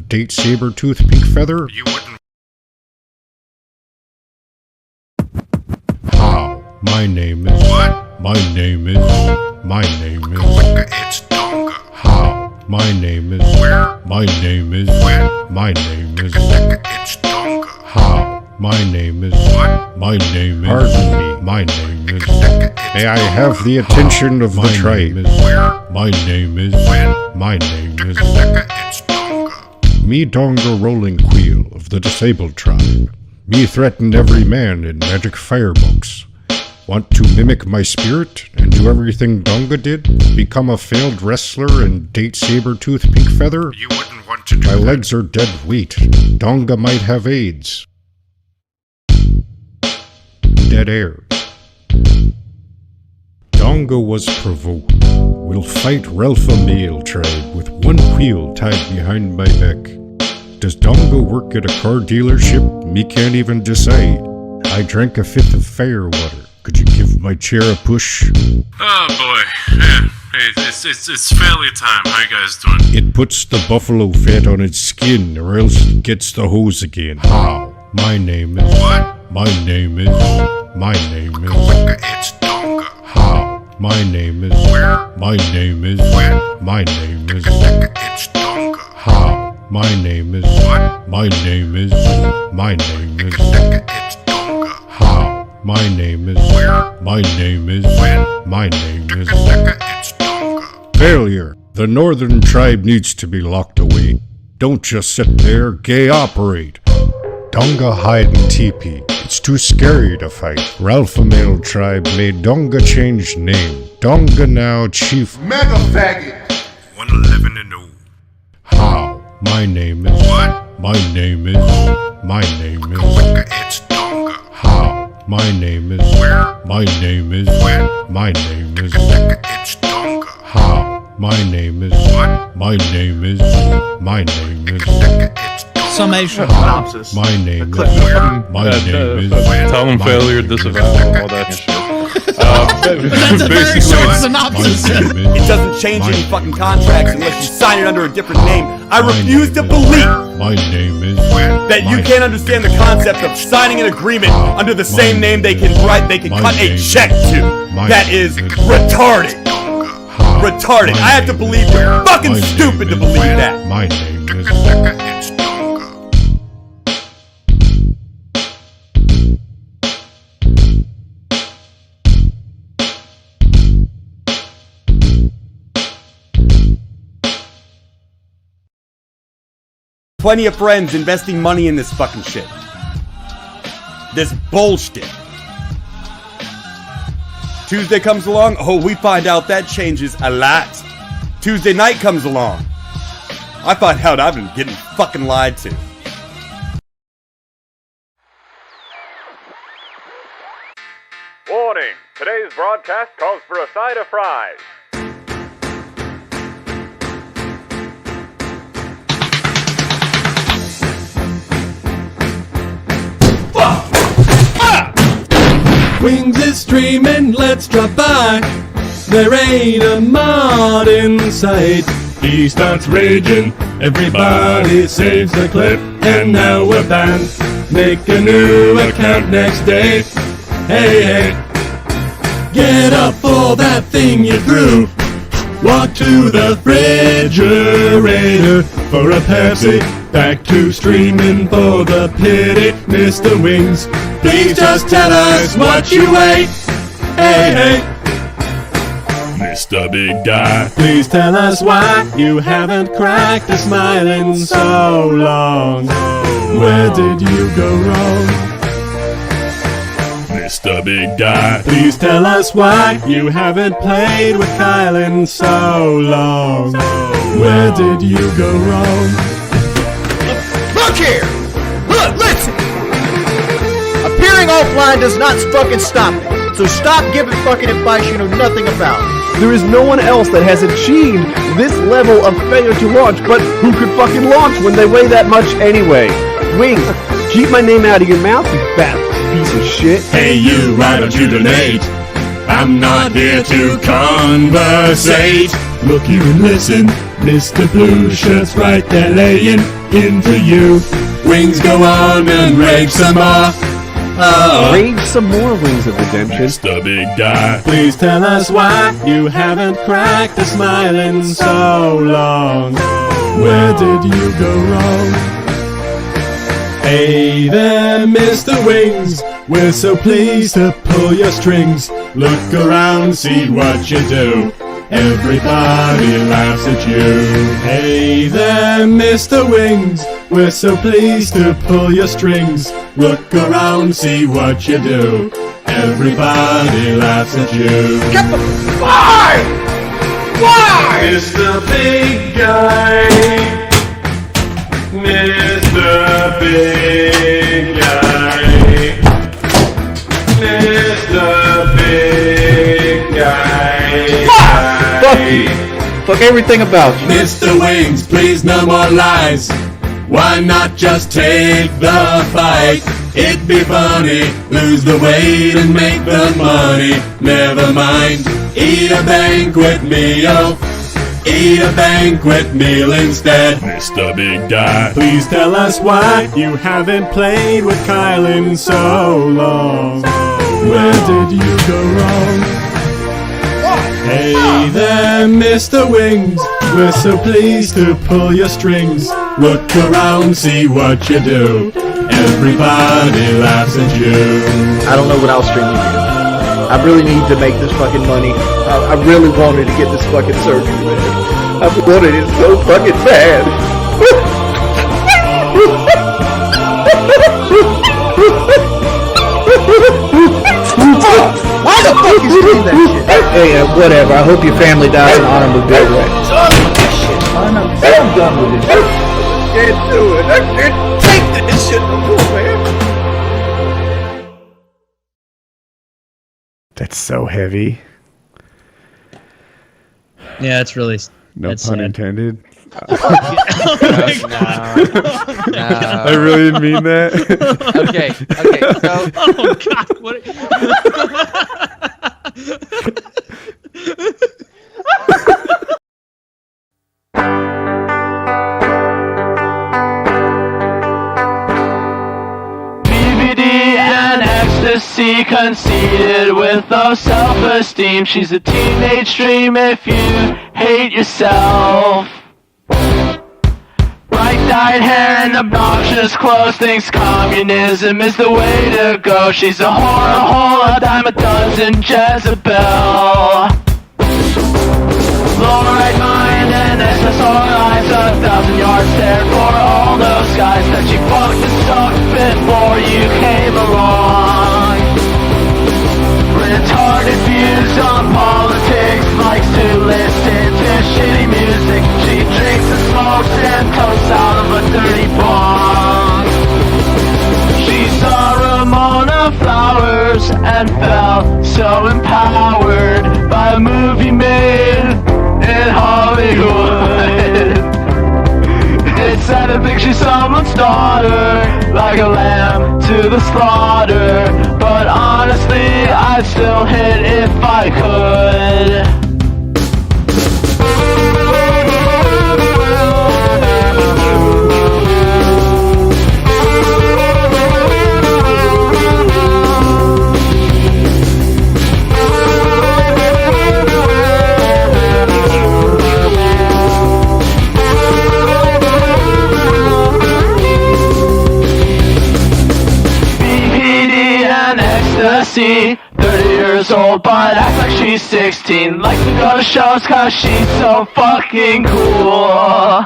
and date saber-tooth pink feather? You wouldn't. How? My name is... What? My name is... My name is... It's Donga. How? My name is... Where? My name is... When? My name is... It's Donga. How? My name is... What? My name is... Pardon me. My name is... May I have the attention of the tribe? Where? My name is... When? My name is... It's Donga. Me Donga Rolling Queel of the disabled tribe. Me threaten every man in magic firebooks. Want to mimic my spirit and do everything Donga did? Become a failed wrestler and date saber-tooth pink feather? You wouldn't want to do My that. legs are dead weight. Donga might have AIDS. Dead air. Donga was provoked. We'll fight Relfa male tribe with one wheel tied behind my neck. Does Donga work at a car dealership? Me can't even decide. I drank a fifth of firewater. Could you give my chair a push? Oh boy, yeah. Hey, it's failure time. How you guys doing? It puts the buffalo fat on its skin, or else it gets the hose again. How? My name is... What? My name is... My name is... It's Donga. How? My name is... Where? My name is... When? My name is... It's Donga. How? My name is... What? My name is... My name is... It's Donga. How? My name is... Where? My name is... When? My name is... It's Donga. Failure. The northern tribe needs to be locked away. Don't just sit there, gay operate. Donga hide and teepee. It's too scary to fight. Ralpha male tribe made Donga change name. Donga now chief... Mega faggot. 111 and 0. How? My name is... What? My name is... My name is... It's Donga. How? My name is... Where? My name is... When? My name is... It's Donga. How? My name is... What? My name is... My name is... It's Donga. Summation. Synopsis. My name is... Where? My name is... Tell them My failure, name is- disavow, all that shit. That's a very short synopsis. My name is... It doesn't change any fucking contracts unless you sign it under a different name. I refuse to believe My name is... that you can't understand the concept of signing an agreement under the same name they can cut a check to. That is retarded. Retarded. I have to believe you're fucking stupid to believe that. My name is... It's Donga. Plenty of friends investing money in this fucking shit. This bullshit. Tuesday comes along, oh, we find out that changes a lot. Tuesday night comes along. I find out I've been getting fucking lied to. Warning! Today's broadcast calls for a side of fries. Wings is streaming, let's drop by. There ain't a mod in sight. He starts raging, everybody saves the clip, and now we're banned. Make a new account next day. Hey, hey. Get up for that thing you threw. Walk to the refrigerator for a Pepsi. Back to streaming for the pity, Mr. Wings. Please just tell us what you ate. Hey, hey. Mr. Big Guy, please tell us why you haven't cracked a smile in so long. Where did you go wrong? Mr. Big Guy, please tell us why you haven't played with Kyle in so long. Where did you go wrong? Look here! Look, listen! Appearing offline does not fucking stop me. So stop giving fucking advice you know nothing about. There is no one else that has achieved this level of failure to launch, but who could fucking launch when they weigh that much anyway? Wings, keep my name out of your mouth, you fat piece of shit. Hey you, why don't you donate? I'm not here to conversate. Look, you and listen, Mr. Blue Shirt's right there laying into you. Wings go on and rage some more. Oh, Rage some more Wings of Redemption. Mr. Big Guy, please tell us why you haven't cracked a smile in so long. Where did you go wrong? Hey there, Mr. Wings, we're so pleased to pull your strings. Look around, see what you do. Everybody laughs at you. Hey there, Mr. Wings, we're so pleased to pull your strings. Look around, see what you do. Everybody laughs at you. Why? Why? Mr. Big Guy, Mr. Big Guy, Mr. Big Guy. Fuck you. Fuck everything about you. Mr. Wings, please no more lies. Why not just take the fight? It'd be funny, lose the weight and make the money. Never mind, eat a banquet meal. Eat a banquet meal instead. Mr. Big Guy, please tell us why you haven't played with Kyle in so long. Where did you go wrong? Hey there, Mr. Wings, we're so pleased to pull your strings. Look around, see what you do. Everybody laughs at you. I don't know what else string you do. I really need to make this fucking money. I really wanted to get this fucking surgery, man. I wanted it so fucking bad. Why the fuck you doing that shit? Hey, whatever. I hope your family dies in automobile wreck. I'm done with this shit. I can't do it. I can't take this shit no more, man. That's so heavy. Yeah, it's really. No that's pun sad. intended. No. I really didn't mean that. Okay, so. Oh God! What? BBD and ecstasy conceited with no self-esteem. She's a teenage dream if you hate yourself. Bright-dyed hair and obnoxious clothes, thinks communism is the way to go. She's a whore, a hole, a dime a dozen, Jezebel. Low-right mind and SSR eyes, 1,000-yard stare for all those guys that you fucked and sucked before you came along. Retarded views on politics, likes to listen to shitty music. She drinks and smokes and toasts out of a dirty bong. She saw Ramona Flowers and felt so empowered by a movie made in Hollywood. It's sad to think she's someone's daughter, like a lamb to the slaughter. But honestly, I'd still hit if I could. Ecstasy, 30 years old but acts like she's 16. Likes to go to shows cause she's so fucking cool.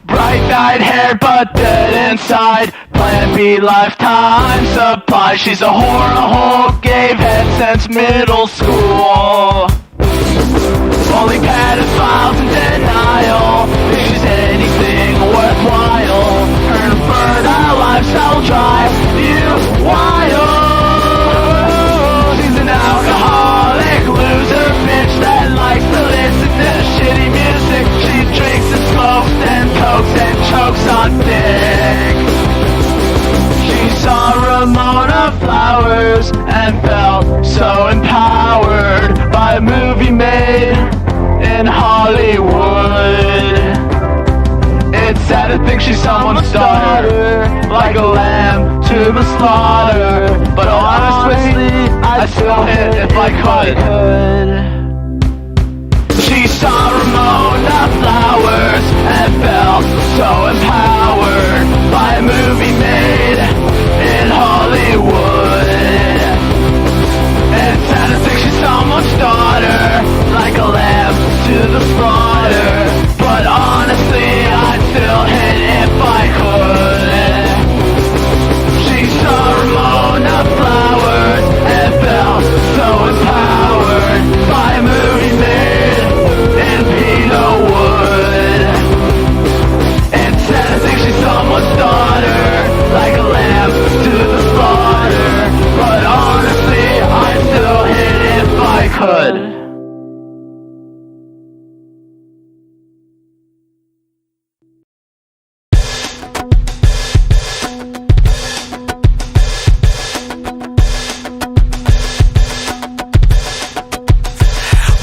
Bright-dyed hair but dead inside. Plan B lifetime supply. She's a whore, a hole, gave head since middle school. Only pedophiles in denial. If she's anything worthwhile, her fertile lifestyle drives you wild. She's an alcoholic loser bitch that likes to listen to shitty music. She drinks and smokes and cokes and chokes on dick. She saw Ramona Flowers and felt so empowered by a movie made in Hollywood. sad to think she's someone's daughter, like a lamb to the slaughter. But honestly, I'd still hit if I could. She saw Ramona Flowers and felt so empowered by a movie made in Hollywood. It's sad to think she's someone's daughter, like a lamb to the slaughter. But honestly, I'd still hit if I could. She saw Ramona Flowers and felt so empowered by a movie made in Pino Wood. It's sad to think she's someone's daughter, like a lamb to the slaughter. But honestly, I'd still hit if I could.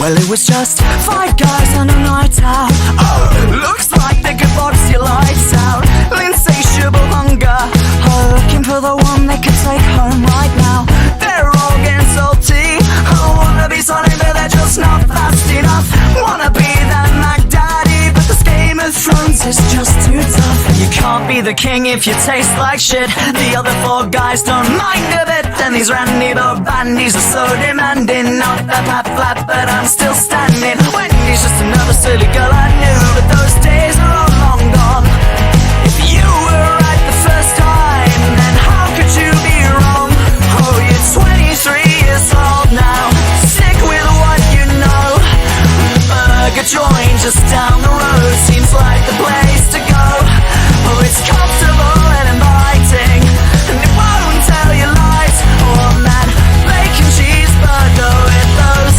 Well, it was just 5 guys and a night out. Oh, looks like they could box your lights out. Insatiable hunger, looking for the one they could take home right now. They're all getting salty. Wanna be something, but they're just not fast enough. Wanna be that Mac Daddy, but this Game of Thrones is just too tough. You can't be the king if you taste like shit. The other 4 guys don't mind a bit. Then these randy boat bandies are so demanding. Not that flat, but I'm still standing. Wendy's just another silly girl I knew, but those days are all long gone. If you were right the first time, then how could you be wrong? Oh, you're 23 years old now. Stick with what you know. Burger joint just down the road seems like the place to go. Oh, it's comfortable and inviting, and it won't tell you lies. Oh man, bacon cheeseburger with those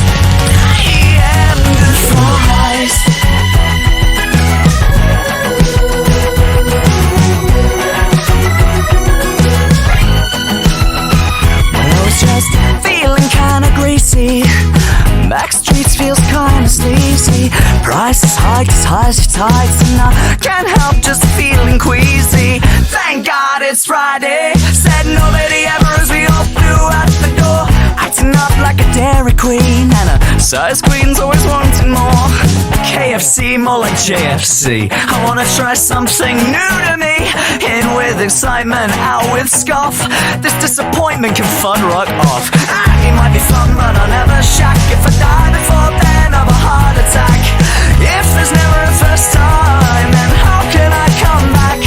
AM good fries. Well, I was just feeling kinda greasy. Back streets feels kinda sleazy. Prices hiked as high as your tights, and I can't help just feeling queasy. Thank God it's Friday. Said nobody ever as we all flew out the door. Acting up like a Dairy Queen, and a size queen's always wanting more. KFC, more like JFC. I wanna try something new to me. In with excitement, out with scoff. This disappointment can fun right off. It might be fun, but I'll never shack. If I die before then of a heart attack. If there's never a first time, then how can I come back?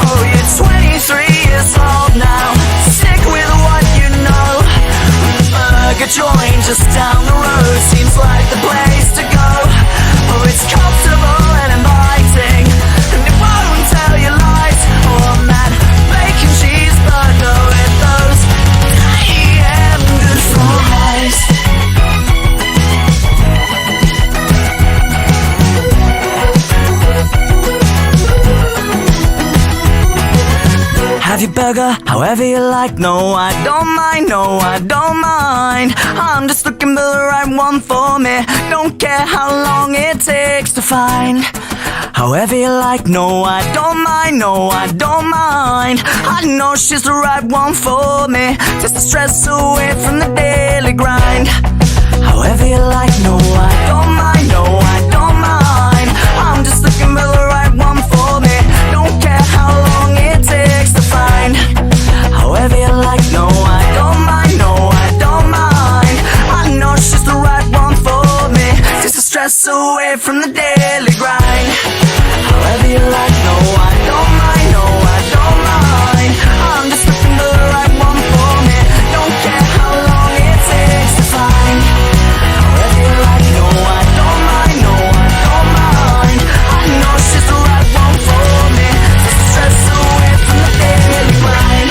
Oh, you're 23 years old now. Stick with what you know. Burger joint just down the road seems like the place to go. Oh, it's comfortable and inviting, and it won't tell you lies. Oh man, bacon cheeseburger with those AM good fries. Have your burger however you like. No, I don't mind. No, I don't mind. I'm just looking for the right one for me. Don't care how long it takes to find. However you like. No, I don't mind. No, I don't mind. I know she's the right one for me. Just to stress away from the daily grind. However you like. No, I don't mind. No, I don't mind. I'm just looking for the right one for me. Don't care how long it takes to find. However you like. No, I don't mind. No, I don't mind. I know she's the right one for me. Just to stress away from the daily grind. However you like. No, I don't mind. No, I don't mind. I'm just looking for the right one for me. Don't care how long it takes to find. However you like. No, I don't mind. No, I don't mind. I know she's the right one for me. Just to stress away from the daily grind.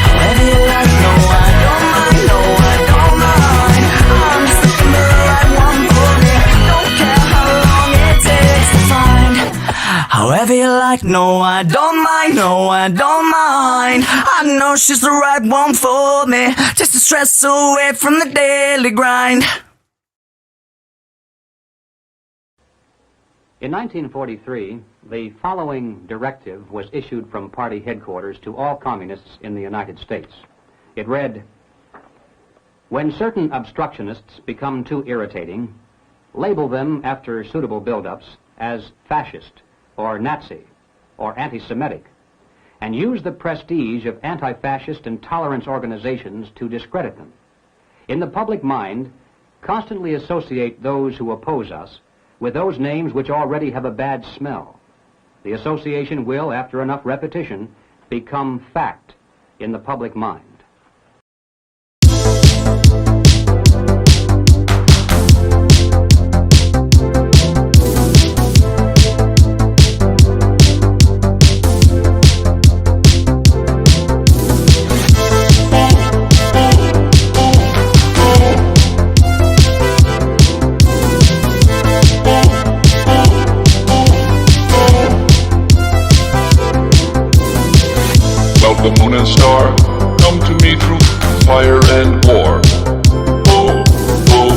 However you like. No, I don't mind. No, I don't mind. I'm just looking for the right one for me. Don't care how long it takes to find. However you like. No, I don't mind. No, I don't mind. I know she's the right one for me. Just to stress away from the daily grind. In 1943, The following directive was issued from party headquarters to all communists in the United States. It read, "When certain obstructionists become too irritating, label them after suitable build-ups as fascist or Nazi or anti-Semitic, and use the prestige of anti-fascist and tolerance organizations to discredit them. In the public mind, constantly associate those who oppose us with those names which already have a bad smell. The association will, after enough repetition, become fact in the public mind." The moon and star come to me through fire and war. Oh, oh,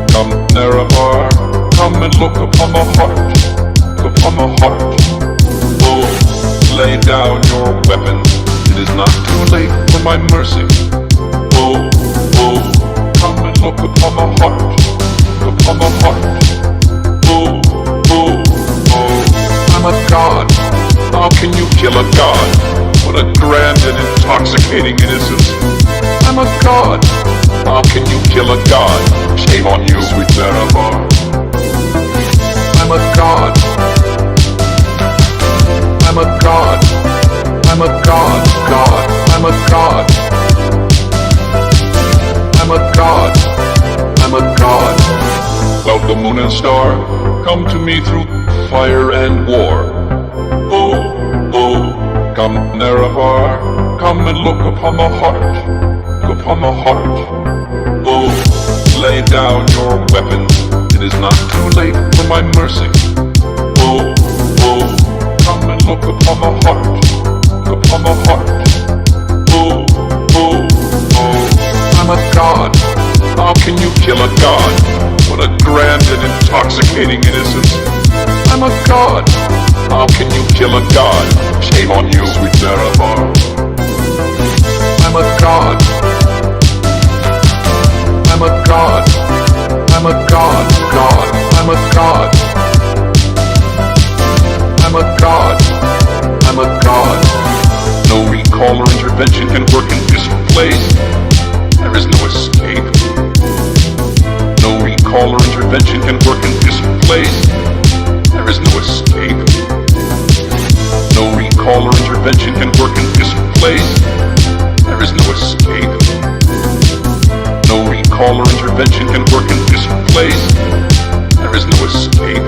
come Nerevar, come and look upon my heart, look upon my heart. Oh, lay down your weapons, it is not too late for my mercy. Oh, oh, come and look upon my heart, look upon my heart. Oh, oh, oh, I'm a god, how can you kill a god? What a grand and intoxicating innocence. I'm a god. How can you kill a god? Shame on you, sweet Nerevar. I'm a god. I'm a god. I'm a god. God. I'm a god. I'm a god. I'm a god. Well, the moon and star come to me through fire and war. Oh, oh. Come Nerevar, come and look upon my heart, look upon my heart. Oh, lay down your weapons, it is not too late for my mercy. Oh, oh, come and look upon my heart, look upon my heart. Oh, oh, oh, I'm a god, how can you kill a god? What a grand and intoxicating innocence. I'm a god. How can you kill a god? Shame on you, sweet Nerevar. I'm a god. I'm a god. I'm a god. God. I'm a god. I'm a god. I'm a god. No recall or intervention can work in this place. There is no escape. No recall or intervention can work in this place. There is no escape. No recall or intervention can work in this place. There is no escape. No recall or intervention can work in this place. There is no escape.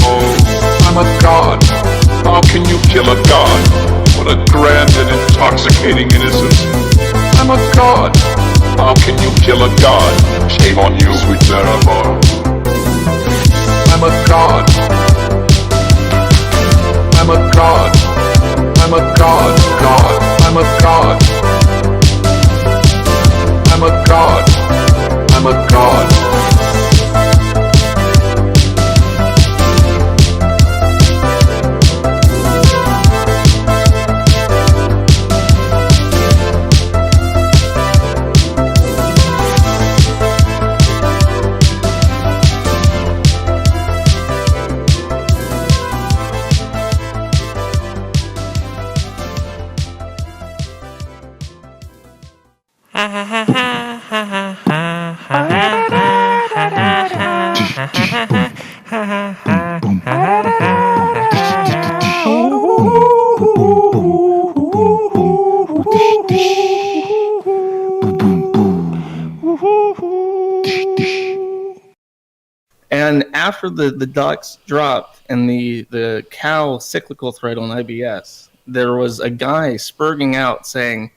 Oh, I'm a god. How can you kill a god? What a grand and intoxicating innocence. I'm a god. How can you kill a god? Shame on you, sweet Nerevar. I'm a god. I'm a god. I'm a god. God. I'm a god. I'm a god. I'm a god. And after the ducks dropped and the cow cyclical thread on IBS, there was a guy spurging out saying,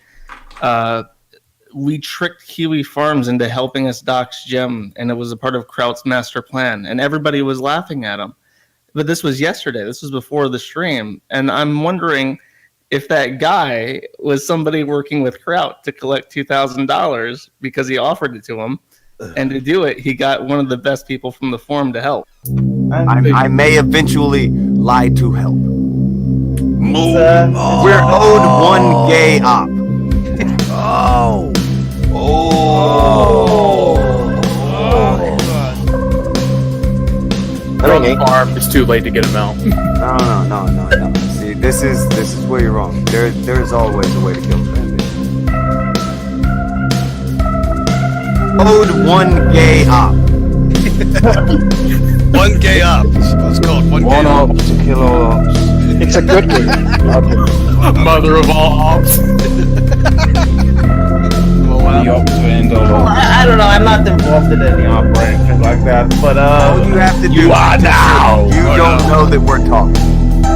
we tricked Kiwi Farms into helping us dox Jim, and it was a part of Kraut's master plan. And everybody was laughing at him. But this was yesterday. This was before the stream. And I'm wondering if that guy was somebody working with Kraut to collect $2,000 because he offered it to him. And to do it, he got one of the best people from the forum to help. I may eventually lie to help. We're owed one gay op. Farm. It's too late to get him out. No. See, this is where you're wrong. There's always a way to kill a bandit. Owed one gay op. One gay op. It's called one gay op. One op to kill all ops. It's a good one. Mother of all ops. I don't know. I'm not involved in any op or anything like that. But all you have to do. You are now. You don't know that we're talking.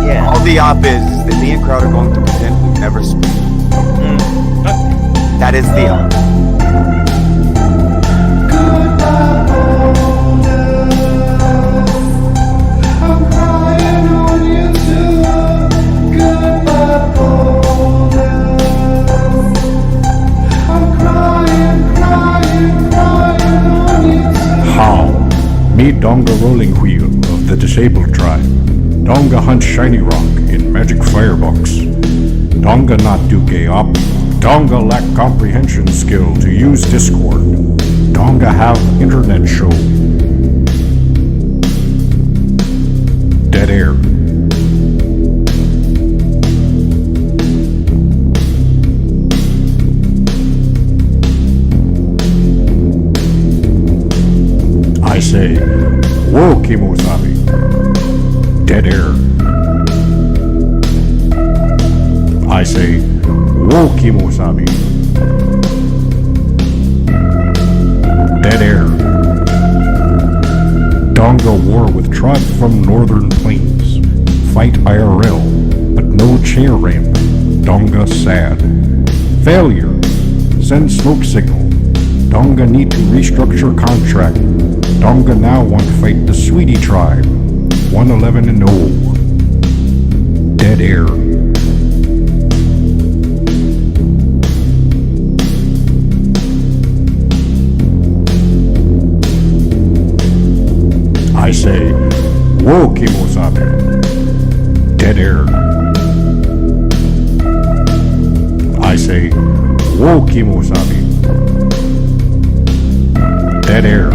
Yeah. All the op is that me and Crowd are going to pretend we've never spoken. That is the op. How? Meet Donga Rolling Wheel of the Disabled Tribe. Donga hunts Shiny Rock in Magic Firebox. Donga not do gay op. Donga lack comprehension skill to use Discord. Donga have internet show. Dead air. I say, whoa, Kimosabi. Dead air. I say, whoa, Kimosabi. Dead air. Donga war with tribe from northern plains. Fight IRL, but no chair ramp. Donga sad. Failure. Send smoke signal. Donga need to restructure contract. Donga now want to fight the Sweetie tribe. 111 and 0. Dead air. I say, whoa, Kimosabe. Dead air. I say, whoa, Kimosabe. Dead air.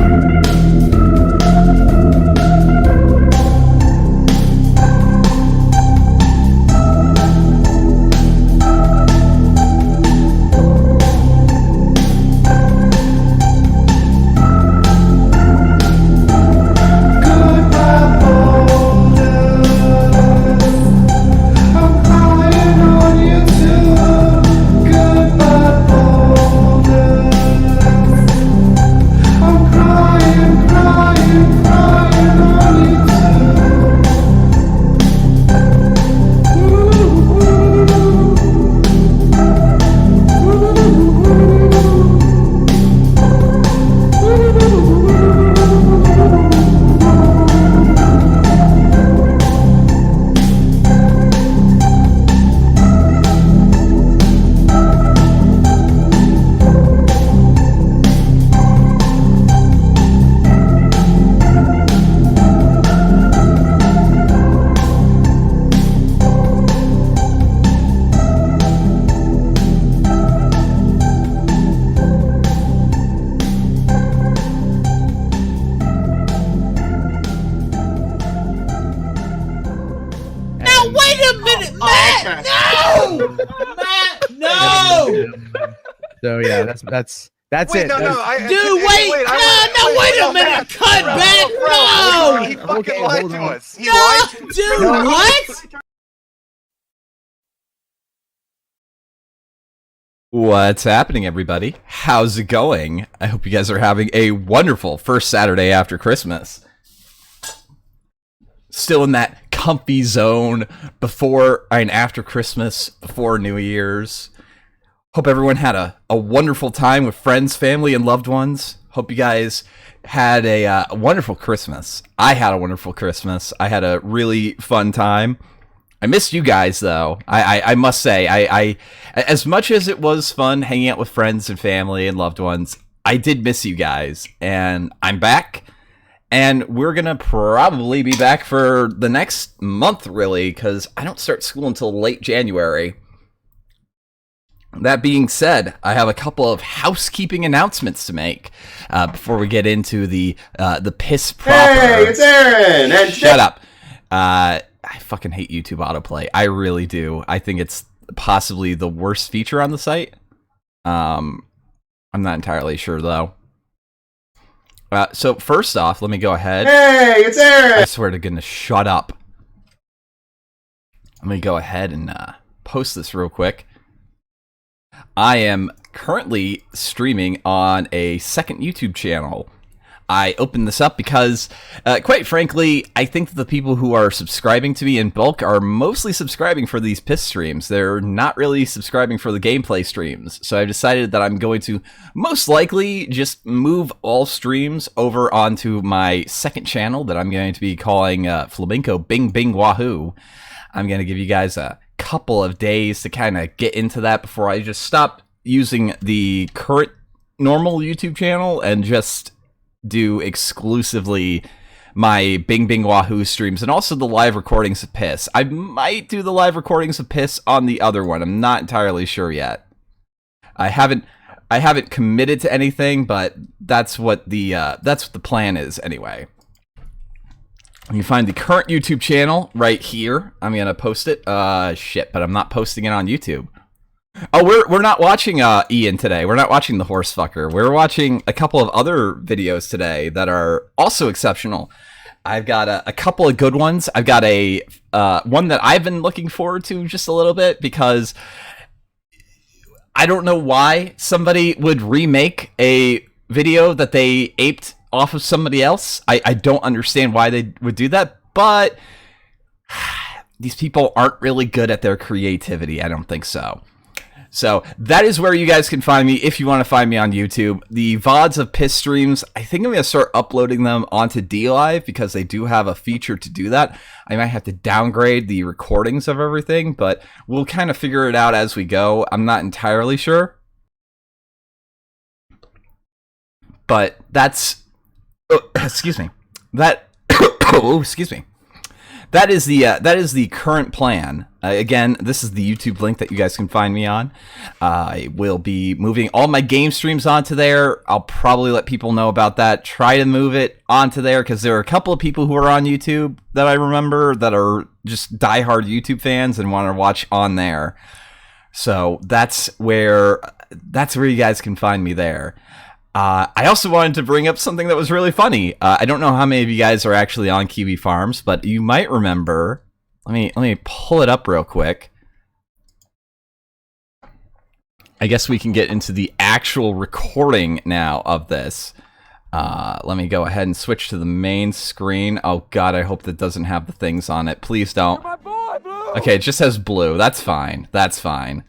So yeah, that's wait, it. No, That's, no, I, Dude, wait a minute, cut back, no! He fucking lied to us. He No, lied to us. dude, what? What's happening, everybody? How's it going? I hope you guys are having a wonderful first Saturday after Christmas. Still in that comfy zone before and after Christmas, before New Year's. Hope everyone had a wonderful time with friends, family, and loved ones. Hope you guys had a wonderful Christmas. I had a wonderful Christmas. I had a really fun time. I missed you guys, though. I must say, I as much as it was fun hanging out with friends and family and loved ones, I did miss you guys. And I'm back, And we're going to probably be back for the next month, really, because I don't start school until late January. That being said, I have a couple of housekeeping announcements to make before we get into the piss proper. Hey, it's Aaron! And Shut up. I fucking hate YouTube autoplay. I really do. I think it's possibly the worst feature on the site. I'm not entirely sure, though. So first off, let me go ahead. Hey, it's Aaron! I swear to goodness, shut up. Let me go ahead and post this real quick. I am currently streaming on a second YouTube channel. I opened this up because, quite frankly, I think that the people who are subscribing to me in bulk are mostly subscribing for these piss streams. They're not really subscribing for the gameplay streams. So I've decided that I'm going to most likely just move all streams over onto my second channel that I'm going to be calling Flamenco Bing Bing Wahoo. I'm going to give you guys a couple of days to kind of get into that before I just stop using the current normal YouTube channel and just do exclusively my Bing Bing Wahoo streams and also the live recordings of Piss. I might do the live recordings of Piss on the other one. I'm not entirely sure yet. I haven't committed to anything, but that's what the plan is anyway. You can find the current YouTube channel right here. I'm gonna post it. Shit, but I'm not posting it on YouTube. Oh, we're not watching Ian today. We're not watching the horse fucker. We're watching a couple of other videos today that are also exceptional. I've got a couple of good ones. I've got a one that I've been looking forward to just a little bit because I don't know why somebody would remake a video that they aped off of somebody else. I don't understand why they would do that, but these people aren't really good at their creativity. I don't think so. So that is where you guys can find me if you want to find me on YouTube. The VODs of Piss streams, I think I'm going to start uploading them onto DLive because they do have a feature to do that. I might have to downgrade the recordings of everything, but we'll kind of figure it out as we go. I'm not entirely sure. But that's... Oh, excuse me. Oh, excuse me. That is the current plan. Again, this is the YouTube link that you guys can find me on. I will be moving all my game streams onto there. I'll probably let people know about that. Try to move it onto there because there are a couple of people who are on YouTube that I remember that are just diehard YouTube fans and want to watch on there. So that's where you guys can find me there. I also wanted to bring up something that was really funny. I don't know how many of you guys are actually on Kiwi Farms, but you might remember. Let me pull it up real quick. I guess we can get into the actual recording now of this. Let me go ahead and switch to the main screen. Oh God, I hope that doesn't have the things on it. Please don't. Okay, it just has blue. That's fine. That's fine.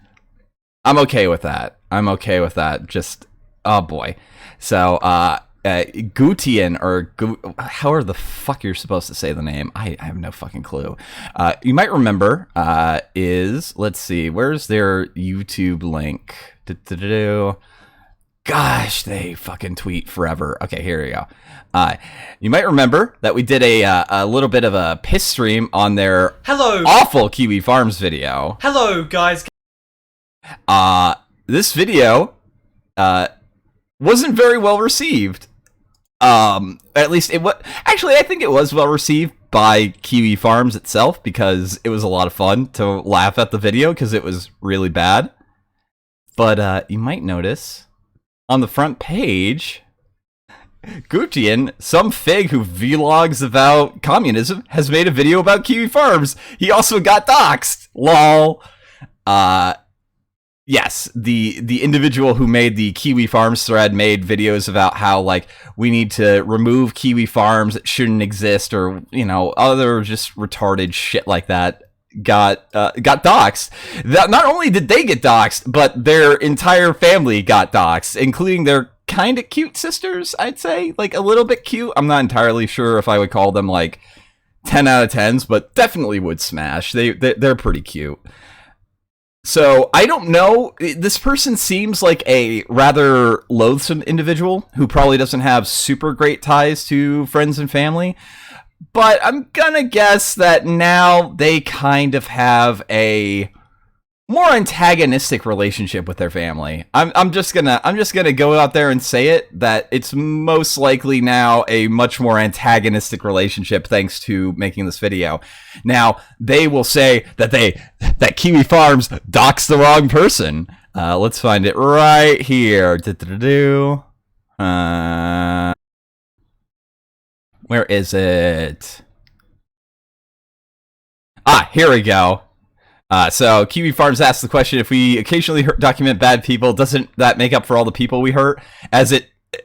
I'm okay with that. I'm okay with that. Just, oh boy. So, Gutian, or however the fuck you're supposed to say the name, I have no fucking clue. You might remember, let's see, where's their YouTube link? Gosh, they fucking tweet forever. Okay, here we go. You might remember that we did a little bit of a piss stream on their awful Kiwi Farms video. Hello, guys. This video, wasn't very well received. At least it was. Actually, I think it was well received by Kiwi Farms itself because it was a lot of fun to laugh at the video because it was really bad. But you might notice on the front page, Gutian, some fig who vlogs about communism, has made a video about Kiwi Farms. He also got doxxed. Lol. Yes, the individual who made the Kiwi Farms thread made videos about how, like, we need to remove Kiwi Farms, it shouldn't exist, or, you know, other just retarded shit like that. Got doxxed. That not only did they get doxxed, but their entire family got doxxed, including their kind of cute sisters, I'd say. Like, a little bit cute. I'm not entirely sure if I would call them, like, 10 out of 10s, but definitely would smash. They're pretty cute. So I don't know. This person seems like a rather loathsome individual who probably doesn't have super great ties to friends and family. But I'm gonna guess that now they kind of have a more antagonistic relationship with their family. I'm just gonna go out there and say it, that it's most likely now a much more antagonistic relationship thanks to making this video. Now they will say that Kiwi Farms doxed the wrong person. Let's find it right here. Where is it? Here we go. So Kiwi Farms asks the question, if we occasionally document bad people, doesn't that make up for all the people we hurt?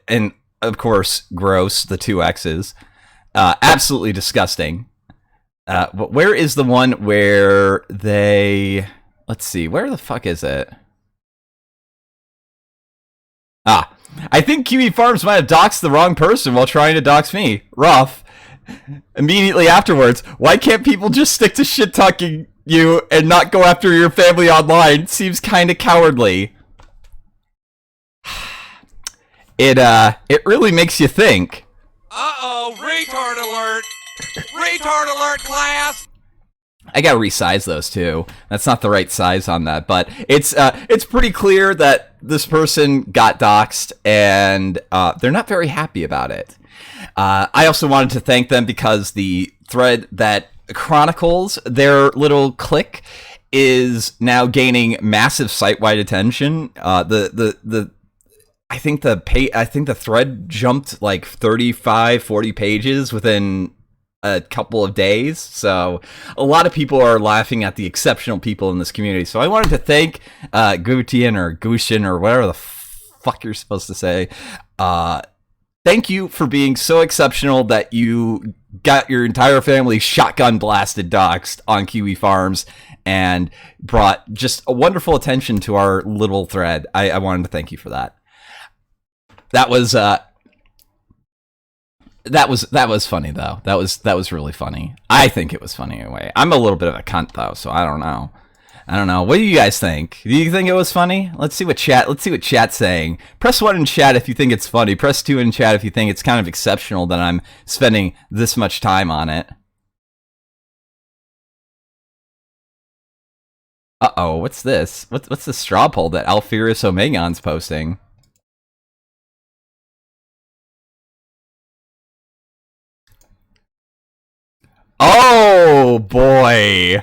And of course, gross, the 2 X's. Absolutely disgusting. But where is the one where they... Let's see, where the fuck is it? I think Kiwi Farms might have doxed the wrong person while trying to dox me. Rough. Immediately afterwards, why can't people just stick to shit-talking you and not go after your family online? Seems kind of cowardly. It really makes you think. Uh-oh, retard alert! Retard alert, class! I gotta resize those too. That's not the right size on that, but it's pretty clear that this person got doxed and they're not very happy about it. I also wanted to thank them because the thread that chronicles their little clique is now gaining massive site-wide attention. I think the thread jumped like 35, 40 pages within a couple of days. So a lot of people are laughing at the exceptional people in this community. So I wanted to thank Gutian or Gushin or whatever the fuck you're supposed to say. Thank you for being so exceptional that you got your entire family shotgun blasted doxed on Kiwi Farms and brought just a wonderful attention to our little thread. I wanted to thank you for that. That was funny though. That was really funny. I think it was funny anyway. I'm a little bit of a cunt though, so I don't know. What do you guys think? Do you think it was funny? Let's see what chat's saying. Press 1 in chat if you think it's funny. Press 2 in chat if you think it's kind of exceptional that I'm spending this much time on it. Uh-oh, what's this? What's the straw poll that Alphyrus Omegon's posting? Oh boy.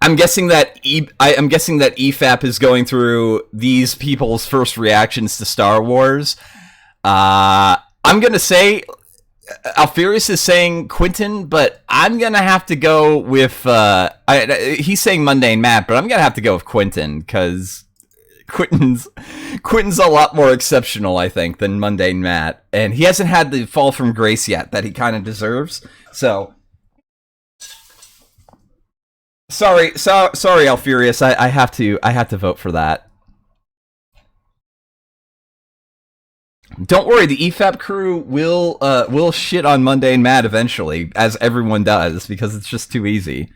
I'm guessing that EFAP is going through these people's first reactions to Star Wars. I'm gonna say Alphyrus is saying Quentin, but I'm gonna have to go with he's saying Mundane Matt, but I'm gonna have to go with Quentin because Quentin's a lot more exceptional, I think, than Mundane Matt, and he hasn't had the fall from grace yet that he kind of deserves. So, sorry, Alphyrus, I have to vote for that. Don't worry, the EFAP crew will shit on Mundane Matt eventually, as everyone does, because it's just too easy.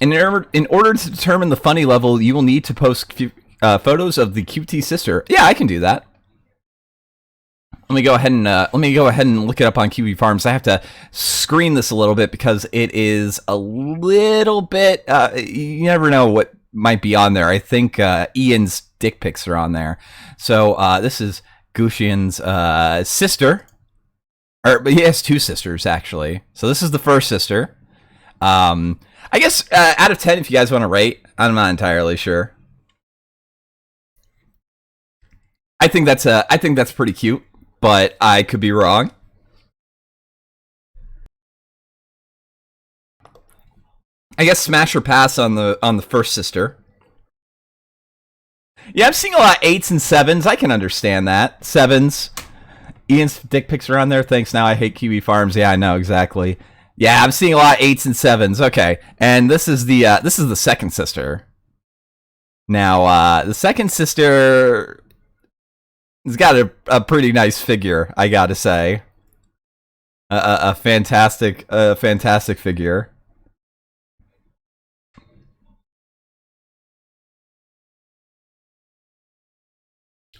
In order to determine the funny level, you will need to post photos of the QT sister. Yeah, I can do that. Let me go ahead and look it up on Kiwi Farms. I have to screen this a little bit because it is a little bit. You never know what might be on there. I think Ian's dick pics are on there. So this is Gushian's sister, but he has 2 sisters actually. So this is the first sister. I guess out of 10, if you guys want to rate, I'm not entirely sure. I think that's pretty cute, but I could be wrong. I guess smash or pass on the first sister. Yeah, I'm seeing a lot of 8s and 7s. I can understand that. 7s. Ian's dick pics are on there. Thanks. Now I hate Kiwi Farms. Yeah, I know exactly. Yeah, I'm seeing a lot of 8s and 7s. Okay, and this is the second sister. Now, the second sister has got a pretty nice figure, I gotta say. a fantastic figure.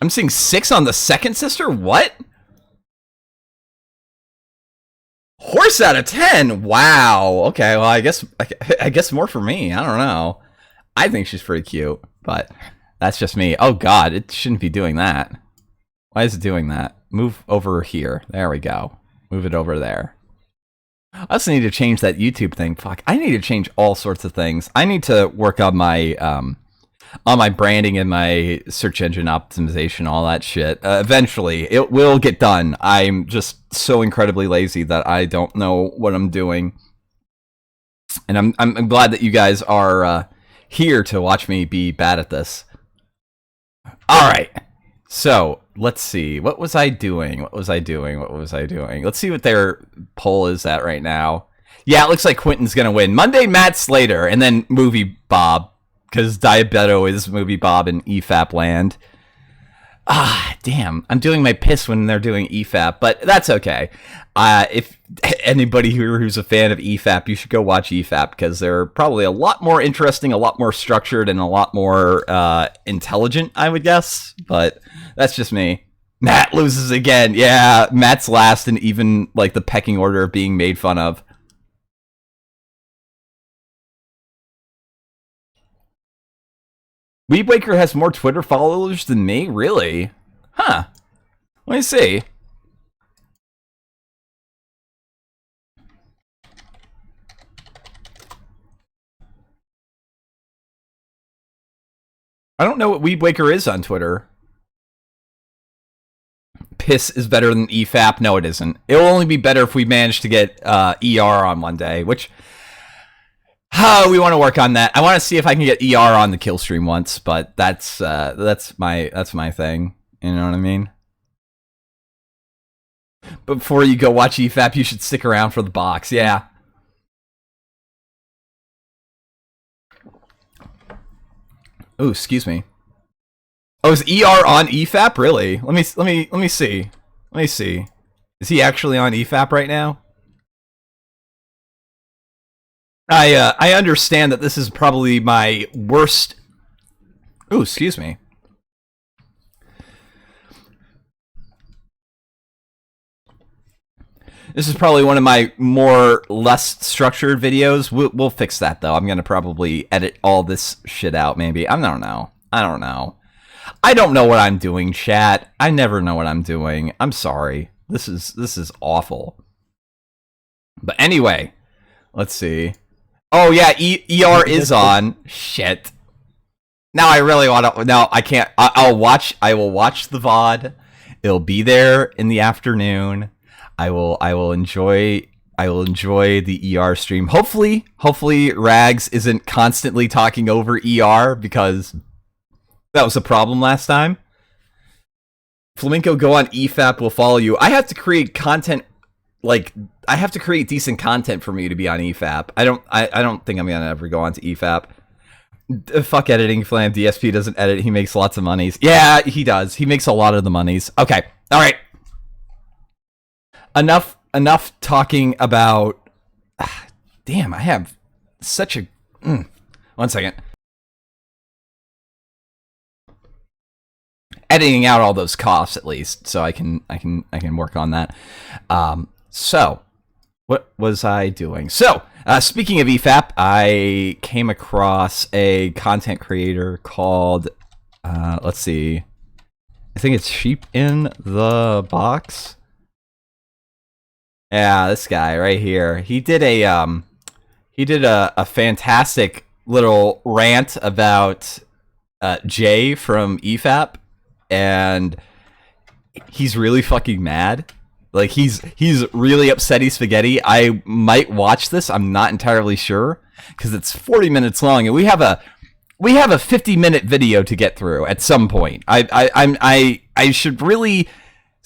I'm seeing 6 on the second sister. What? Horse out of 10. Wow. Okay. Well, I guess more for me. I don't know. I think she's pretty cute, but that's just me. Oh God, it shouldn't be doing that. Why is it doing that? Move over here. There we go. Move it over there. I also need to change that YouTube thing. Fuck. I need to change all sorts of things. I need to work on my branding and my search engine optimization, all that shit. Eventually, it will get done. I'm just so incredibly lazy that I don't know what I'm doing. And I'm glad that you guys are here to watch me be bad at this. All right. So, let's see. What was I doing? Let's see what their poll is at right now. Yeah, it looks like Quentin's going to win. Monday, Matt Slater, and then Movie Bob. Because Diabeto is Movie Bob in EFAP land. Ah, damn. I'm doing my piss when they're doing EFAP, but that's okay. If anybody who's a fan of EFAP, you should go watch EFAP, because they're probably a lot more interesting, a lot more structured, and a lot more intelligent, I would guess. But that's just me. Matt loses again. Yeah, Matt's last in even like the pecking order of being made fun of. Weebwaker has more Twitter followers than me? Really? Huh. Let me see. I don't know what Weebwaker is on Twitter. Piss is better than EFAP? No, it isn't. It will only be better if we manage to get ER on one day, which... we want to work on that. I want to see if I can get ER on the kill stream once, but that's my thing. You know what I mean? But before you go watch EFAP, you should stick around for the box. Yeah. Oh, excuse me. Oh, is ER on EFAP? Really? Let me see. Let me see. Is he actually on EFAP right now? I understand that this is probably my worst... Oh, excuse me. This is probably one of my less structured videos. We'll fix that, though. I'm going to probably edit all this shit out, maybe. I don't know. I don't know what I'm doing, chat. I never know what I'm doing. I'm sorry. This is awful. But anyway, let's see. Oh yeah, ER is on. Shit. Now I really want to. No, I can't. I will watch the VOD. It'll be there in the afternoon. I will enjoy the ER stream. Hopefully Rags isn't constantly talking over ER, because that was a problem last time. Flamenco, go on EFAP, will follow you. I have to create content. I have to create decent content for me to be on EFAP. I don't think I'm gonna ever go on to EFAP. Fuck editing, Flam. DSP doesn't edit. He makes lots of monies. Yeah, he does. He makes a lot of the monies. Okay. All right. Enough talking about... Damn, I have such a... 1 second. Editing out all those coughs, at least, so I can work on that. So, what was I doing? So, speaking of EFAP, I came across a content creator called, let's see, I think it's Sheep in the Box. Yeah, this guy right here. He did a fantastic little rant about Jay from EFAP, and he's really fucking mad. Like, he's really upsetty spaghetti. I might watch this. I'm not entirely sure, because it's 40 minutes long, and we have a 50-minute video to get through at some point. I should really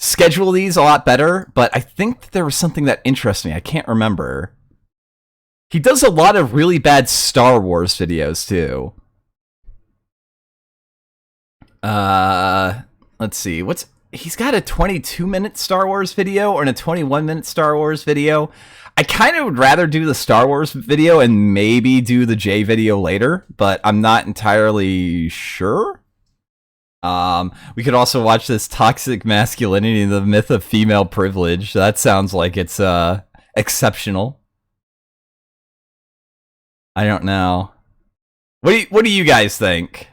schedule these a lot better, but I think that there was something that interests me. I can't remember. He does a lot of really bad Star Wars videos too. Let's see. he's got a 22-minute Star Wars video and a 21-minute Star Wars video. I kind of would rather do the Star Wars video and maybe do the J video later, but I'm not entirely sure. We could also watch this Toxic Masculinity, the Myth of Female Privilege. That sounds like it's exceptional. I don't know. What do you guys think?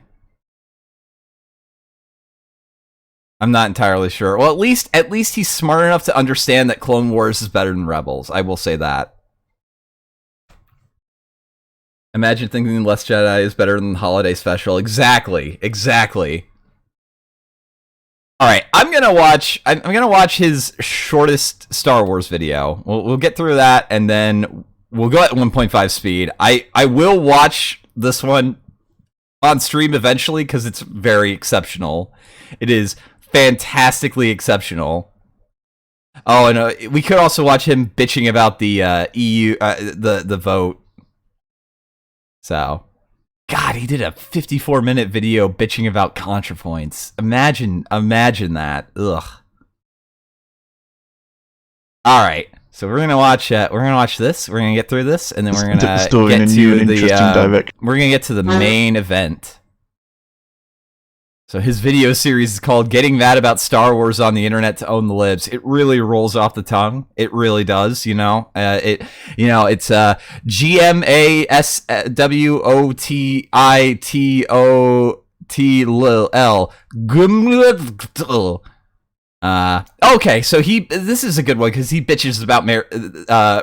I'm not entirely sure. Well, at least he's smart enough to understand that Clone Wars is better than Rebels. I will say that. Imagine thinking Last Jedi is better than the Holiday Special. Exactly. All right, I'm gonna watch his shortest Star Wars video. We'll get through that, and then we'll go at 1.5 speed. I will watch this one on stream eventually because it's very exceptional. It is fantastically exceptional. Oh, and we could also watch him bitching about the EU, the vote. So, God, he did a 54-minute video bitching about ContraPoints. Imagine that. Ugh. All right, so we're gonna watch this. We're gonna get through this, and then we're gonna get to the main event. So his video series is called "Getting Mad About Star Wars on the Internet to Own the Libs." It really rolls off the tongue. It really does. It's GMASWOTITOTL. Okay, so this is a good one because he bitches about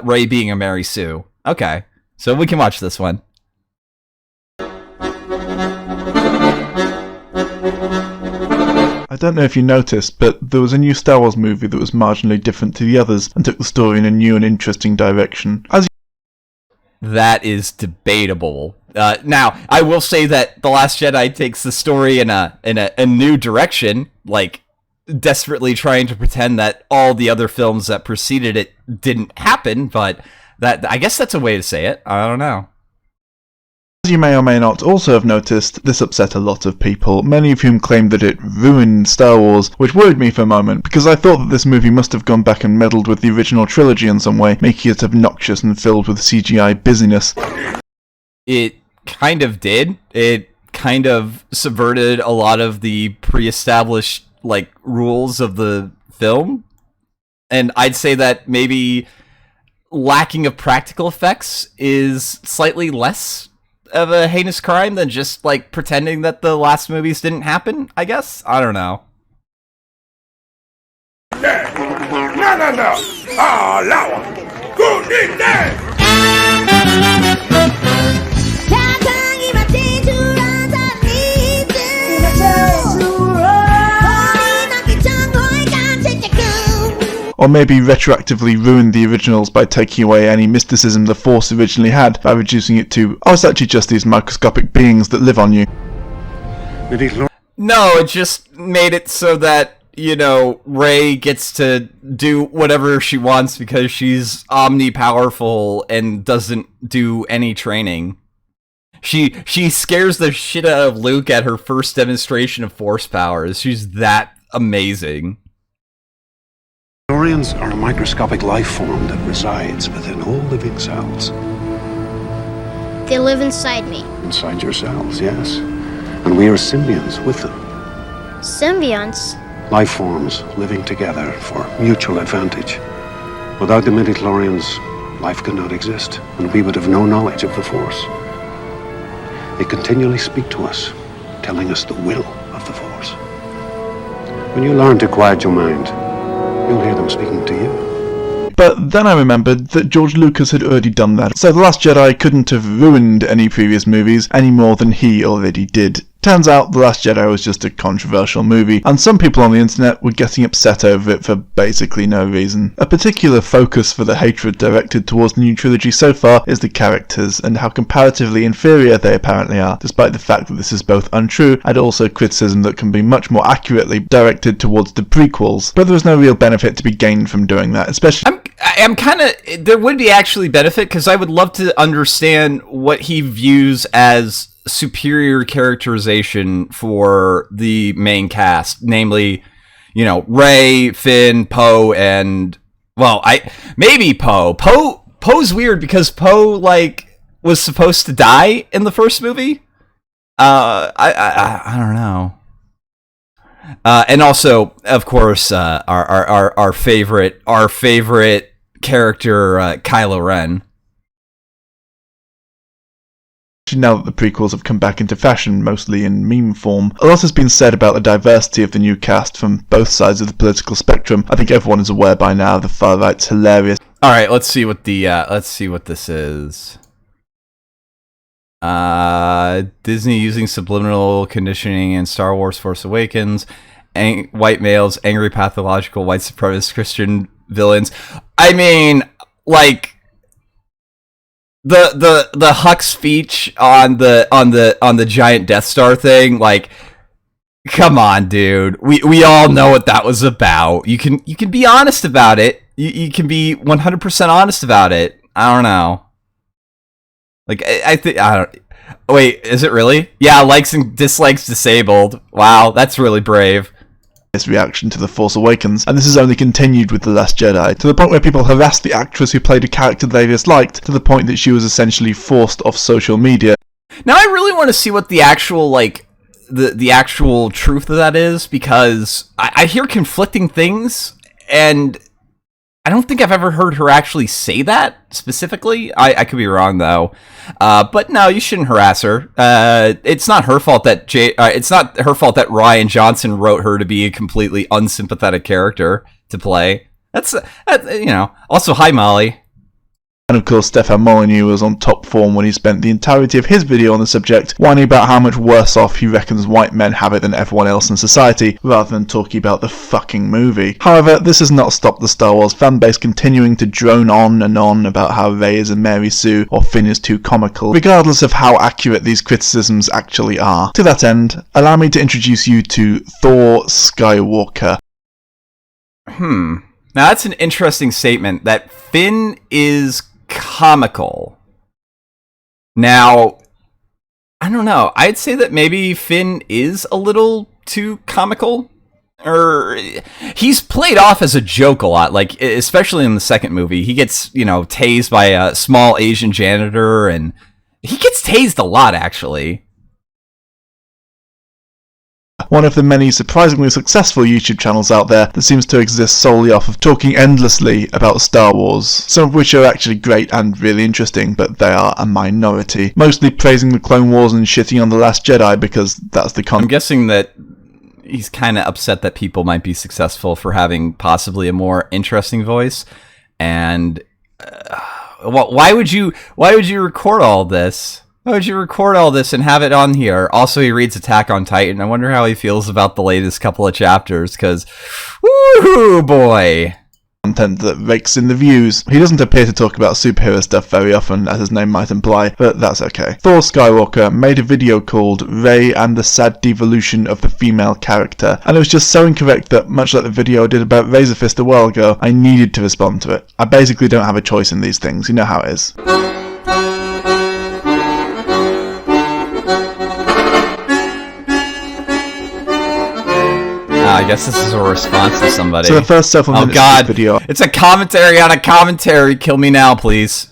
Rey being a Mary Sue. Okay, so we can watch this one. I don't know if you noticed, but there was a new Star Wars movie that was marginally different to the others and took the story in a new and interesting direction. That is debatable. Now, I will say that The Last Jedi takes the story in a new direction, like desperately trying to pretend that all the other films that preceded it didn't happen, but I guess that's a way to say it. I don't know. As you may or may not also have noticed, this upset a lot of people, many of whom claimed that it ruined Star Wars, which worried me for a moment, because I thought that this movie must have gone back and meddled with the original trilogy in some way, making it obnoxious and filled with CGI busyness. It kind of did. It kind of subverted a lot of the pre-established, rules of the film. And I'd say that maybe lacking of practical effects is slightly less of a heinous crime than just pretending that the last movies didn't happen, I guess. I don't know. No. Allow. Good day. Or maybe retroactively ruined the originals by taking away any mysticism the Force originally had by reducing it to, it's actually just these microscopic beings that live on you. No, it just made it so that, Rey gets to do whatever she wants because she's omnipowerful and doesn't do any training. She scares the shit out of Luke at her first demonstration of Force powers. She's that amazing. Saurians are a microscopic life form that resides within all living cells. They live inside me. Inside your cells, yes. And we are symbionts with them. Symbionts? Life forms living together for mutual advantage. Without the midichlorians, life could not exist, and we would have no knowledge of the Force. They continually speak to us, telling us the will of the Force. When you learn to quiet your mind, you'll hear them speaking to you. But then I remembered that George Lucas had already done that, so The Last Jedi couldn't have ruined any previous movies any more than he already did. Turns out The Last Jedi was just a controversial movie, and some people on the internet were getting upset over it for basically no reason. A particular focus for the hatred directed towards the new trilogy so far is the characters, and how comparatively inferior they apparently are, despite the fact that this is both untrue and also criticism that can be much more accurately directed towards the prequels. But there was no real benefit to be gained from doing that, especially... I'm kind of... There would be actually benefit, because I would love to understand what he views as superior characterization for the main cast, namely, you know, Rey, Finn, Poe, and maybe Poe. Poe's weird because Poe like was supposed to die in the first movie. I don't know. And also, of course, our favorite character, Kylo Ren. Now that the prequels have come back into fashion, mostly in meme form, a lot has been said about the diversity of the new cast from both sides of the political spectrum. I think everyone is aware by now the far right's hilarious. All right, let's see what this is. Disney using subliminal conditioning in Star Wars Force Awakens. White males, angry pathological white supremacist Christian villains. I mean, like the Huck speech on the giant Death Star thing, like, come on, dude. We all know what that was about. You can be honest about it. You can be 100% honest about it. I don't know. Like, I don't. Wait, is it really? Yeah, likes and dislikes disabled. Wow, that's really brave. His reaction to The Force Awakens, and this has only continued with The Last Jedi, to the point where people harassed the actress who played a character they disliked, to the point that she was essentially forced off social media. Now I really want to see what the actual, like, the actual truth of that is, because I hear conflicting things, and I don't think I've ever heard her actually say that specifically. I could be wrong though, but no, you shouldn't harass her. It's not her fault that Rian Johnson wrote her to be a completely unsympathetic character to play. That's you know. Also, hi Molly. And of course, Stefan Molyneux was on top form when he spent the entirety of his video on the subject whining about how much worse off he reckons white men have it than everyone else in society, rather than talking about the fucking movie. However, this has not stopped the Star Wars fanbase continuing to drone on and on about how Rey is a Mary Sue or Finn is too comical, regardless of how accurate these criticisms actually are. To that end, allow me to introduce you to Thor Skywalker. Now that's an interesting statement, that Finn is comical. Now, I don't know. I'd say that maybe Finn is a little too comical. Or he's played off as a joke a lot, like especially in the second movie. He gets, you know, tased by a small Asian janitor, and he gets tased a lot, actually. One of the many surprisingly successful YouTube channels out there that seems to exist solely off of talking endlessly about Star Wars, some of which are actually great and really interesting, but they are a minority. Mostly praising the Clone Wars and shitting on The Last Jedi because that's the I'm guessing that he's kind of upset that people might be successful for having possibly a more interesting voice, and why would you record all this? Why would you record all this and have it on here? Also, he reads Attack on Titan. I wonder how he feels about the latest couple of chapters, because, woohoo, boy. Content that rakes in the views. He doesn't appear to talk about superhero stuff very often, as his name might imply, but that's okay. Thor Skywalker made a video called Rey and the Sad Devolution of the Female Character, and it was just so incorrect that, much like the video I did about Razorfist a while ago, I needed to respond to it. I basically don't have a choice in these things, you know how it is. I guess this is a response to somebody. So the first several minutes of the video. It's a commentary on a commentary. Kill me now, please.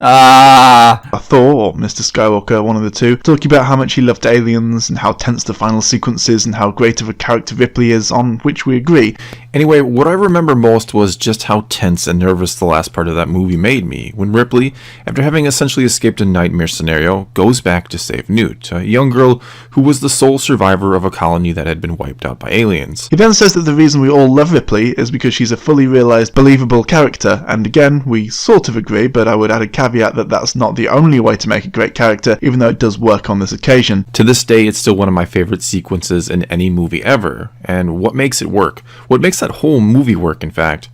Thor, or Mr. Skywalker, one of the two, talking about how much he loved Aliens and how tense the final sequence is and how great of a character Ripley is, on which we agree. Anyway, what I remember most was just how tense and nervous the last part of that movie made me, when Ripley, after having essentially escaped a nightmare scenario, goes back to save Newt, a young girl who was the sole survivor of a colony that had been wiped out by aliens. He then says that the reason we all love Ripley is because she's a fully realised, believable character, and again, we sort of agree, but I would add a caveat that that's not the only way to make a great character, even though it does work on this occasion. To this day, it's still one of my favorite sequences in any movie ever, and what makes it work, what makes that whole movie work, in fact,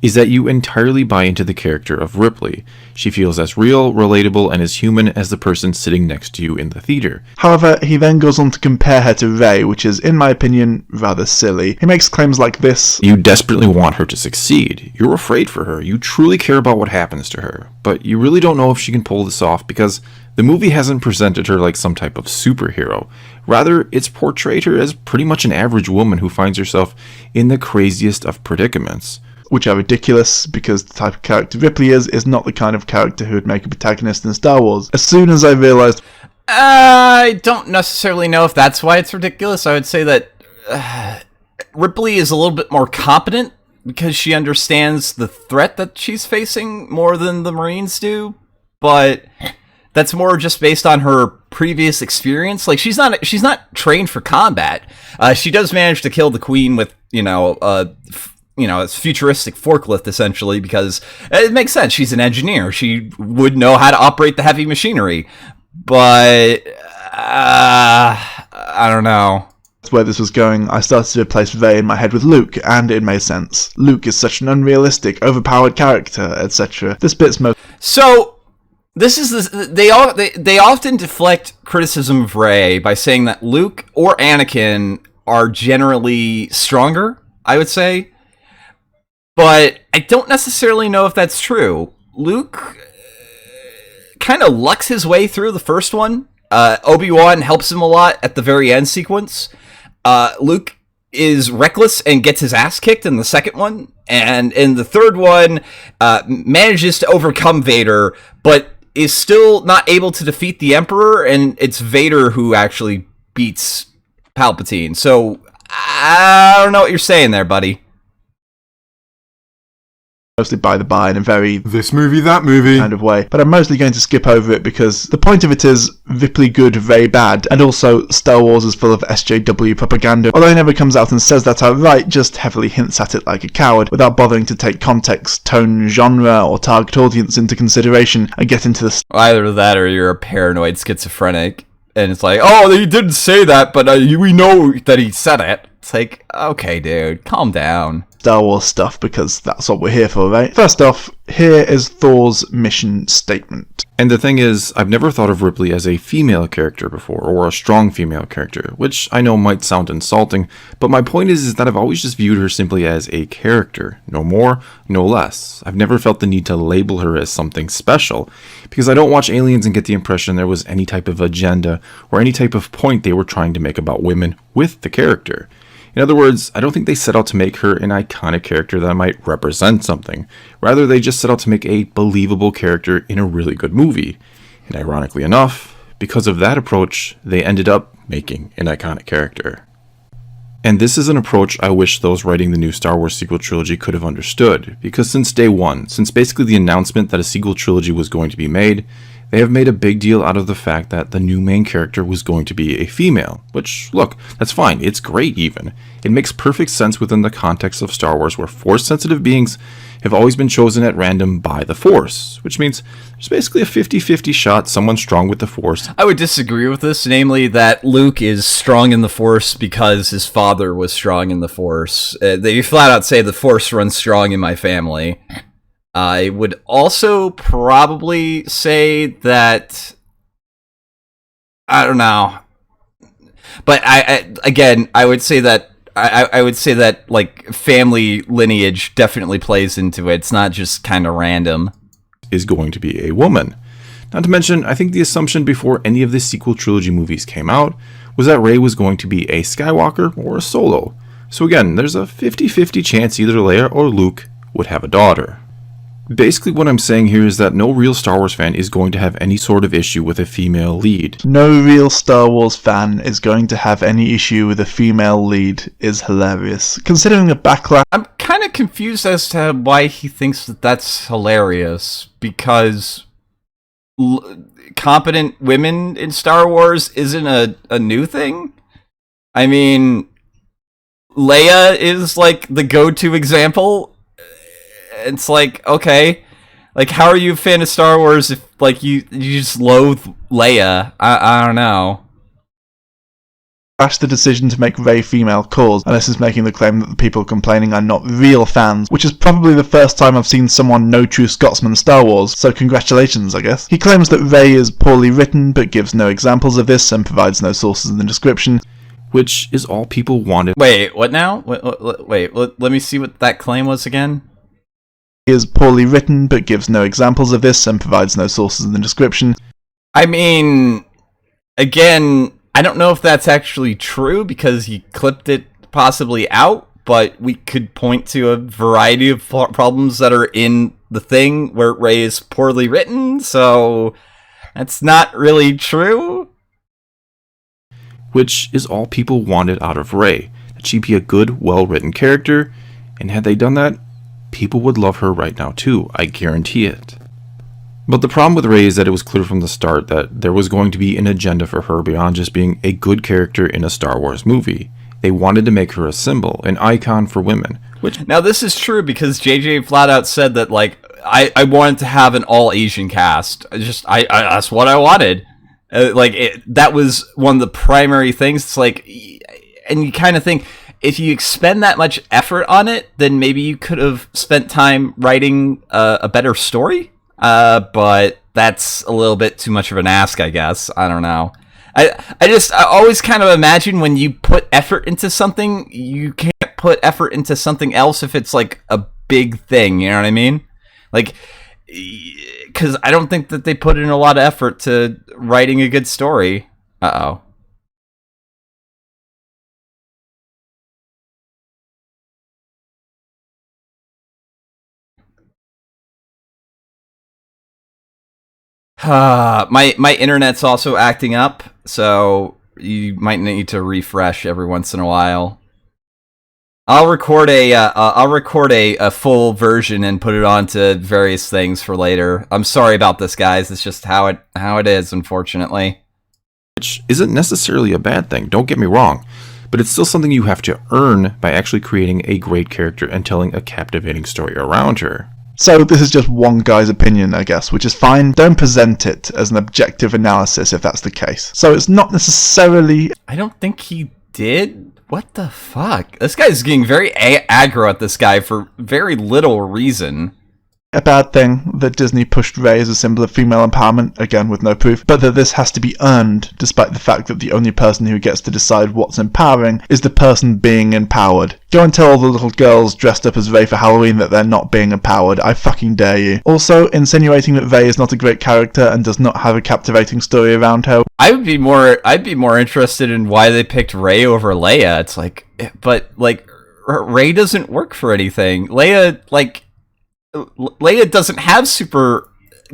is that you entirely buy into the character of Ripley. She feels as real, relatable, and as human as the person sitting next to you in the theater. However, he then goes on to compare her to Rey, which is, in my opinion, rather silly. He makes claims like this: you desperately want her to succeed. You're afraid for her. You truly care about what happens to her. But you really don't know if she can pull this off because the movie hasn't presented her like some type of superhero. Rather, it's portrayed her as pretty much an average woman who finds herself in the craziest of predicaments. Which are ridiculous, because the type of character Ripley is not the kind of character who would make a protagonist in Star Wars. As soon as I realized... I don't necessarily know if that's why it's ridiculous. I would say that Ripley is a little bit more competent because she understands the threat that she's facing more than the Marines do, but that's more just based on her previous experience. Like, she's not trained for combat. She does manage to kill the Queen with, it's futuristic forklift, essentially, because it makes sense. She's an engineer. She would know how to operate the heavy machinery. But, I don't know. That's where this was going. I started to replace Rey in my head with Luke, and it made sense. Luke is such an unrealistic, overpowered character, etc. This bit's most... So, this is they often deflect criticism of Rey by saying that Luke or Anakin are generally stronger, I would say. But I don't necessarily know if that's true. Luke kind of lucks his way through the first one. Obi-Wan helps him a lot at the very end sequence. Luke is reckless and gets his ass kicked in the second one. And in the third one, manages to overcome Vader, but is still not able to defeat the Emperor. And it's Vader who actually beats Palpatine. So, I don't know what you're saying there, buddy. Mostly by the by in a very this movie, that movie kind of way. But I'm mostly going to skip over it because the point of it is Ripley good, Rey bad, and also Star Wars is full of SJW propaganda. Although he never comes out and says that outright, just heavily hints at it like a coward, without bothering to take context, tone, genre, or target audience into consideration and get into the... Either that or you're a paranoid schizophrenic. And it's like, oh, he didn't say that, but we know that he said it. It's like, okay, dude, calm down. Star Wars stuff, because that's what we're here for, right? First off, here is Thor's mission statement. And the thing is, I've never thought of Ripley as a female character before, or a strong female character, which I know might sound insulting, but my point is that I've always just viewed her simply as a character. No more, no less. I've never felt the need to label her as something special, because I don't watch Aliens and get the impression there was any type of agenda, or any type of point they were trying to make about women with the character. In other words, I don't think they set out to make her an iconic character that might represent something. Rather, they just set out to make a believable character in a really good movie. And ironically enough, because of that approach, they ended up making an iconic character. And this is an approach I wish those writing the new Star Wars sequel trilogy could have understood, because since day one, since basically the announcement that a sequel trilogy was going to be made, they have made a big deal out of the fact that the new main character was going to be a female. Which, look, that's fine, it's great even. It makes perfect sense within the context of Star Wars, where Force-sensitive beings have always been chosen at random by the Force, which means there's basically a 50-50 shot someone strong with the Force. I would disagree with this, namely that Luke is strong in the Force because his father was strong in the Force. They flat out say the Force runs strong in my family. I would also probably say that, I don't know, but I would say that I would say that like family lineage definitely plays into it. It's not just kind of random. Is going to be a woman. Not to mention, I think the assumption before any of the sequel trilogy movies came out was that Rey was going to be a Skywalker or a Solo. So again, there's a 50-50 chance either Leia or Luke would have a daughter. Basically what I'm saying here is that no real Star Wars fan is going to have any sort of issue with a female lead. No real Star Wars fan is going to have any issue with a female lead is hilarious. Considering the backlash... I'm kind of confused as to why he thinks that that's hilarious, because competent women in Star Wars isn't a new thing. I mean, Leia is like the go-to example. It's like, okay, like, how are you a fan of Star Wars if, like, you just loathe Leia? I don't know. bashed the decision to make Rey female cause, and this is making the claim that the people complaining are not real fans, which is probably the first time I've seen someone no true Scotsman Star Wars, so congratulations, I guess. He claims that Rey is poorly written, but gives no examples of this and provides no sources in the description, which is all people wanted. Wait, what now? Wait, let me see what that claim was again. Is poorly written, but gives no examples of this and provides no sources in the description. I mean, again, I don't know if that's actually true because he clipped it possibly out, but we could point to a variety of problems that are in the thing where Rey is poorly written, so that's not really true. Which is all people wanted out of Rey, that she be a good, well-written character, and had they done that, people would love her right now too, I guarantee it. But the problem with Rey is that it was clear from the start that there was going to be an agenda for her beyond just being a good character in a Star Wars movie. They wanted to make her a symbol, an icon for women. Which now this is true because JJ flat out said that like I wanted to have an all Asian cast. I that's what I wanted. That was one of the primary things. It's like, and you kind of think if you expend that much effort on it, then maybe you could have spent time writing a better story. But that's a little bit too much of an ask, I guess. I don't know. I always kind of imagine when you put effort into something, you can't put effort into something else if it's like a big thing, you know what I mean? Like, because I don't think that they put in a lot of effort to writing a good story. Uh-oh. My internet's also acting up, so you might need to refresh every once in a while. I'll record a full version and put it onto various things for later. I'm sorry about this, guys. It's just how it is, unfortunately. Which isn't necessarily a bad thing, don't get me wrong, but it's still something you have to earn by actually creating a great character and telling a captivating story around her. So this is just one guy's opinion, I guess, which is fine. Don't present it as an objective analysis if that's the case. So it's not necessarily... I don't think he did. What the fuck? This guy's getting very aggro at this guy for very little reason. A bad thing that Disney pushed Rey as a symbol of female empowerment, again with no proof, but that this has to be earned, despite the fact that the only person who gets to decide what's empowering is the person being empowered. Go and tell all the little girls dressed up as Rey for Halloween that they're not being empowered, I fucking dare you. Also, insinuating that Rey is not a great character and does not have a captivating story around her. I'd be more interested in why they picked Rey over Leia. It's like, but like, Rey doesn't work for anything. Leia doesn't have super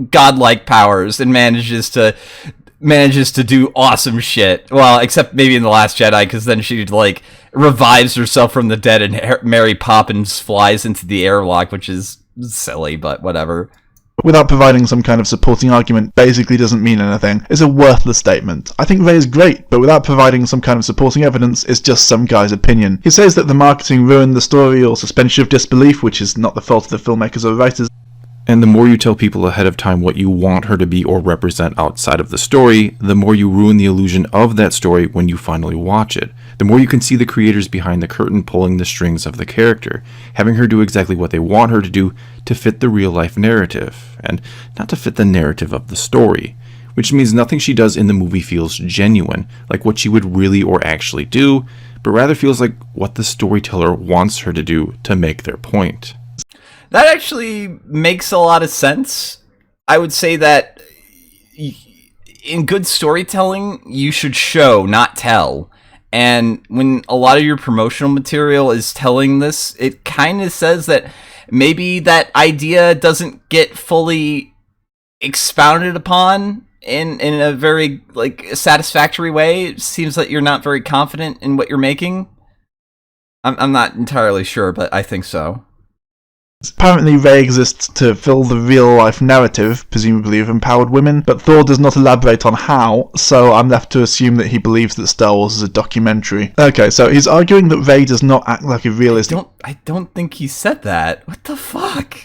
godlike powers and manages to do awesome shit. Well, except maybe in The Last Jedi, because then she like revives herself from the dead and Mary Poppins flies into the airlock, which is silly, but whatever. Without providing some kind of supporting argument basically doesn't mean anything. It's a worthless statement. I think Rey is great, but without providing some kind of supporting evidence, it's just some guy's opinion. He says that the marketing ruined the story or suspension of disbelief, which is not the fault of the filmmakers or writers. And the more you tell people ahead of time what you want her to be or represent outside of the story, the more you ruin the illusion of that story when you finally watch it. The more you can see the creators behind the curtain pulling the strings of the character, having her do exactly what they want her to do to fit the real-life narrative, and not to fit the narrative of the story. Which means nothing she does in the movie feels genuine, like what she would really or actually do, but rather feels like what the storyteller wants her to do to make their point. That actually makes a lot of sense. I would say that in good storytelling, you should show, not tell. And when a lot of your promotional material is telling this, it kind of says that maybe that idea doesn't get fully expounded upon in a very like satisfactory way. It seems that you're not very confident in what you're making. I'm not entirely sure, but I think so. Apparently Rey exists to fill the real-life narrative, presumably of empowered women, but Thor does not elaborate on how, so I'm left to assume that he believes that Star Wars is a documentary. Okay, so he's arguing that Rey does not act like a realistic... I don't think he said that. What the fuck?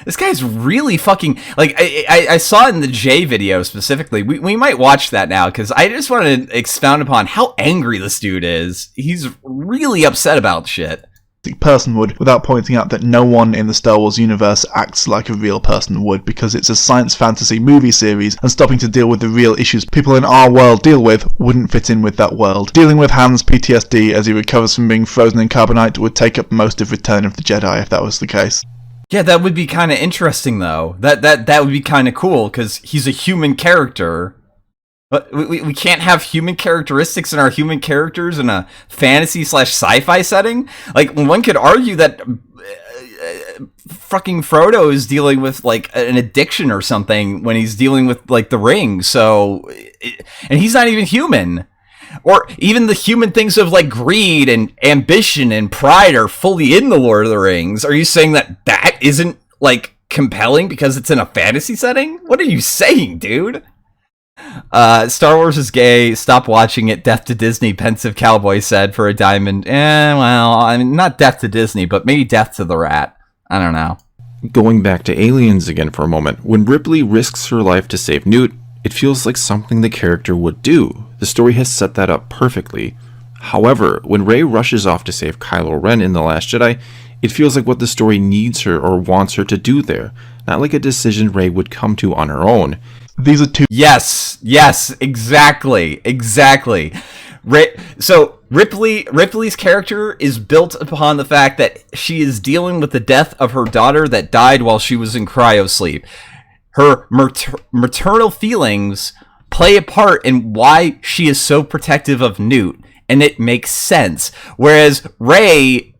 This guy's really fucking like I saw it in the J video specifically. We might watch that now because I just want to expound upon how angry this dude is. He's really upset about shit. Person would, without pointing out that no one in the Star Wars universe acts like a real person would, because it's a science fantasy movie series, and stopping to deal with the real issues people in our world deal with wouldn't fit in with that world. Dealing with Han's PTSD as he recovers from being frozen in carbonite would take up most of Return of the Jedi if that was the case. Yeah, that would be kind of interesting though. That would be kind of cool because he's a human character. But we can't have human characteristics in our human characters in a fantasy / sci-fi setting. Like, one could argue that fucking Frodo is dealing with like an addiction or something when he's dealing with like the ring. So, and he's not even human. Or even the human things of like greed and ambition and pride are fully in the Lord of the Rings. Are you saying that isn't like compelling because it's in a fantasy setting? What are you saying, dude? Star Wars is gay. Stop watching it. Death to Disney, pensive cowboy said for a diamond. Well, I mean, not death to Disney, but maybe death to the rat. I don't know. Going back to Aliens again for a moment, when Ripley risks her life to save Newt, it feels like something the character would do. The story has set that up perfectly. However, when Rey rushes off to save Kylo Ren in The Last Jedi, it feels like what the story needs her or wants her to do there, not like a decision Rey would come to on her own. These are two... Yes, exactly. So Ripley's character is built upon the fact that she is dealing with the death of her daughter that died while she was in cryosleep. Her maternal feelings play a part in why she is so protective of Newt, and it makes sense. Whereas Rey,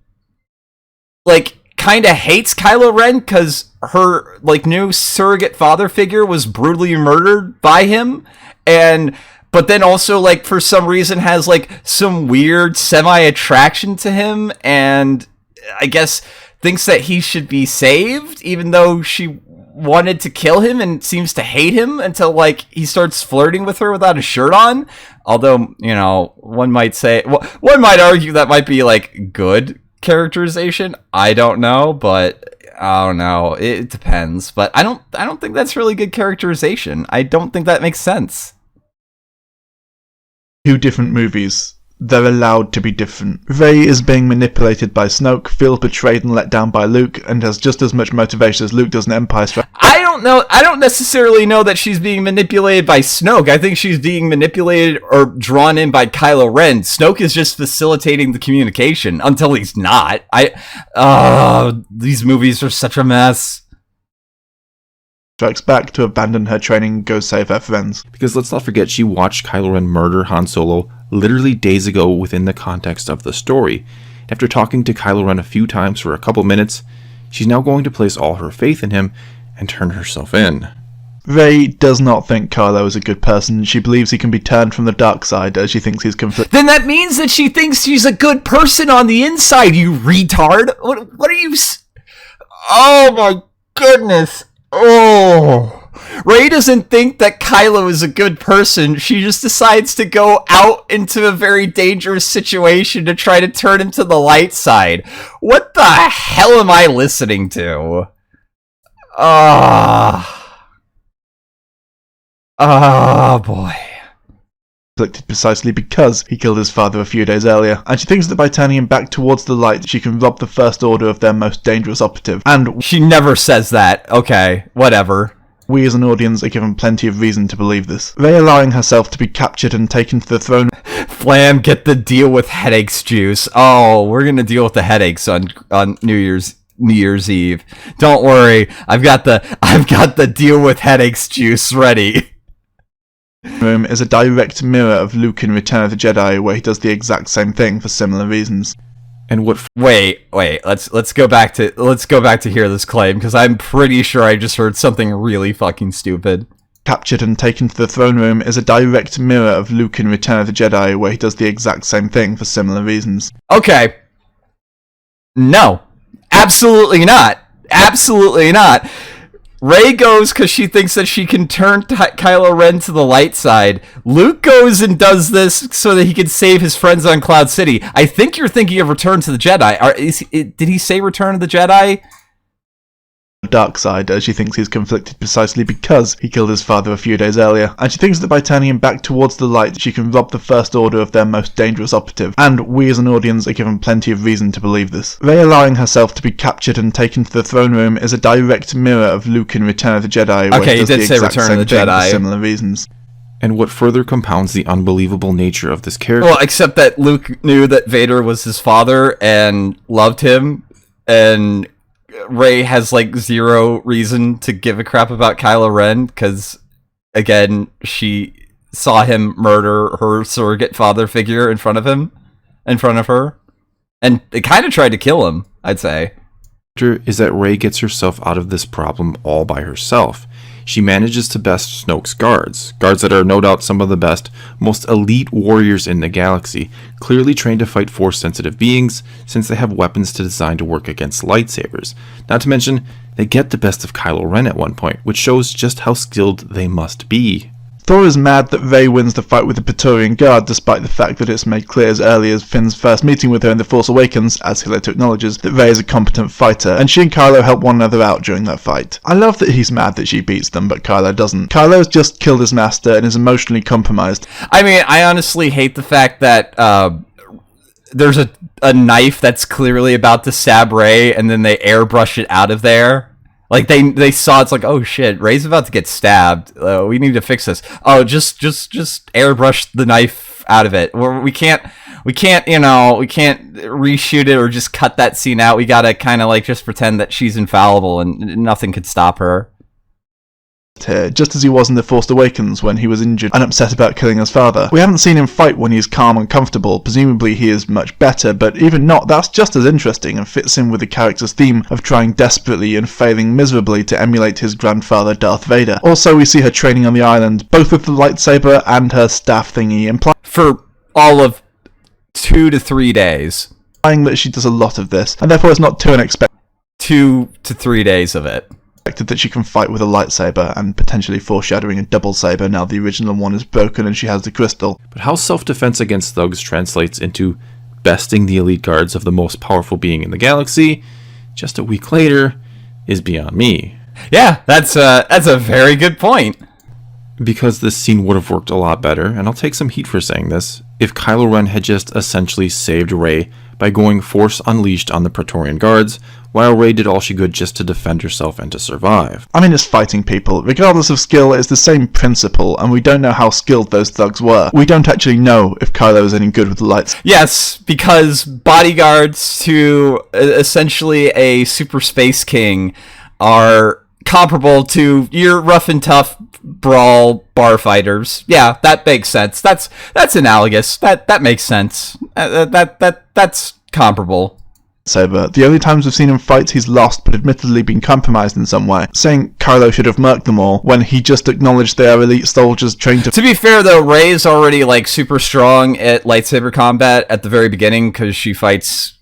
like, kind of hates Kylo Ren because her like new surrogate father figure was brutally murdered by him, but then also like for some reason has like some weird semi-attraction to him, and I guess thinks that he should be saved even though she wanted to kill him and seems to hate him until like he starts flirting with her without a shirt on. Although, you know, one might argue that might be like good characterization. I don't know, but I don't know. It depends. But I don't think that's really good characterization. I don't think that makes sense. Two different movies. They're allowed to be different. Rey is being manipulated by Snoke, feels betrayed and let down by Luke, and has just as much motivation as Luke does in Empire Strikes. I don't necessarily know that she's being manipulated by Snoke. I think she's being manipulated or drawn in by Kylo Ren. Snoke is just facilitating the communication until he's not. These movies are such a mess. Strikes back to abandon her training and go save her friends. Because let's not forget, she watched Kylo Ren murder Han Solo literally days ago within the context of the story. After talking to Kylo Ren a few times for a couple minutes, she's now going to place all her faith in him and turn herself in. Rey does not think Kylo is a good person. She believes he can be turned from the dark side as she thinks he's conflicted. Then that means that she thinks she's a good person on the inside, you retard. What are you... Oh my goodness. Oh... Rey doesn't think that Kylo is a good person. She just decides to go out into a very dangerous situation to try to turn him to the light side. What the hell am I listening to? Oh boy. Conflicted precisely because he killed his father a few days earlier, and she thinks that by turning him back towards the light, she can rob the First Order of their most dangerous operative. And she never says that. Okay, whatever. We as an audience are given plenty of reason to believe this. Rey allowing herself to be captured and taken to the throne. Flam, get the deal with headaches juice. Oh, we're gonna deal with the headaches on New Year's Eve. Don't worry, I've got the deal with headaches juice ready. Room is a direct mirror of Luke in Return of the Jedi, where he does the exact same thing for similar reasons. And what? Wait. Let's go back to hear this claim because I'm pretty sure I just heard something really fucking stupid. Captured and taken to the throne room is a direct mirror of Luke in Return of the Jedi, where he does the exact same thing for similar reasons. Okay. No, absolutely not. Absolutely not. Rey goes because she thinks that she can turn Kylo Ren to the light side. Luke goes and does this so that he can save his friends on Cloud City. I think you're thinking of Return to the Jedi. Did he say Return of the Jedi? dark side, as she thinks he's conflicted precisely because he killed his father a few days earlier, and she thinks that by turning him back towards the light she can rob the First Order of their most dangerous operative, and we as an audience are given plenty of reason to believe this. Rey allowing herself to be captured and taken to the throne room is a direct mirror of Luke in Return of the Jedi, where Okay, he you does did the say exact Return same of the thing Jedi. for similar reasons. And what further compounds the unbelievable nature of this character. Well, except that Luke knew that Vader was his father and loved him, and Rey has like zero reason to give a crap about Kylo Ren because, again, she saw him murder her surrogate father figure in front of her, and they kind of tried to kill him, I'd say. Is that Rey gets herself out of this problem all by herself. She manages to best Snoke's guards that are no doubt some of the best, most elite warriors in the galaxy, clearly trained to fight Force-sensitive beings, since they have weapons designed to work against lightsabers. Not to mention, they get the best of Kylo Ren at one point, which shows just how skilled they must be. Thor is mad that Rey wins the fight with the Praetorian Guard, despite the fact that it's made clear as early as Finn's first meeting with her in The Force Awakens, as he later acknowledges, that Rey is a competent fighter, and she and Kylo help one another out during that fight. I love that he's mad that she beats them, but Kylo doesn't. Kylo's just killed his master and is emotionally compromised. I mean, I honestly hate the fact that there's a knife that's clearly about to stab Rey, and then they airbrush it out of there. Like, they saw, it's like, oh shit, Rey's about to get stabbed. We need to fix this. Oh, just airbrush the knife out of it. We can't reshoot it or just cut that scene out. We gotta kind of like just pretend that she's infallible and nothing could stop her. Here, just as he was in The Force Awakens when he was injured and upset about killing his father. We haven't seen him fight when he's calm and comfortable, presumably he is much better, but even not, that's just as interesting and fits in with the character's theme of trying desperately and failing miserably to emulate his grandfather Darth Vader. Also, we see her training on the island, both with the lightsaber and her staff thingy, implying for all of 2 to 3 days. Implying that she does a lot of this, and therefore it's not too unexpected. 2 to 3 days of it. That she can fight with a lightsaber, and potentially foreshadowing a double saber now the original one is broken and she has the crystal. But how self-defense against thugs translates into besting the elite guards of the most powerful being in the galaxy just a week later is beyond me. Yeah, that's a very good point. Because this scene would have worked a lot better, and I'll take some heat for saying this, if Kylo Ren had just essentially saved Rey by going Force Unleashed on the Praetorian Guards, while Rey did all she could just to defend herself and to survive. I mean, it's fighting people. Regardless of skill, it's the same principle, and we don't know how skilled those thugs were. We don't actually know if Kylo is any good with the lights. Yes, because bodyguards to essentially a super space king are comparable to your rough and tough brawl bar fighters. Yeah, that makes sense. That's analogous. That makes sense. That's comparable. Saber. The only times we've seen him fight, he's lost, but admittedly been compromised in some way. Saying Kylo should have murked them all, when he just acknowledged they are elite soldiers trained to... To be fair, though, Rey is already, like, super strong at lightsaber combat at the very beginning, because she fights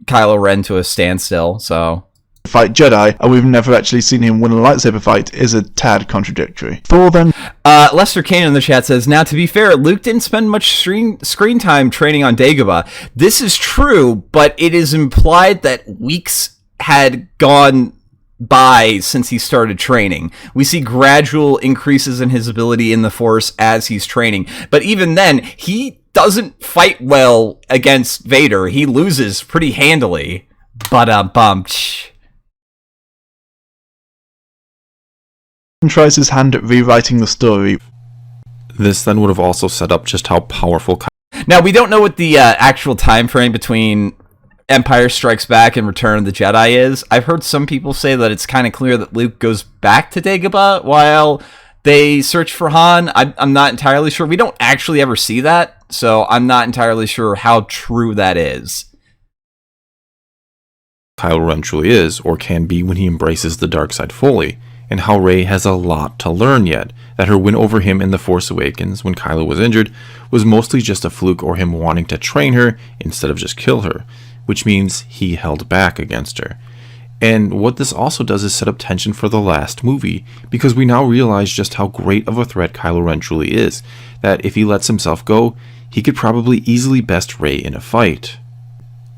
Kylo Ren to a standstill, so... fight Jedi, and we've never actually seen him win a lightsaber fight, is a tad contradictory. Thor then... Lester Kane in the chat says, now to be fair, Luke didn't spend much screen time training on Dagobah. This is true, but it is implied that weeks had gone by since he started training. We see gradual increases in his ability in the Force as he's training, but even then, he doesn't fight well against Vader. He loses pretty handily. But tries his hand at rewriting the story. This then would have also set up just how powerful... Now, we don't know what the actual time frame between Empire Strikes Back and Return of the Jedi is. I've heard some people say that it's kind of clear that Luke goes back to Dagobah while they search for Han. I'm not entirely sure. We don't actually ever see that, so I'm not entirely sure how true that is. Kylo Ren truly is, or can be, when he embraces the dark side fully, and how Rey has a lot to learn yet, that her win over him in The Force Awakens when Kylo was injured was mostly just a fluke or him wanting to train her instead of just kill her, which means he held back against her. And what this also does is set up tension for the last movie, because we now realize just how great of a threat Kylo Ren truly is, that if he lets himself go, he could probably easily best Rey in a fight.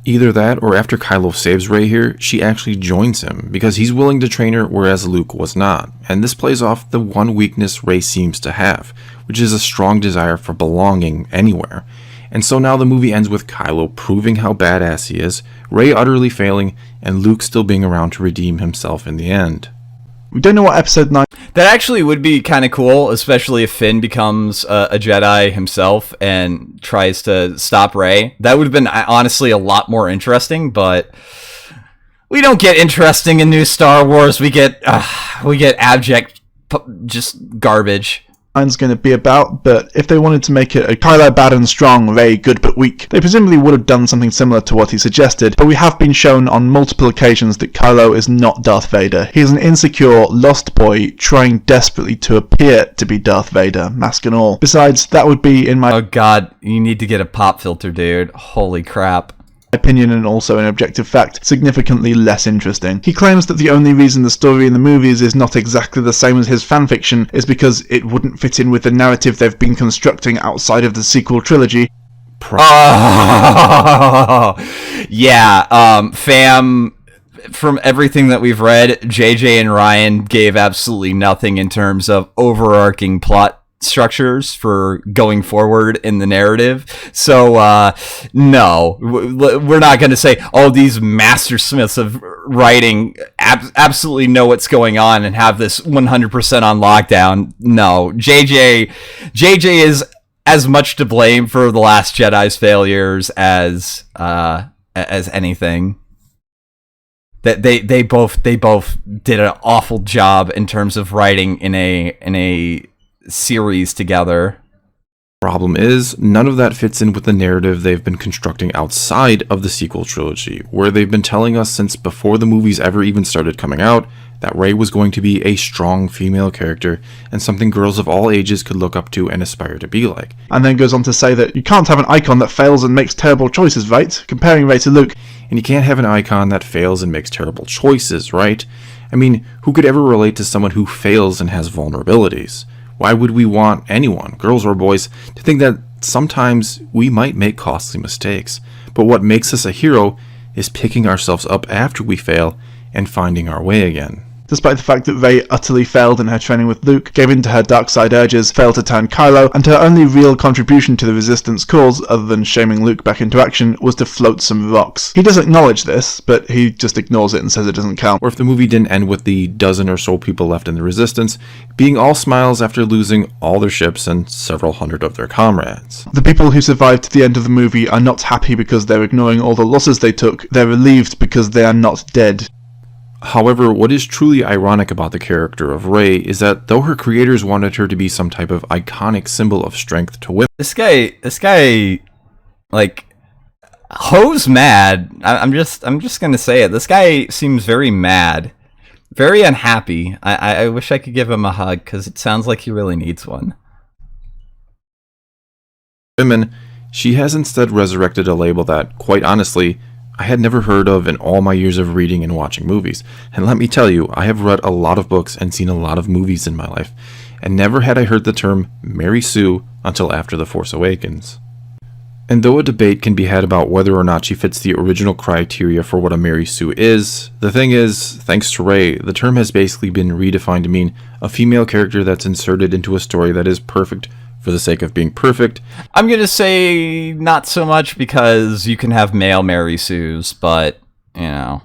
Either that, or after Kylo saves Rey here, she actually joins him, because he's willing to train her whereas Luke was not. And this plays off the one weakness Rey seems to have, which is a strong desire for belonging anywhere. And so now the movie ends with Kylo proving how badass he is, Rey utterly failing, and Luke still being around to redeem himself in the end. We don't know what episode 9... That actually would be kind of cool, especially if Finn becomes a Jedi himself and tries to stop Rey. That would have been honestly a lot more interesting, but we don't get interesting in new Star Wars. We get abject, just garbage. Is going to be about, but if they wanted to make it a Kylo bad and strong, Rey good but weak, they presumably would have done something similar to what he suggested, but we have been shown on multiple occasions that Kylo is not Darth Vader. He is an insecure, lost boy trying desperately to appear to be Darth Vader, mask and all. Besides, that would be in my... Oh god, you need to get a pop filter, dude. Holy crap. Opinion, and also an objective fact, significantly less interesting. He claims that the only reason the story in the movies is not exactly the same as his fanfiction is because it wouldn't fit in with the narrative they've been constructing outside of the sequel trilogy. Fam, from everything that we've read, JJ and Ryan gave absolutely nothing in terms of overarching plot structures for going forward in the narrative. So no, we're not going to say, oh, these mastersmiths of writing absolutely know what's going on and have this 100% on lockdown. No, JJ is as much to blame for The Last Jedi's failures as anything. That they both did an awful job in terms of writing in a series together. Problem is, none of that fits in with the narrative they've been constructing outside of the sequel trilogy, where they've been telling us since before the movies ever even started coming out that Rey was going to be a strong female character and something girls of all ages could look up to and aspire to be like. And then goes on to say that you can't have an icon that fails and makes terrible choices, right? Comparing Rey to Luke. And you can't have an icon that fails and makes terrible choices, right? I mean, who could ever relate to someone who fails and has vulnerabilities? Why would we want anyone, girls or boys, to think that sometimes we might make costly mistakes? But what makes us a hero is picking ourselves up after we fail and finding our way again. Despite the fact that Rey utterly failed in her training with Luke, gave in to her dark side urges, failed to turn Kylo, and her only real contribution to the Resistance cause, other than shaming Luke back into action, was to float some rocks. He does acknowledge this, but he just ignores it and says it doesn't count. Or if the movie didn't end with the dozen or so people left in the Resistance being all smiles after losing all their ships and several hundred of their comrades. The people who survived to the end of the movie are not happy because they're ignoring all the losses they took, they're relieved because they are not dead. However, what is truly ironic about the character of Rey is that though her creators wanted her to be some type of iconic symbol of strength to women, this guy, like, Ho's mad. I'm just gonna say it. This guy seems very mad, very unhappy. I wish I could give him a hug because it sounds like he really needs one. Women, she has instead resurrected a label that, quite honestly, I had never heard of in all my years of reading and watching movies. And let me tell you, I have read a lot of books and seen a lot of movies in my life, and never had I heard the term Mary Sue until after The Force Awakens. And though a debate can be had about whether or not she fits the original criteria for what a Mary Sue is, the thing is, thanks to Rey, the term has basically been redefined to mean a female character that's inserted into a story that is perfect for the sake of being perfect. I'm gonna say not so much because you can have male Mary Sues, but you know,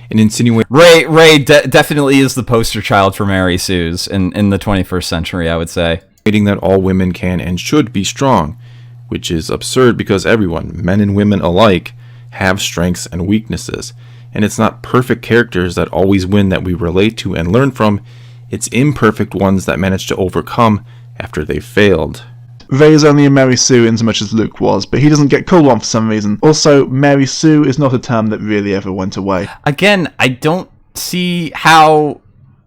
and insinuate Rey definitely is the poster child for Mary Sues in the 21st century, I would say. Stating that all women can and should be strong, which is absurd because everyone, men and women alike, have strengths and weaknesses, and it's not perfect characters that always win that we relate to and learn from. It's imperfect ones that manage to overcome after they failed. Rey is only a Mary Sue in so much as Luke was, but he doesn't get called one for some reason. Also, Mary Sue is not a term that really ever went away. Again, I don't see how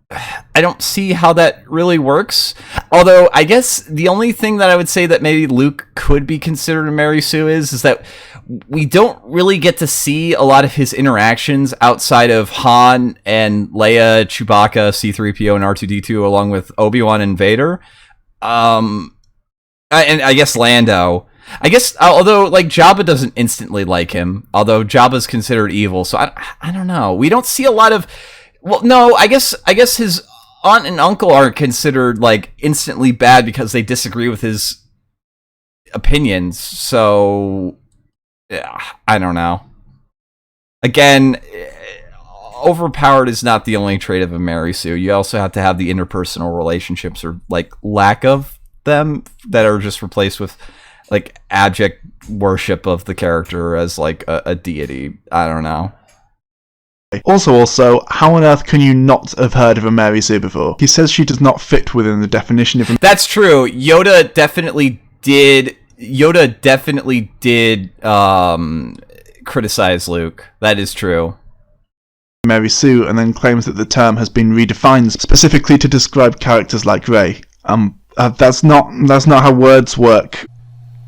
that really works. Although, I guess the only thing that I would say that maybe Luke could be considered a Mary Sue is that we don't really get to see a lot of his interactions outside of Han and Leia, Chewbacca, C-3PO, and R2-D2, along with Obi-Wan and Vader. And I guess Lando. I guess, although, like, Jabba doesn't instantly like him, although Jabba's considered evil, so I don't know. We don't see a lot of... Well, no, I guess his aunt and uncle are considered, like, instantly bad because they disagree with his opinions, so... Yeah, I don't know. Again, overpowered is not the only trait of a Mary Sue. You also have to have the interpersonal relationships, or, like, lack of them, that are just replaced with... like abject worship of the character as like a deity. I don't know. Also, how on earth can you not have heard of a Mary Sue before? He says she does not fit within the definition of a... That's true. Yoda definitely did criticize Luke. That is true. Mary Sue, and then claims that the term has been redefined specifically to describe characters like Rey. That's not how words work.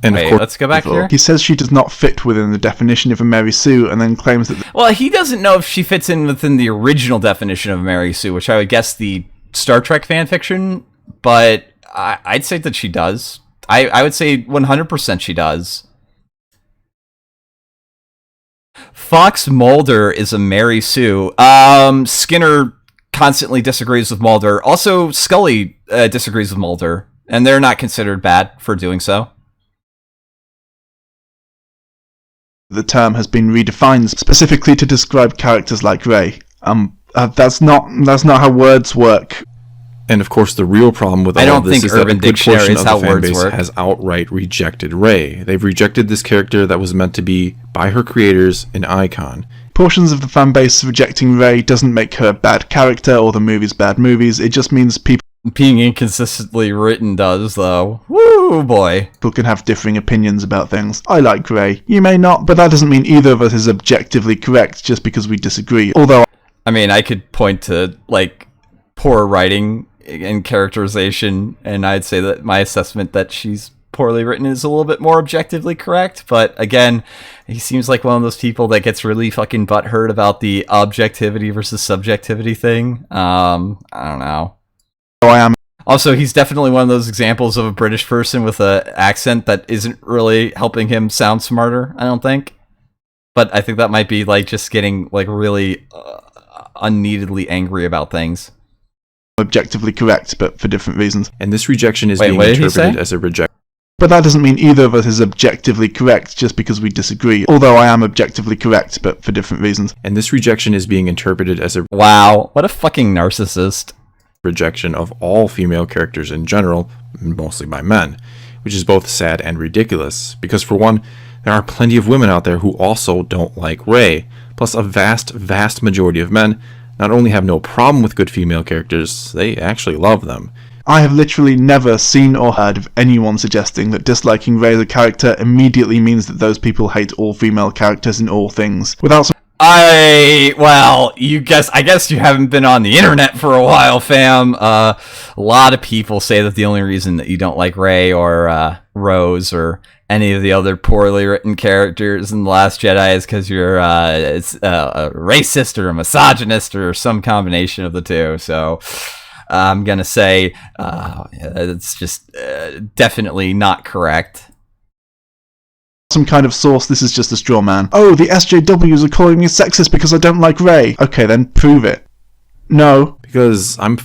And Wait, of course, let's go back here. He says she does not fit within the definition of a Mary Sue, and then claims that... Well, he doesn't know if she fits in within the original definition of Mary Sue, which I would guess the Star Trek fanfiction, but I'd say that she does. I would say 100% she does. Fox Mulder is a Mary Sue. Skinner constantly disagrees with Mulder. Also, Scully disagrees with Mulder, and they're not considered bad for doing so. The term has been redefined specifically to describe characters like Rey. That's not how words work. And of course, the real problem with all of this is that a good portion of the fan base has outright rejected Rey. They've rejected this character that was meant to be, by her creators, an icon. Portions of the fan base rejecting Rey doesn't make her a bad character or the movies bad movies. It just means people... Being inconsistently written does, though. Woo, boy. People can have differing opinions about things. I like Rey. You may not, but that doesn't mean either of us is objectively correct just because we disagree. Although... I mean, I could point to, like, poor writing and characterization, and I'd say that my assessment that she's poorly written is a little bit more objectively correct, but again, he seems like one of those people that gets really fucking butthurt about the objectivity versus subjectivity thing. I don't know. I am. Also, he's definitely one of those examples of a British person with an accent that isn't really helping him sound smarter, I don't think. But I think that might be like just getting like really unneededly angry about things. Objectively correct, but for different reasons. And this rejection is being interpreted as a rejection. But that doesn't mean either of us is objectively correct just because we disagree. Although I am objectively correct, but for different reasons. And this rejection is being interpreted as a... Wow, what a fucking narcissist. Rejection of all female characters in general, mostly by men, which is both sad and ridiculous, because for one, there are plenty of women out there who also don't like Rey, plus a vast majority of men not only have no problem with good female characters, they actually love them. I have literally never seen or heard of anyone suggesting that disliking Rey as a character immediately means that those people hate all female characters in all things, without some... I guess you haven't been on the internet for a while, fam. A lot of people say that the only reason that you don't like Rey or Rose or any of the other poorly written characters in The Last Jedi is because you're a racist or a misogynist or some combination of the two. So I'm gonna say it's just definitely not correct. Some kind of source, this is just a straw man. Oh, the SJWs are calling me sexist because I don't like Rey. Okay, then prove it. No. Because I'm...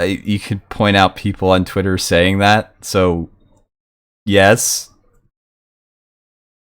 you could point out people on Twitter saying that, so... Yes.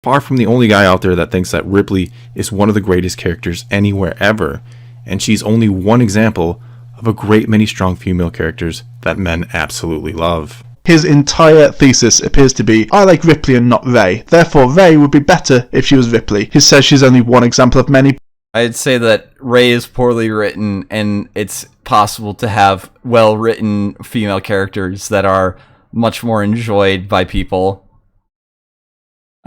Far from the only guy out there that thinks that Ripley is one of the greatest characters anywhere ever, and she's only one example of a great many strong female characters that men absolutely love. His entire thesis appears to be, I like Ripley and not Rey, therefore Rey would be better if she was Ripley. He says she's only one example of many. I'd say that Rey is poorly written, and it's possible to have well-written female characters that are much more enjoyed by people.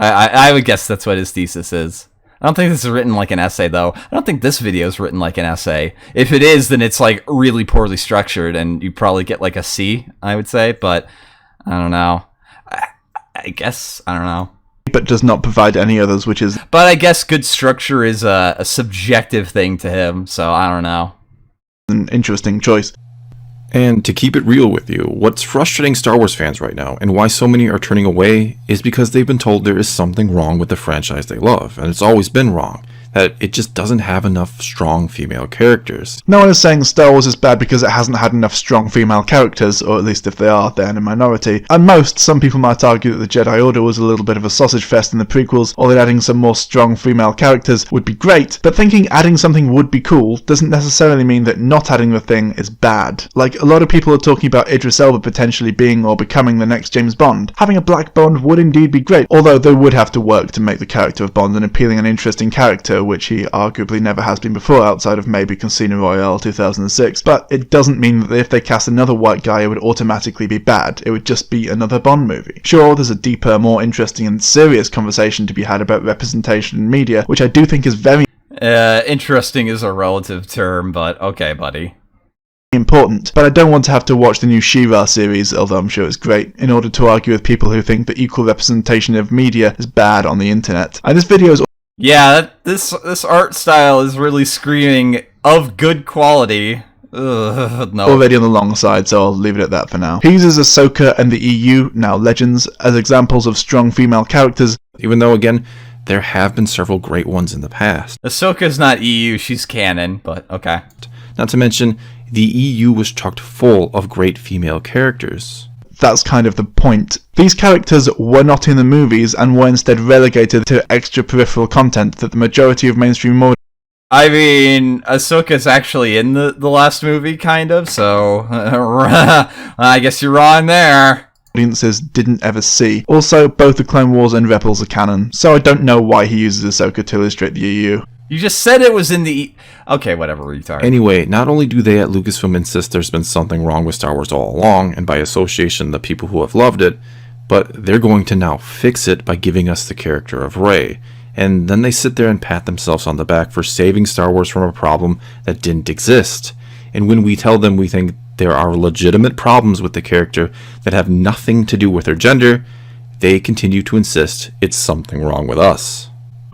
I would guess that's what his thesis is. I don't think this is written like an essay, though. I don't think this video is written like an essay. If it is, then it's like really poorly structured, and you probably get like a C, I would say, but I don't know. I guess, I don't know. But does not provide any others, which is... But I guess good structure is a subjective thing to him, so I don't know. An interesting choice. And to keep it real with you, what's frustrating Star Wars fans right now, and why so many are turning away, is because they've been told there is something wrong with the franchise they love, and it's always been wrong. That it just doesn't have enough strong female characters. No one is saying Star Wars is bad because it hasn't had enough strong female characters, or at least if they are, they're in a minority. At most, some people might argue that the Jedi Order was a little bit of a sausage fest in the prequels, or that adding some more strong female characters would be great, but thinking adding something would be cool doesn't necessarily mean that not adding the thing is bad. Like, a lot of people are talking about Idris Elba potentially being or becoming the next James Bond. Having a black Bond would indeed be great, although they would have to work to make the character of Bond an appealing and interesting character, which he arguably never has been before outside of maybe Casino Royale 2006, but it doesn't mean that if they cast another white guy it would automatically be bad. It would just be another Bond movie. Sure, there's a deeper, more interesting and serious conversation to be had about representation in media, which I do think is very interesting is a relative term, but okay, buddy. Important, but I don't want to have to watch the new She-Ra series, although I'm sure it's great, in order to argue with people who think that equal representation of media is bad on the internet. And this video is this art style is really screaming of good quality. Ugh, no. Already on the long side, so I'll leave it at that for now. He uses Ahsoka and the EU, now Legends, as examples of strong female characters, even though, again, there have been several great ones in the past. Ahsoka's not EU, she's canon, but okay. Not to mention, the EU was chocked full of great female characters. That's kind of the point. These characters were not in the movies and were instead relegated to extra peripheral content that the majority of mainstream I mean, Ahsoka's actually in the last movie, kind of, so I guess you're wrong there. Audiences didn't ever see. Also, both the Clone Wars and Rebels are canon, so I don't know why he uses Ahsoka to illustrate the EU. You just said it was in the... Okay, whatever, retard. Anyway, not only do they at Lucasfilm insist there's been something wrong with Star Wars all along, and by association the people who have loved it, but they're going to now fix it by giving us the character of Rey. And then they sit there and pat themselves on the back for saving Star Wars from a problem that didn't exist. And when we tell them we think there are legitimate problems with the character that have nothing to do with her gender, they continue to insist it's something wrong with us.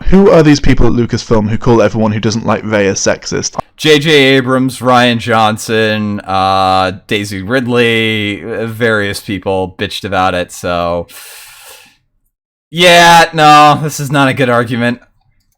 Who are these people at Lucasfilm who call everyone who doesn't like Rey a sexist? J.J. Abrams, Rian Johnson, Daisy Ridley, various people bitched about it, so... Yeah, no, this is not a good argument.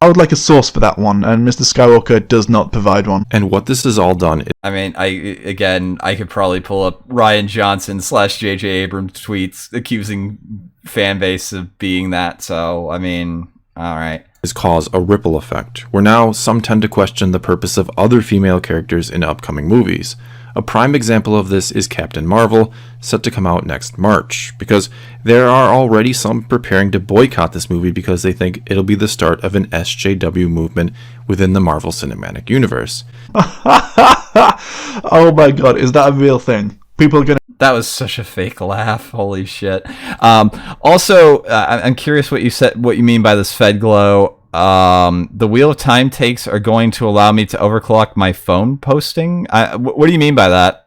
I would like a source for that one, and Mr. Skywalker does not provide one. And what this is all done... I mean, I could probably pull up Rian Johnson / J.J. Abrams tweets accusing fanbase of being that, so, I mean, alright. Is cause a ripple effect, where now some tend to question the purpose of other female characters in upcoming movies. A prime example of this is Captain Marvel, set to come out next March, because there are already some preparing to boycott this movie because they think it'll be the start of an SJW movement within the Marvel Cinematic Universe. Oh my god, is that a real thing? People are gonna... That was such a fake laugh. Holy shit. Also, I'm curious what you mean by this Fed Glow. The Wheel of Time takes are going to allow me to overclock my phone posting. What do you mean by that?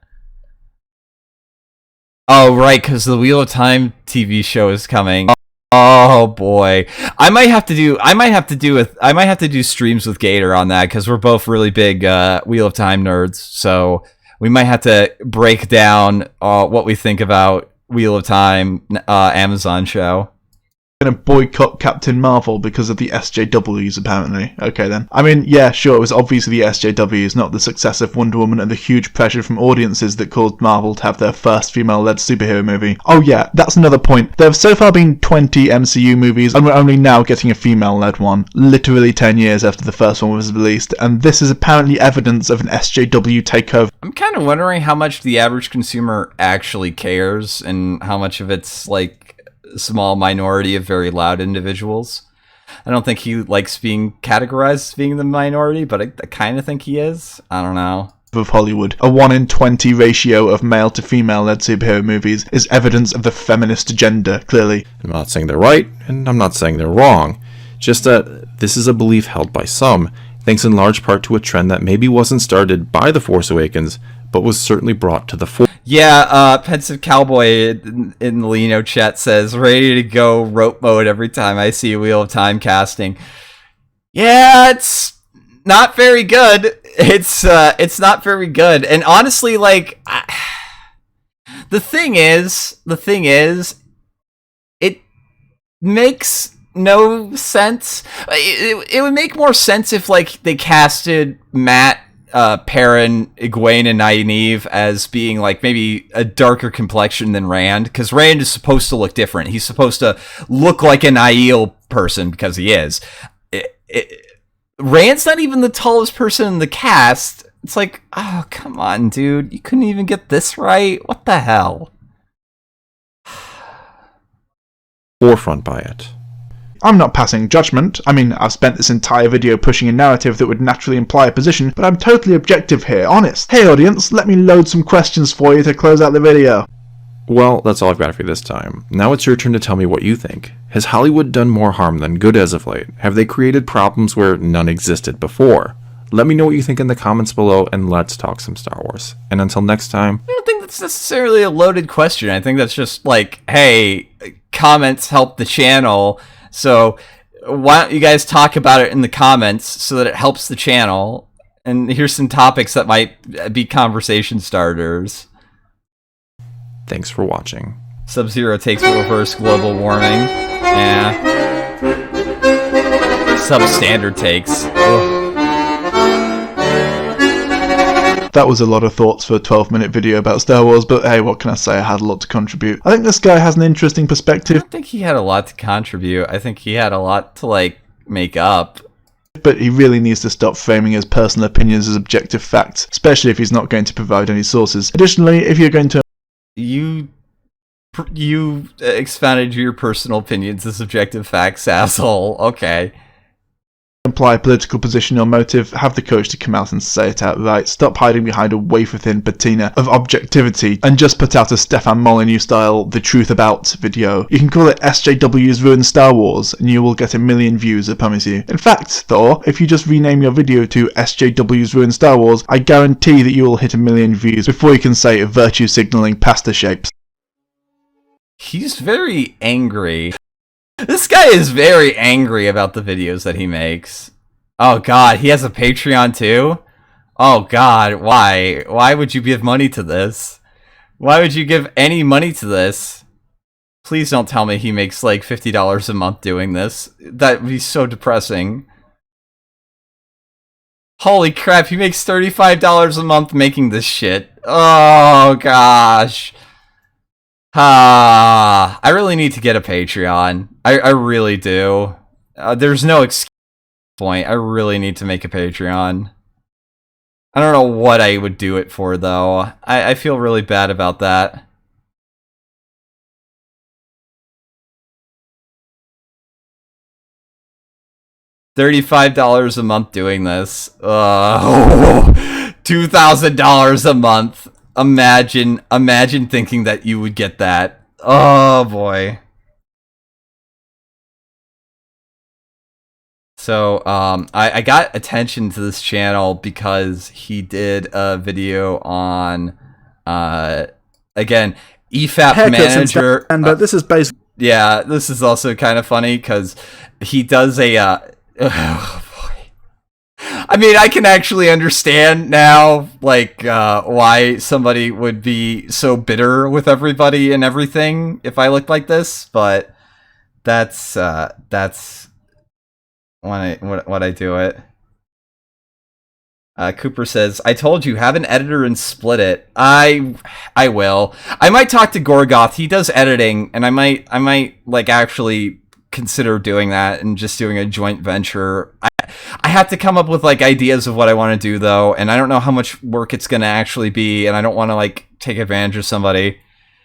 Oh, right, because the Wheel of Time TV show is coming. Oh boy, I might have to do streams with Gator on that because we're both really big Wheel of Time nerds. So we might have to break down what we think about Wheel of Time Amazon show. Going to boycott Captain Marvel because of the SJWs, apparently. Okay then. I mean, yeah, sure, it was obviously the SJWs, not the success of Wonder Woman and the huge pressure from audiences that caused Marvel to have their first female-led superhero movie. Oh yeah, that's another point. There have so far been 20 MCU movies, and we're only now getting a female-led one, literally 10 years after the first one was released, and this is apparently evidence of an SJW takeover. I'm kind of wondering how much the average consumer actually cares, and how much of it's, like, small minority of very loud individuals. I don't think he likes being categorized as being the minority, but I kind of think he is. I don't know. Of Hollywood, a 1 in 20 ratio of male to female led superhero movies is evidence of the feminist agenda, clearly. I'm not saying they're right, and I'm not saying they're wrong. Just that this is a belief held by some, thanks in large part to a trend that maybe wasn't started by The Force Awakens, but was certainly brought to the fore. Yeah, Pensive Cowboy in the Lino chat says, ready to go rope mode every time I see a Wheel of Time casting. Yeah, it's not very good. It's not very good. And honestly, like, The thing is, it makes no sense. It would make more sense if, like, they casted Matt, Perrin, Egwene, and Nynaeve as being, like, maybe a darker complexion than Rand, because Rand is supposed to look different. He's supposed to look like an Aiel person, because he is. Rand's not even the tallest person in the cast. It's like, oh, come on, dude. You couldn't even get this right? What the hell? Forefront by it. I'm not passing judgment. I mean, I've spent this entire video pushing a narrative that would naturally imply a position, but I'm totally objective here, honest. Hey audience, let me load some questions for you to close out the video. Well, that's all I've got for you this time. Now it's your turn to tell me what you think. Has Hollywood done more harm than good as of late? Have they created problems where none existed before? Let me know what you think in the comments below, and let's talk some Star Wars. And until next time... I don't think that's necessarily a loaded question. I think that's just like, hey, comments help the channel, so why don't you guys talk about it in the comments so that it helps the channel? And here's some topics that might be conversation starters. Thanks for watching. Sub-Zero takes will reverse global warming. Yeah. Substandard takes. Ugh. That was a lot of thoughts for a 12-minute video about Star Wars, but hey, what can I say? I had a lot to contribute. I think this guy has an interesting perspective. I don't think he had a lot to contribute. I think he had a lot to, like, make up. But he really needs to stop framing his personal opinions as objective facts, especially if he's not going to provide any sources. Additionally, if you're going to... You expounded your personal opinions as objective facts, asshole. Okay. Imply a political position or motive, have the courage to come out and say it outright. Stop hiding behind a wafer-thin patina of objectivity and just put out a Stefan Molyneux style The Truth About video. You can call it SJW's Ruined Star Wars and you will get 1 million views, I promise you. In fact, Thor, if you just rename your video to SJW's Ruined Star Wars, I guarantee that you will hit 1 million views before you can say virtue signaling pasta shapes. He's very angry. This guy is very angry about the videos that he makes. Oh god, he has a Patreon too? Oh god, why? Why would you give money to this? Why would you give any money to this? Please don't tell me he makes like $50 a month doing this. That would be so depressing. Holy crap, he makes $35 a month making this shit. Oh gosh. I really need to get a Patreon. I really do. There's no excuse point. I really need to make a Patreon. I don't know what I would do it for, though. I feel really bad about that. $35 a month doing this. $2,000 a month. Imagine thinking that you would get that. Oh boy. So, I got attention to this channel because he did a video on, again, EFAP manager. But this is basically... Yeah, this is also kind of funny because he does a, oh boy. I mean, I can actually understand now, like, why somebody would be so bitter with everybody and everything if I looked like this, but that's when I do it. Cooper says, I told you, have an editor and split it. I will. I might talk to Gorgoth. He does editing, and I might like actually consider doing that and just doing a joint venture. I have to come up with like ideas of what I want to do though, and I don't know how much work it's going to actually be, and I don't want to like take advantage of somebody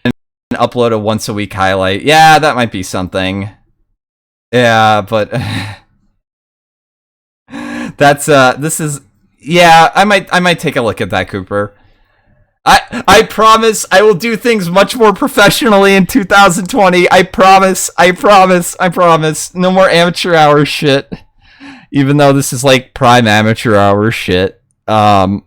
and upload a once a week highlight. Yeah, that might be something. Yeah, but that's this is, yeah, I might take a look at that, Cooper. I promise I will do things much more professionally in 2020. I promise. No more amateur hour shit. Even though this is like prime amateur hour shit. But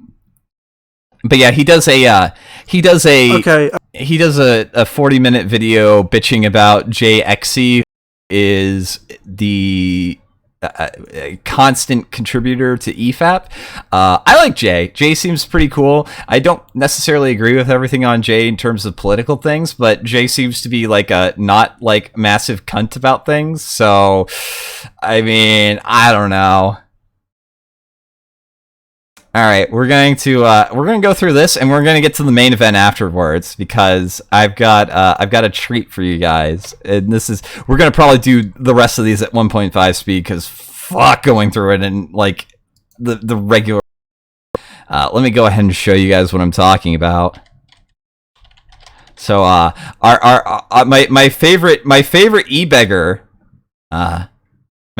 yeah, he does a 40-minute video bitching about JXE is the a constant contributor to EFAP. I like Jay. Jay seems pretty cool. I don't necessarily agree with everything on Jay in terms of political things, but Jay seems to be like a not like massive cunt about things. So, I mean, I don't know. All right, we're going to go through this, and we're going to get to the main event afterwards because I've got a treat for you guys. And we're going to probably do the rest of these at 1.5 speed because fuck going through it and like the regular. Let me go ahead and show you guys what I'm talking about. So my favorite e-beggar, my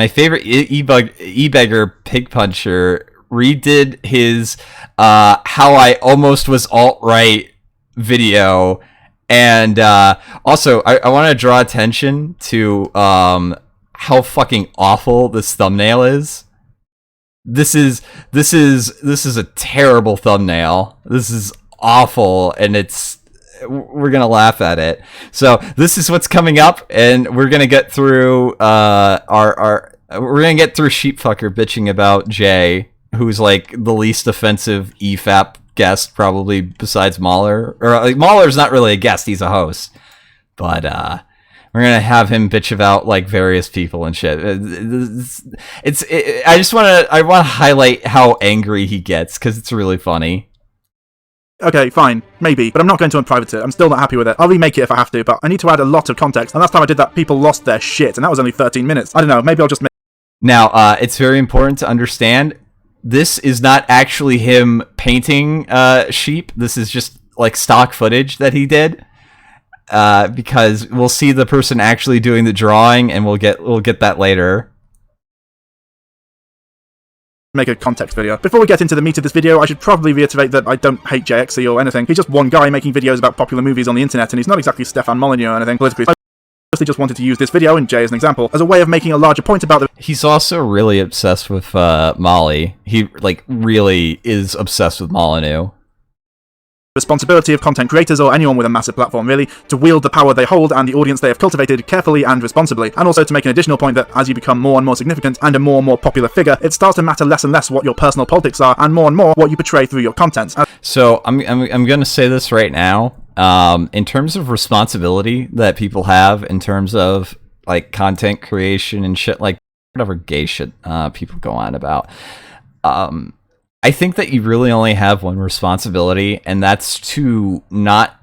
favorite e-beggar pig puncher redid his how I almost was alt-right video, and also I want to draw attention to how fucking awful this thumbnail is. This is a terrible thumbnail. This is awful, and we're gonna laugh at it. So this is what's coming up, and we're gonna get through we're gonna get through Sheepfucker bitching about Jay, who's like the least offensive EFAP guest probably besides Mahler. Or like Mahler's not really a guest, he's a host. But we're gonna have him bitch about like various people and shit. I want to highlight how angry he gets because it's really funny. Okay, fine, maybe, but I'm not going to unprivate it. I'm still not happy with it. I'll remake it if I have to, but I need to add a lot of context. And last time I did that, people lost their shit, and that was only 13 minutes. I don't know, maybe I'll just make... Now, it's very important to understand, this is not actually him painting sheep. This is just like stock footage that he did, because we'll see the person actually doing the drawing, and we'll get that later. Make a context video. Before we get into the meat of this video, I should probably reiterate that I don't hate JXE or anything. He's just one guy making videos about popular movies on the internet, and he's not exactly Stefan Molyneux or anything politically. I mostly just wanted to use this video, and Jay as an example, as a way of making a larger point about the... He's also really obsessed with Molly. He, like, really is obsessed with Molyneux. Responsibility of content creators, or anyone with a massive platform really, to wield the power they hold and the audience they have cultivated carefully and responsibly, and also to make an additional point that as you become more and more significant and a more and more popular figure, it starts to matter less and less what your personal politics are, and more what you portray through your content. So I'm going to say this right now, in terms of responsibility that people have in terms of like content creation and shit, like whatever gay shit people go on about, I think that you really only have one responsibility, and that's to not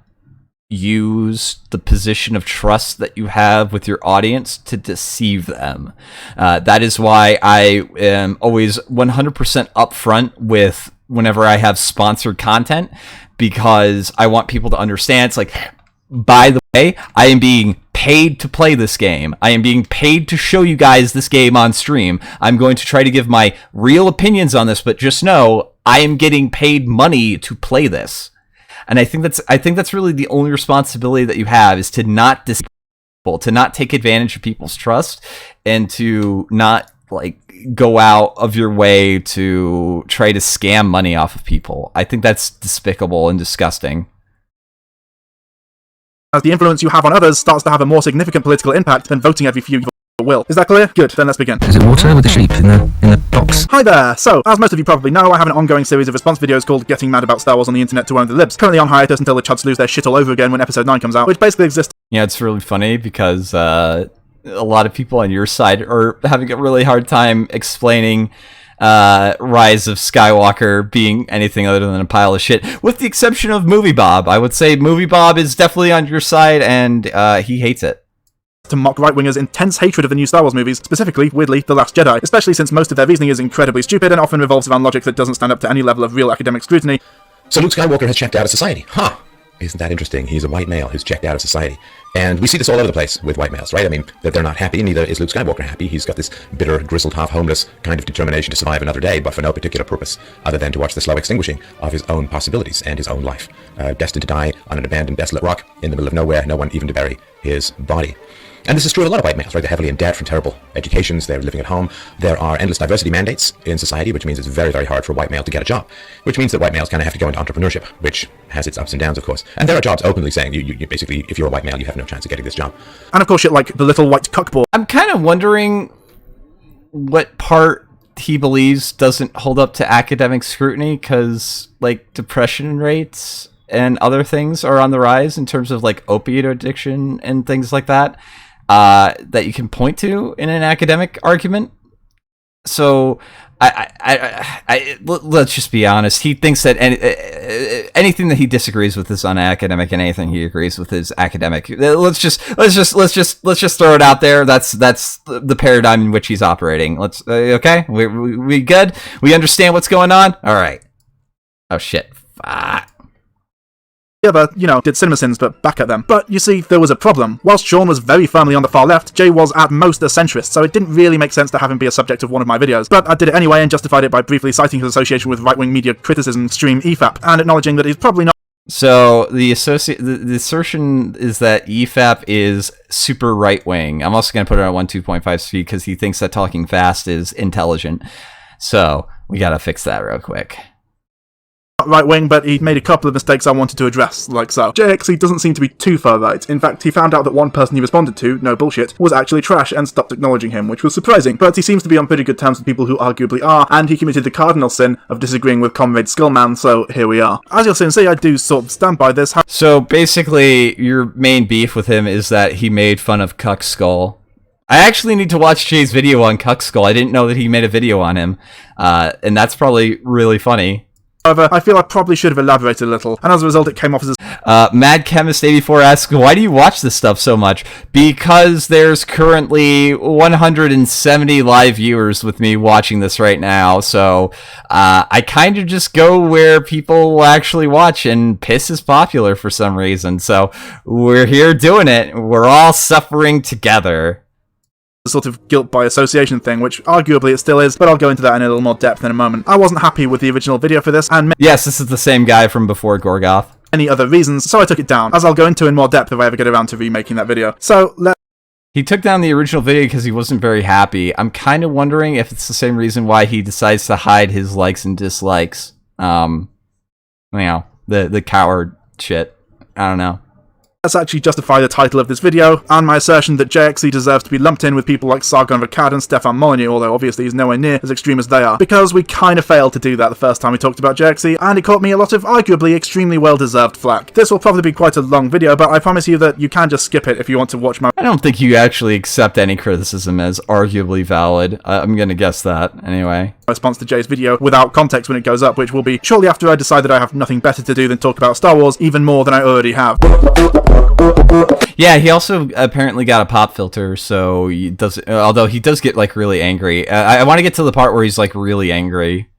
use the position of trust that you have with your audience to deceive them. That is why I am always 100% upfront with whenever I have sponsored content, because I want people to understand it's like, by the way, I am being paid to play this game. I am being paid to show you guys this game on stream. I'm going to try to give my real opinions on this, but just know I am getting paid money to play this. And I think that's really the only responsibility that you have, is to not deceive people, to not take advantage of people's trust, and to not like go out of your way to try to scam money off of people. I think that's despicable and disgusting. As the influence you have on others starts to have a more significant political impact than voting every few will. Is that clear? Good, then let's begin. Is it water with the sheep in the box? Hi there! So, as most of you probably know, I have an ongoing series of response videos called Getting Mad About Star Wars on the Internet to One of the Libs, currently on hiatus until the chuds lose their shit all over again when episode 9 comes out, which basically exists... Yeah, it's really funny because a lot of people on your side are having a really hard time explaining Rise of Skywalker being anything other than a pile of shit, with the exception of Movie Bob. I would say Movie Bob is definitely on your side, and he hates it. To mock right-wingers' intense hatred of the new Star Wars movies, specifically, weirdly, The Last Jedi, especially since most of their reasoning is incredibly stupid and often revolves around logic that doesn't stand up to any level of real academic scrutiny. So Luke Skywalker has checked out of society. Huh. Isn't that interesting? He's a white male who's checked out of society. And we see this all over the place with white males, right? I mean, that they're not happy, neither is Luke Skywalker happy. He's got this bitter, grizzled, half-homeless kind of determination to survive another day, but for no particular purpose other than to watch the slow extinguishing of his own possibilities and his own life. Destined to die on an abandoned, desolate rock in the middle of nowhere, no one even to bury his body. And this is true of a lot of white males, right? They're heavily in debt from terrible educations, they're living at home. There are endless diversity mandates in society, which means it's very, very hard for a white male to get a job, which means that white males kind of have to go into entrepreneurship, which has its ups and downs, of course. And there are jobs openly saying, you basically, if you're a white male, you have no chance of getting this job. And of course shit like the little white cuckball. I'm kind of wondering what part he believes doesn't hold up to academic scrutiny, because like depression rates and other things are on the rise in terms of like opiate addiction and things like that, that you can point to in an academic argument. So let's just be honest. He thinks that anything that he disagrees with is unacademic, and anything he agrees with is academic. Let's just throw it out there. That's the paradigm in which he's operating. Let's okay. We good. We understand what's going on. All right. Oh shit. Fuck. The other, did CinemaSins, but back at them. But you see, there was a problem. Whilst Sean was very firmly on the far left, Jay was at most a centrist, so it didn't really make sense to have him be a subject of one of my videos. But I did it anyway and justified it by briefly citing his association with right-wing media criticism stream EFAP, and acknowledging that he's probably not. So the assertion is that EFAP is super right-wing. I'm also going to put it on 1.2.5 speed because he thinks that talking fast is intelligent. So we got to fix that real quick. Right-wing, but he made a couple of mistakes I wanted to address, like so. JXE doesn't seem to be too far right. In fact, he found out that one person he responded to, no bullshit, was actually trash and stopped acknowledging him, which was surprising. But he seems to be on pretty good terms with people who arguably are, and he committed the cardinal sin of disagreeing with Comrade Skillman, so here we are. As you'll soon see, I do sort of stand by this. So basically, your main beef with him is that he made fun of Cuck Skull. I actually need to watch Jay's video on Cuck Skull. I didn't know that he made a video on him, and that's probably really funny. However, I feel I probably should have elaborated a little, and as a result it came off as Mad Chemist 84 asks, why do you watch this stuff so much? Because there's currently 170 live viewers with me watching this right now, so I kind of just go where people will actually watch, and piss is popular for some reason, so we're here doing it. We're all suffering together. Sort of guilt by association thing, which arguably it still is, but I'll go into that in a little more depth in a moment. I wasn't happy with the original video for this, and yes, this is the same guy from before Gorgoth. Any other reasons, so I took it down, as I'll go into in more depth if I ever get around to remaking that video. So, He took down the original video because he wasn't very happy. I'm kind of wondering if it's the same reason why he decides to hide his likes and dislikes. The coward shit. I don't know. Let's actually justify the title of this video, and my assertion that JXE deserves to be lumped in with people like Sargon Ricard and Stefan Molyneux, although obviously he's nowhere near as extreme as they are, because we kind of failed to do that the first time we talked about JXE, and it caught me a lot of arguably extremely well-deserved flack. This will probably be quite a long video, but I promise you that you can just skip it if you want to watch my— I don't think you actually accept any criticism as arguably valid. I'm gonna guess that, anyway. Response to Jay's video without context when it goes up, which will be shortly after I decide that I have nothing better to do than talk about Star Wars, even more than I already have. Yeah, he also apparently got a pop filter, so he does. Although he does get like really angry. I want to get to the part where he's like really angry.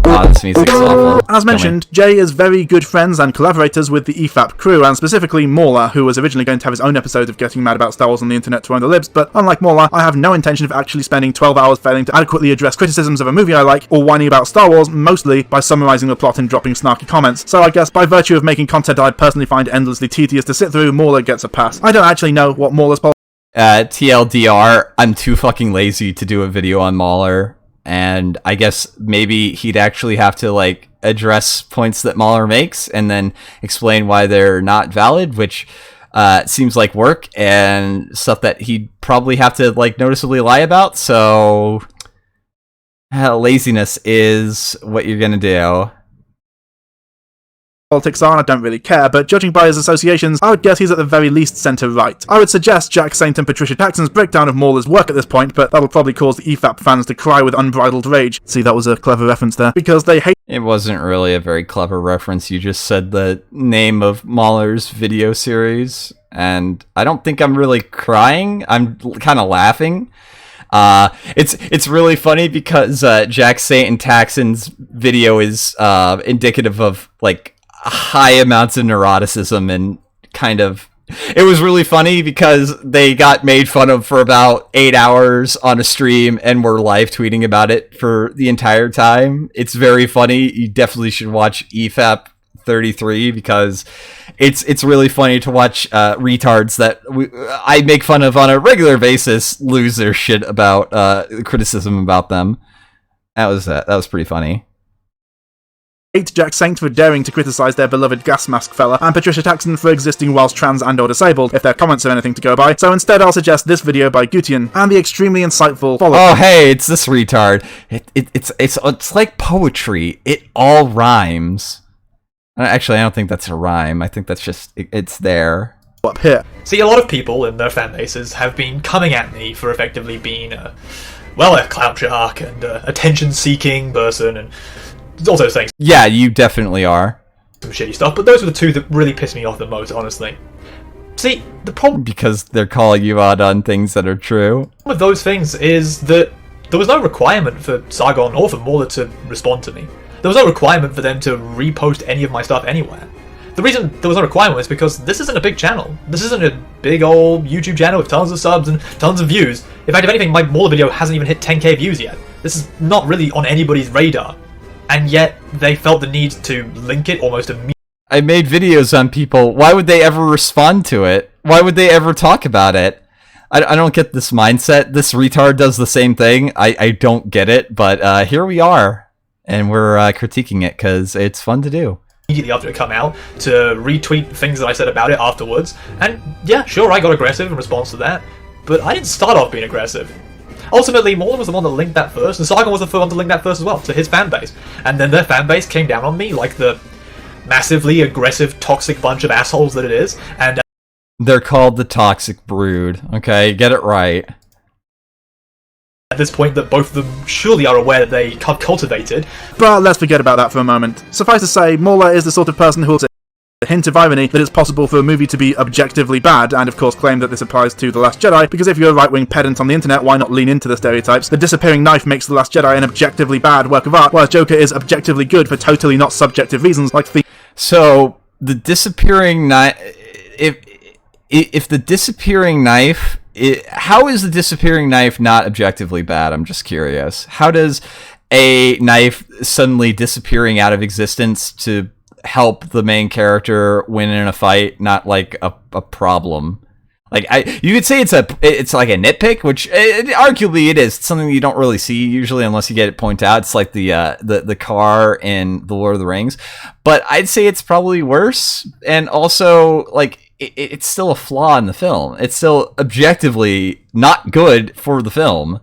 Oh, this music's awful. As mentioned, Jay is very good friends and collaborators with the EFAP crew, and specifically Mauler, who was originally going to have his own episode of Getting Mad About Star Wars on the internet to run the libs, but unlike Mauler, I have no intention of actually spending 12 hours failing to adequately address criticisms of a movie I like, or whining about Star Wars, mostly by summarizing the plot and dropping snarky comments. So I guess by virtue of making content I personally find endlessly tedious to sit through, Mauler gets a pass. I don't actually know what Mauler's TLDR, I'm too fucking lazy to do a video on Mauler. And I guess maybe he'd actually have to like address points that Mauler makes and then explain why they're not valid, which seems like work and stuff that he'd probably have to like noticeably lie about. So laziness is what you're gonna do. Politics are, and I don't really care, but judging by his associations, I would guess he's at the very least centre-right. I would suggest Jack Saint and Patricia Jackson's breakdown of Mauler's work at this point, but that'll probably cause the EFAP fans to cry with unbridled rage. See, that was a clever reference there. Because they hate— It wasn't really a very clever reference. You just said the name of Mauler's video series, and I don't think I'm really crying. I'm kind of laughing. It's really funny because Jack Saint and Taxon's video is indicative of like high amounts of neuroticism and kind of— it was really funny because they got made fun of for about 8 hours on a stream and were live tweeting about it for the entire time. It's very funny. You definitely should watch EFAP 33 because it's really funny to watch retards that I make fun of on a regular basis lose their shit about criticism about them. That was pretty funny. Jack Saint for daring to criticise their beloved gas mask fella, and Patricia Taxon for existing whilst trans and or disabled, if their comments are anything to go by. So instead I'll suggest this video by Gutian, and the extremely insightful follow. Oh hey, it's this retard. It's like poetry. It all rhymes. Actually, I don't think that's a rhyme. I think that's just, it's there. Up here. See, a lot of people in their fan bases have been coming at me for effectively being a clout shark and attention-seeking person, and all those things. Yeah, you definitely are. Some shitty stuff, but those are the two that really piss me off the most, honestly. See, the problem... Because they're calling you out on things that are true. With those things is that there was no requirement for Sargon or for Mauler to respond to me. There was no requirement for them to repost any of my stuff anywhere. The reason there was no requirement is because this isn't a big channel. This isn't a big old YouTube channel with tons of subs and tons of views. In fact, if anything, my Mauler video hasn't even hit 10k views yet. This is not really on anybody's radar. And yet, they felt the need to link it almost immediately. I made videos on people. Why would they ever respond to it? Why would they ever talk about it? I don't get this mindset. This retard does the same thing. I don't get it, but here we are. And we're critiquing it because it's fun to do. Immediately after it come out, to retweet things that I said about it afterwards. And yeah, sure, I got aggressive in response to that. But I didn't start off being aggressive. Ultimately, Mauler was the one that linked that first, and Sargon was the one to link that first as well, to his fan base. And then their fan base came down on me like the massively aggressive, toxic bunch of assholes that it is, and... They're called the Toxic Brood, okay? Get it right. At this point that both of them surely are aware that they have cultivated. But let's forget about that for a moment. Suffice to say, Mauler is the sort of person who will say a hint of irony that it's possible for a movie to be objectively bad, and of course claim that this applies to The Last Jedi, because if you're a right-wing pedant on the internet, why not lean into the stereotypes? The disappearing knife makes The Last Jedi an objectively bad work of art, whereas Joker is objectively good for totally not subjective reasons, like the... So, the disappearing knife... If the disappearing knife... how is the disappearing knife not objectively bad? I'm just curious. How does a knife suddenly disappearing out of existence to help the main character win in a fight not like a problem? Like, you could say it's like a nitpick, which arguably it is. It's something you don't really see usually unless you get it pointed out. It's like the car in The Lord of the Rings, but I'd say it's probably worse. And also, like, it's still a flaw in the film. It's still objectively not good for the film.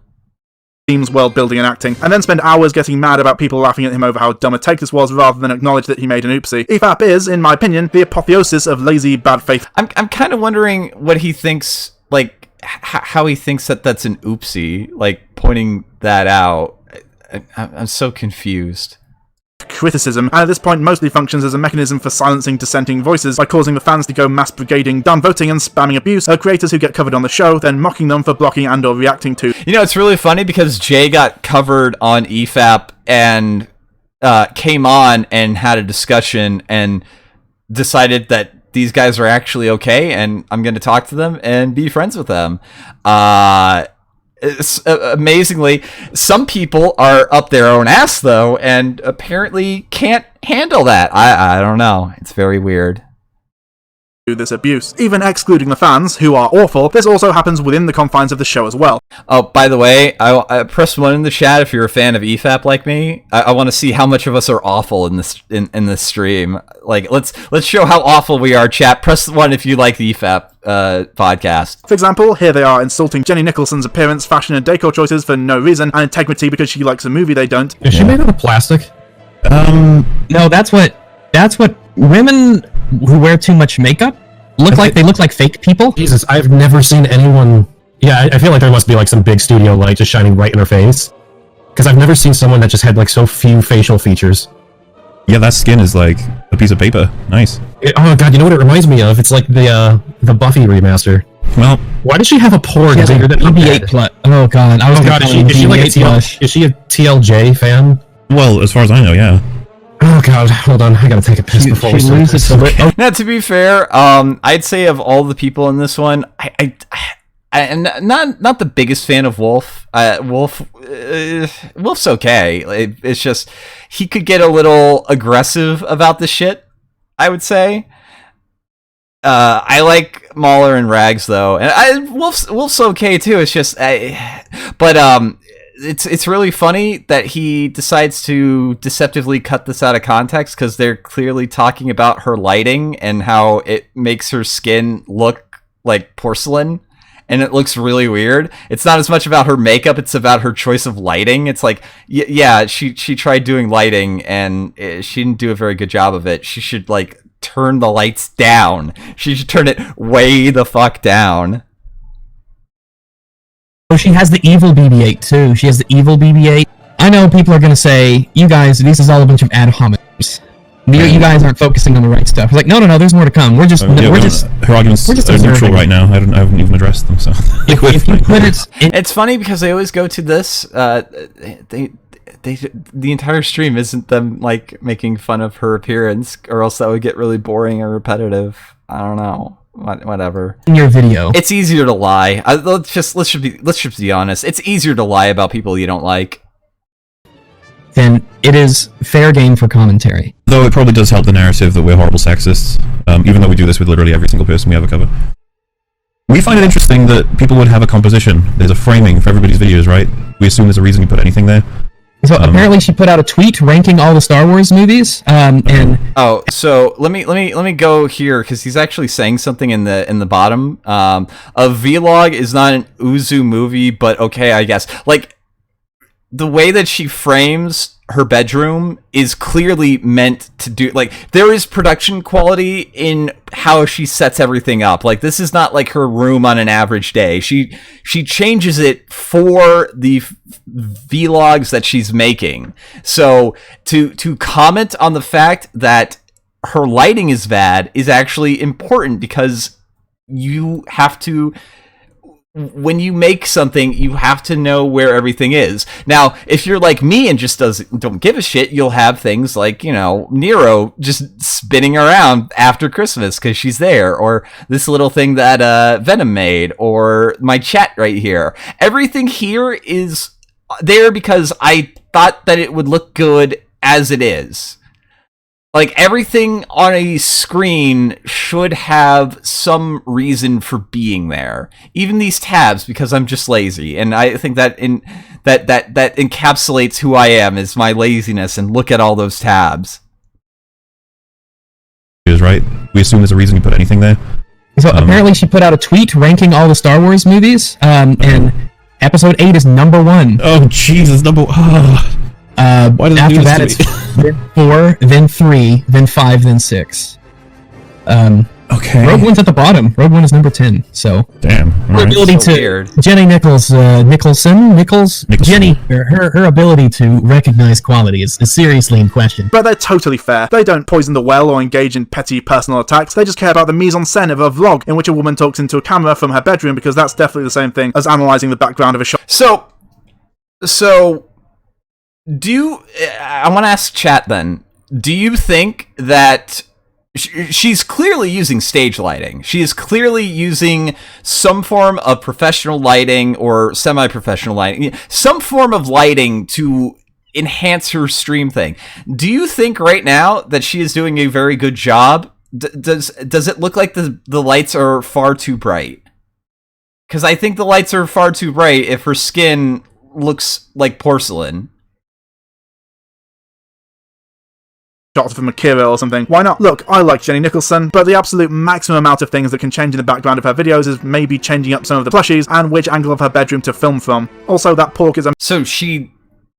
Themes, world building and acting, and then spend hours getting mad about people laughing at him over how dumb a take this was, rather than acknowledge that he made an oopsie. EFAP is, in my opinion, the apotheosis of lazy bad faith. I'm kind of wondering what he thinks, like, how he thinks that that's an oopsie, like, pointing that out. I'm so confused. Criticism, and at this point mostly functions as a mechanism for silencing dissenting voices by causing the fans to go mass brigading, downvoting and spamming abuse at creators who get covered on the show, then mocking them for blocking and or reacting to. You know, it's really funny because Jay got covered on EFAP and came on and had a discussion and decided that these guys are actually okay and I'm going to talk to them and be friends with them. Amazingly, some people are up their own ass though, and apparently can't handle that. I don't know. It's very weird. This abuse, even excluding the fans, who are awful. This also happens within the confines of the show as well. Oh, by the way, I press 1 in the chat if you're a fan of EFAP like me. I want to see how much of us are awful in this in this stream. Like, let's show how awful we are, chat. Press 1 if you like the EFAP podcast. For example, here they are insulting Jenny Nicholson's appearance, fashion and decor choices for no reason, and integrity because she likes a movie they don't. Is she made out of plastic? No, that's what women who wear too much makeup look like fake people. Jesus, I've never seen anyone. Yeah, I feel like there must be like some big studio light just shining right in her face, because I've never seen someone that just had like so few facial features. Yeah, that skin is like a piece of paper. Nice. Oh god, you know what it reminds me of? It's like the Buffy remaster. Well, why does she have a pore bigger than BB-8 plus? Oh god, is she like a TLJ fan? Well, as far as I know, yeah. Oh god, hold on, I gotta take a piss before we start this. Now, to be fair, I'd say of all the people in this one, I'm not the biggest fan of Wolf. Wolf's okay. It's just he could get a little aggressive about the shit, I would say. I like Mauler and Rags though, and Wolf's okay too. It's just, but it's really funny that he decides to deceptively cut this out of context, because they're clearly talking about her lighting and how it makes her skin look like porcelain, and it looks really weird. It's not as much about her makeup, it's about her choice of lighting. It's like, yeah, she tried doing lighting and she didn't do a very good job of it. She should like turn the lights down. She should turn it way the fuck down. Oh, she has the evil BB-8 too. She has the evil BB-8. I know people are going to say, you guys, this is all a bunch of ad hominems. You guys aren't focusing on the right stuff. It's like, no, there's more to come. Her arguments are neutral right now. I haven't even addressed them. So if you put it, it's funny because they always go to this. The entire stream isn't them like making fun of her appearance, or else that would get really boring or repetitive. I don't know. Whatever. In your video, it's easier to lie. Let's just be honest. It's easier to lie about people you don't like. Then it is fair game for commentary. Though it probably does help the narrative that we're horrible sexists, even though we do this with literally every single person we ever cover. We find it interesting that people would have a composition. There's a framing for everybody's videos, right? We assume there's a reason you put anything there. So apparently she put out a tweet ranking all the Star Wars movies, and so let me go here, because he's actually saying something in the bottom. A vlog is not an Uzu movie, but okay, I guess. Like, the way that she frames her bedroom is clearly meant to do, like, there is production quality in how she sets everything up. Like, this is not like her room on an average day. She changes it for the vlogs that she's making. So to comment on the fact that her lighting is bad is actually important, because you have to, when you make something, you have to know where everything is. Now, if you're like me and just don't give a shit, you'll have things like, Nero just spinning around after Christmas because she's there, or this little thing that Venom made, or my chat right here. Everything here is there because I thought that it would look good as it is. Like, everything on a screen should have some reason for being there. Even these tabs, because I'm just lazy, and I think that that encapsulates who I am, is my laziness. And look at all those tabs. Right? We assume there's a reason you put anything there. So apparently she put out a tweet ranking all the Star Wars movies, and Episode 8 is number 1. Oh Jesus, number. After that, it's then 4, then 3, then 5, then 6. Okay. Rogue One's at the bottom. Rogue One is number 10. So damn. Her ability to Jenny Nichols, Jenny, her ability to recognize quality is seriously in question. But they're totally fair. They don't poison the well or engage in petty personal attacks. They just care about the mise-en-scène of a vlog in which a woman talks into a camera from her bedroom, because that's definitely the same thing as analysing the background of a shot. So I want to ask chat then, do you think that she's clearly using stage lighting? She is clearly using some form of professional lighting or semi-professional lighting, some form of lighting to enhance her stream thing. Do you think right now that she is doing a very good job? Does it look like the lights are far too bright? Because I think the lights are far too bright if her skin looks like porcelain. Shots from Akira or something. Why not? Look, I like Jenny Nicholson, but the absolute maximum amount of things that can change in the background of her videos is maybe changing up some of the plushies and which angle of her bedroom to film from. Also, that pork is a...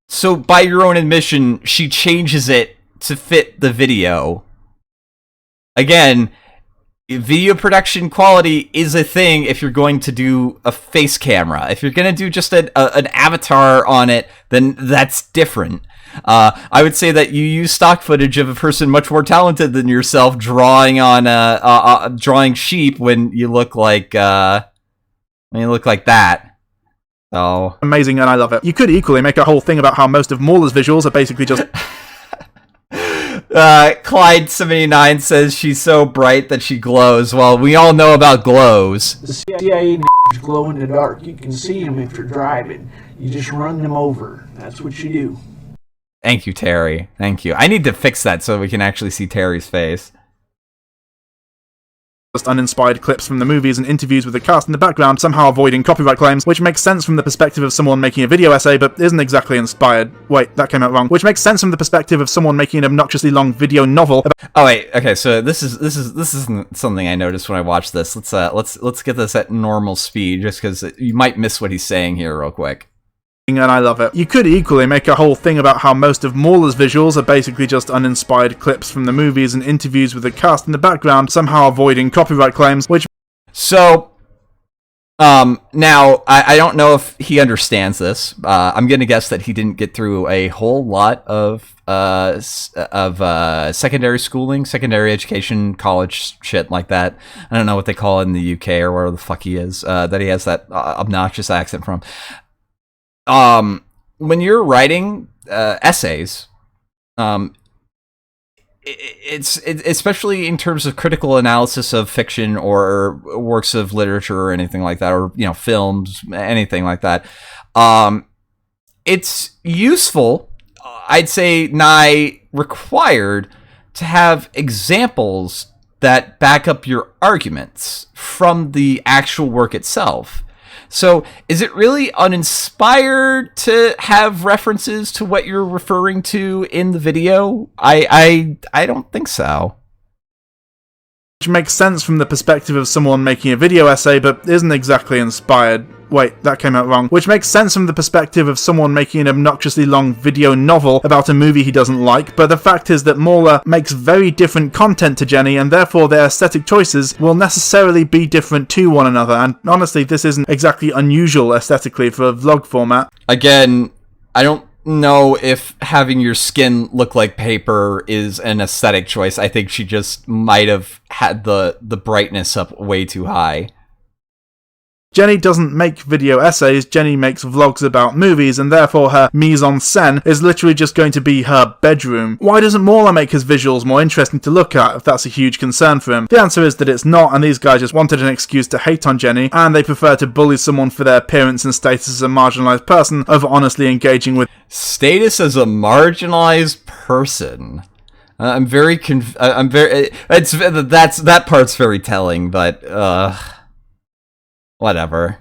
So by your own admission, she changes it to fit the video. Again, video production quality is a thing if you're going to do a face camera. If you're going to do just an avatar on it, then that's different. I would say that you use stock footage of a person much more talented than yourself drawing on drawing sheep when you look like that. So amazing, and I love it. You could equally make a whole thing about how most of Mauler's visuals are basically just. Clyde79 says she's so bright that she glows. Well, we all know about glows. The CIA glow in the dark. You can see them if you're driving. You just run them over. That's what you do. Thank you, Terry. Thank you. I need to fix that so we can actually see Terry's face. just uninspired clips from the movies and interviews with the cast in the background, somehow avoiding copyright claims, which makes sense from the perspective of someone making a video essay, but isn't exactly inspired. Wait, that came out wrong. Which makes sense from the perspective of someone making an obnoxiously long video novel about— Oh wait, okay, so this isn't something I noticed when I watched this. Let's get this at normal speed, just because you might miss what he's saying here real quick. And I love it. You could equally make a whole thing about how most of Mauler's visuals are basically just uninspired clips from the movies and interviews with the cast in the background, somehow avoiding copyright claims, which— So, now, I don't know if he understands this. I'm gonna guess that he didn't get through a whole lot of secondary schooling, secondary education, college shit like that. I don't know what they call it in the UK or where the fuck he is, that he has that obnoxious accent from. When you're writing essays, it's especially in terms of critical analysis of fiction or works of literature or anything like that, or films, anything like that. It's useful, I'd say nigh required, to have examples that back up your arguments from the actual work itself. So, is it really uninspired to have references to what you're referring to in the video? I don't think so. Which makes sense from the perspective of someone making a video essay, but isn't exactly inspired. Wait, that came out wrong. Which makes sense from the perspective of someone making an obnoxiously long video novel about a movie he doesn't like, but the fact is that Mauler makes very different content to Jenny, and therefore their aesthetic choices will necessarily be different to one another, and honestly, this isn't exactly unusual aesthetically for a vlog format. Again, I don't know if having your skin look like paper is an aesthetic choice. I think she just might have had the brightness up way too high. Jenny doesn't make video essays, Jenny makes vlogs about movies, and therefore her mise-en-scène is literally just going to be her bedroom. Why doesn't Mauler make his visuals more interesting to look at, if that's a huge concern for him? The answer is that it's not, and these guys just wanted an excuse to hate on Jenny, and they prefer to bully someone for their appearance and status as a marginalised person over honestly engaging with— Status as a marginalised person. That part's very telling, but, whatever.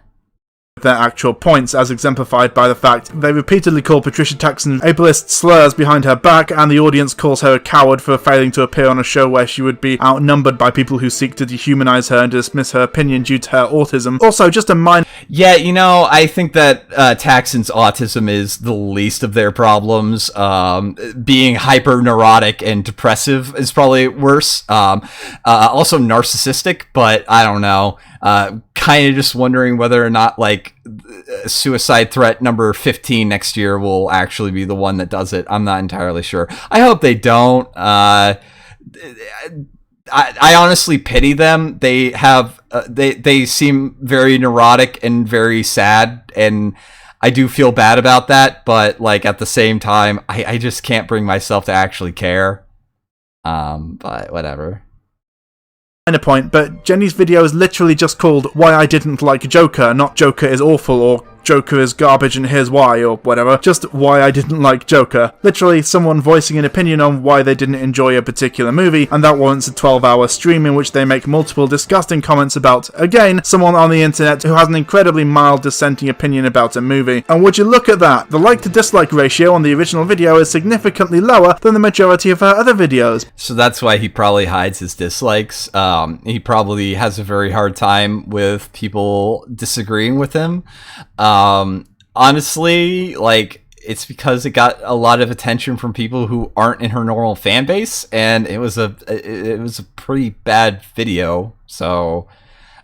Their actual points, as exemplified by the fact they repeatedly call Patricia Taxon ableist slurs behind her back, and the audience calls her a coward for failing to appear on a show where she would be outnumbered by people who seek to dehumanize her and dismiss her opinion due to her autism. Also, just a mind— Yeah, I think that Taxon's autism is the least of their problems. Being hyper-neurotic and depressive is probably worse. Also narcissistic, but I don't know. Kind of just wondering whether or not, suicide threat number 15 next year will actually be the one that does it. I'm not entirely sure. I hope they don't. I honestly pity them. They have they seem very neurotic and very sad, and I do feel bad about that, but at the same time, I just can't bring myself to actually care. But whatever. A point, but Jenny's video is literally just called Why I Didn't Like Joker, not Joker is Awful or Joker is Garbage and Here's Why or whatever. Just Why I Didn't Like Joker. Literally someone voicing an opinion on why they didn't enjoy a particular movie, and that warrants a 12-hour stream in which they make multiple disgusting comments about, again, someone on the internet who has an incredibly mild dissenting opinion about a movie. And would you look at that, the like to dislike ratio on the original video is significantly lower than the majority of her other videos. So that's why he probably hides his dislikes. He probably has a very hard time with people disagreeing with him. Honestly, it's because it got a lot of attention from people who aren't in her normal fan base, and it was a pretty bad video. So,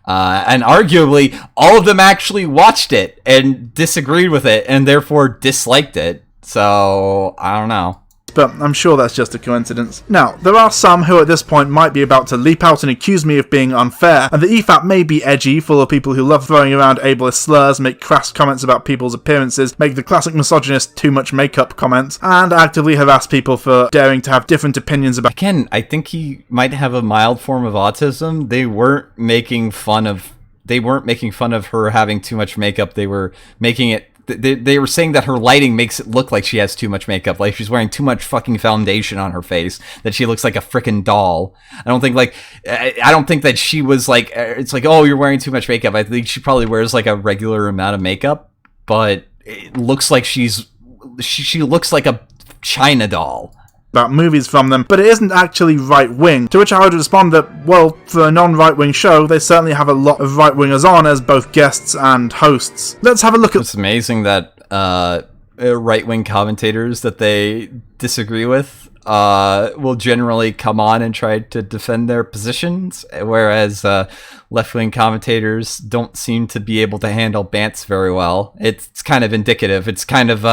and arguably, all of them actually watched it and disagreed with it, and therefore disliked it. So, I don't know. But I'm sure that's just a coincidence. Now, there are some who at this point might be about to leap out and accuse me of being unfair, and the EFAP may be edgy, full of people who love throwing around ableist slurs, make crass comments about people's appearances, make the classic misogynist too much makeup comments, and actively harass people for daring to have different opinions about— Again, I think he might have a mild form of autism. They weren't making fun of her having too much makeup. They were making it they were saying that her lighting makes it look like she has too much makeup, like she's wearing too much fucking foundation on her face, that she looks like a freaking doll. I don't think that she was like, it's like, oh, you're wearing too much makeup. I think she probably wears like a regular amount of makeup, but it looks like she looks like a China doll. About movies from them, but it isn't actually right-wing. To which I would respond that, well, for a non-right-wing show, they certainly have a lot of right-wingers on as both guests and hosts. Let's have a look at... It's amazing that right-wing commentators that they disagree with will generally come on and try to defend their positions, whereas left-wing commentators don't seem to be able to handle bants very well. It's kind of indicative. It's kind of...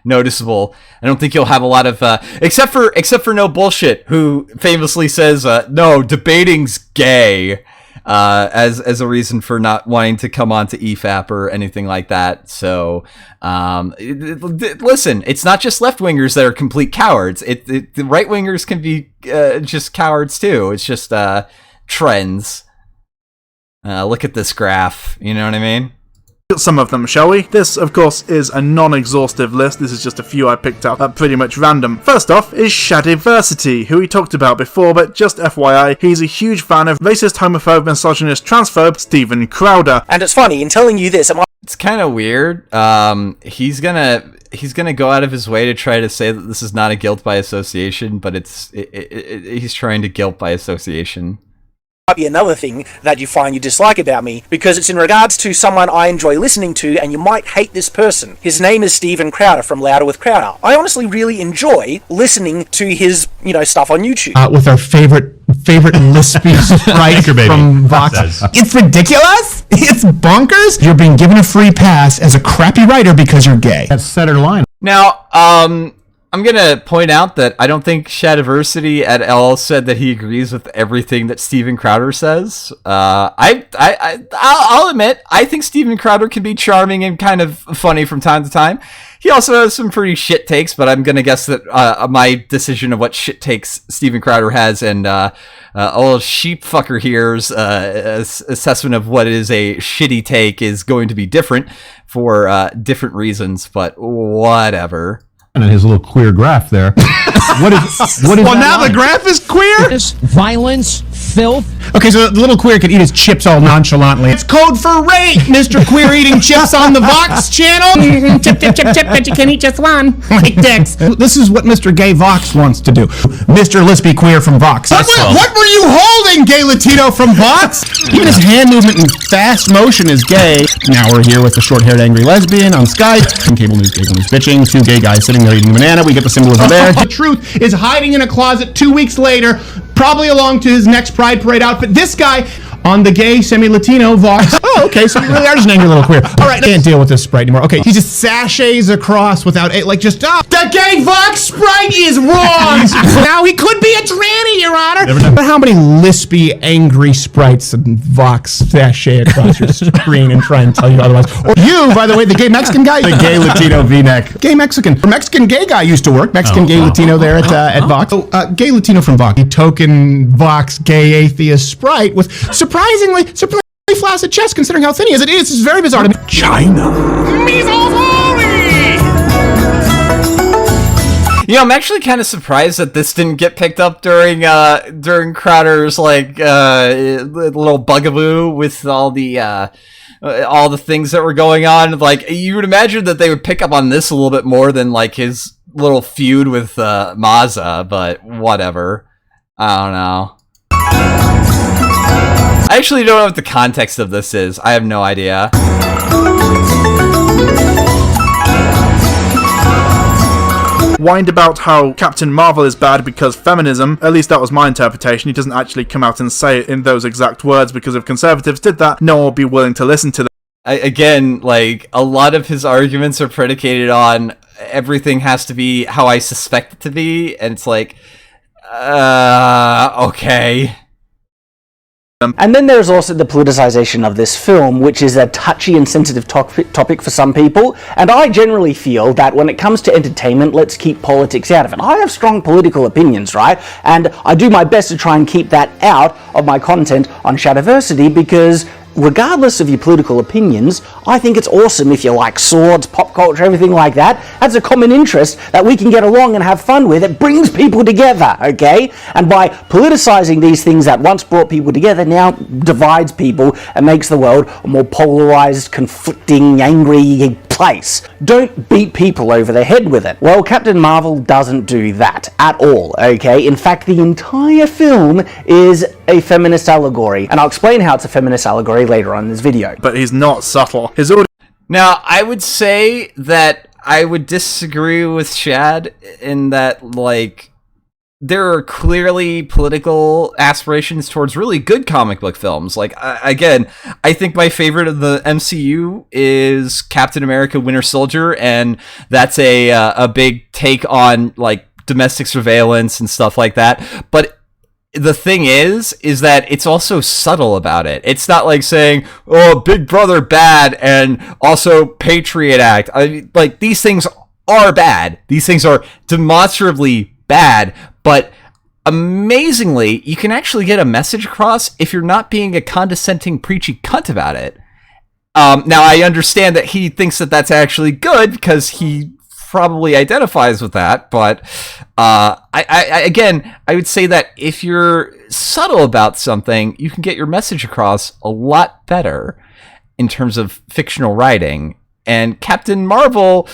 noticeable. I don't think you'll have a lot of except for No Bullshit, who famously says no, debating's gay as a reason for not wanting to come on to EFAP or anything like that. So listen, it's not just left-wingers that are complete cowards. The right-wingers can be just cowards too. It's just trends. Look at this graph, you know what I mean? Some of them, shall we? This, of course, is a non-exhaustive list. This is just a few I picked up at pretty much random. First off is Shadiversity, who we talked about before, but just FYI, he's a huge fan of racist, homophobe, misogynist, transphobe Steven Crowder. And it's funny, in telling you this, it's kind of weird. He's gonna go out of his way to try to say that this is not a guilt by association, but he's trying to guilt by association. Might be another thing that you find you dislike about me, because it's in regards to someone I enjoy listening to, and you might hate this person. His name is Steven Crowder from Louder with Crowder. I honestly really enjoy listening to his, stuff on YouTube. With our favorite lispy sprite from Vox. It's ridiculous! It's bonkers! You're being given a free pass as a crappy writer because you're gay. That's center line. Now, I'm gonna point out that I don't think Shadiversity at all said that he agrees with everything that Steven Crowder says. I'll admit, I think Steven Crowder can be charming and kind of funny from time to time. He also has some pretty shit takes, but I'm gonna guess that my decision of what shit takes Steven Crowder has and old sheepfucker here's assessment of what is a shitty take is going to be different for different reasons. But whatever. And his little queer graph there. What is well, now the graph is queer? Violence, filth. Okay, so the little queer can eat his chips all nonchalantly. It's code for rape, Mr. Queer eating chips on the Vox channel. Chip, chip, chip, chip, but you can eat just one. Like dicks. This is what Mr. Gay Vox wants to do. Mr. Lispy Queer from Vox. What were you holding, Gay Latino from Vox? Even his hand movement in fast motion is gay. Now we're here with the short-haired angry lesbian on Skype. From Cable News bitching. Two gay guys sitting there eating a banana. We get the symbolism there. The truth is hiding in a closet 2 weeks later, probably along to his next Pride Parade outfit. This guy on the gay semi-Latino Vox. Oh, okay, so you really are just an angry little queer. All right, I can't deal with this Sprite anymore. Okay, he just sachets across without the gay Vox Sprite is wrong. Now he could be a tranny, Your Honor. But how many lispy, angry Sprites and Vox sachet across your screen and try and tell you otherwise? Or you, by the way, the gay Mexican guy, the gay Latino V-neck, gay Mexican, Mexican gay guy used to work. Mexican gay Latino there at Vox. So, gay Latino from Vox, the token Vox gay atheist Sprite with surprisingly flaccid chest, considering how thin he is. It is. It's very bizarre to me. China. I'm actually kind of surprised that this didn't get picked up during Crowder's little bugaboo with all the things that were going on. Like, you would imagine that they would pick up on this a little bit more than like his little feud with Mazza, but whatever. I don't know. I actually don't know what the context of this is. I have no idea. Whined about how Captain Marvel is bad because feminism, at least that was my interpretation. He doesn't actually come out and say it in those exact words, because if conservatives did that, no one would be willing to listen to them. Again, like, a lot of his arguments are predicated on everything has to be how I suspect it to be, and it's like, okay. And then there's also the politicization of this film, which is a touchy and sensitive topic for some people, and I generally feel that when it comes to entertainment, let's keep politics out of it. I have strong political opinions, right? And I do my best to try and keep that out of my content on Shadiversity, because regardless of your political opinions, I think it's awesome if you like swords, pop culture, everything like that. That's a common interest that we can get along and have fun with. It brings people together, okay? And by politicizing these things that once brought people together, now divides people and makes the world a more polarized, conflicting, angry place. Don't beat people over the head with it. Well, Captain Marvel doesn't do that at all, okay? In fact, the entire film is a feminist allegory, and I'll explain how it's a feminist allegory later on in this video. But he's not subtle. His audience. Now, I would say that I would disagree with Chad in that, like, there are clearly political aspirations towards really good comic book films. Like, again, I think my favorite of the MCU is Captain America: Winter Soldier, and that's a big take on, like, domestic surveillance and stuff like that. But the thing is that it's also subtle about it. It's not like saying, oh, Big Brother bad and also Patriot Act. I mean, like, these things are bad. These things are demonstrably bad, but amazingly, you can actually get a message across if you're not being a condescending, preachy cunt about it. Now, I understand that he thinks that that's actually good because he probably identifies with that, but I would say that if you're subtle about something, you can get your message across a lot better in terms of fictional writing. And Captain Marvel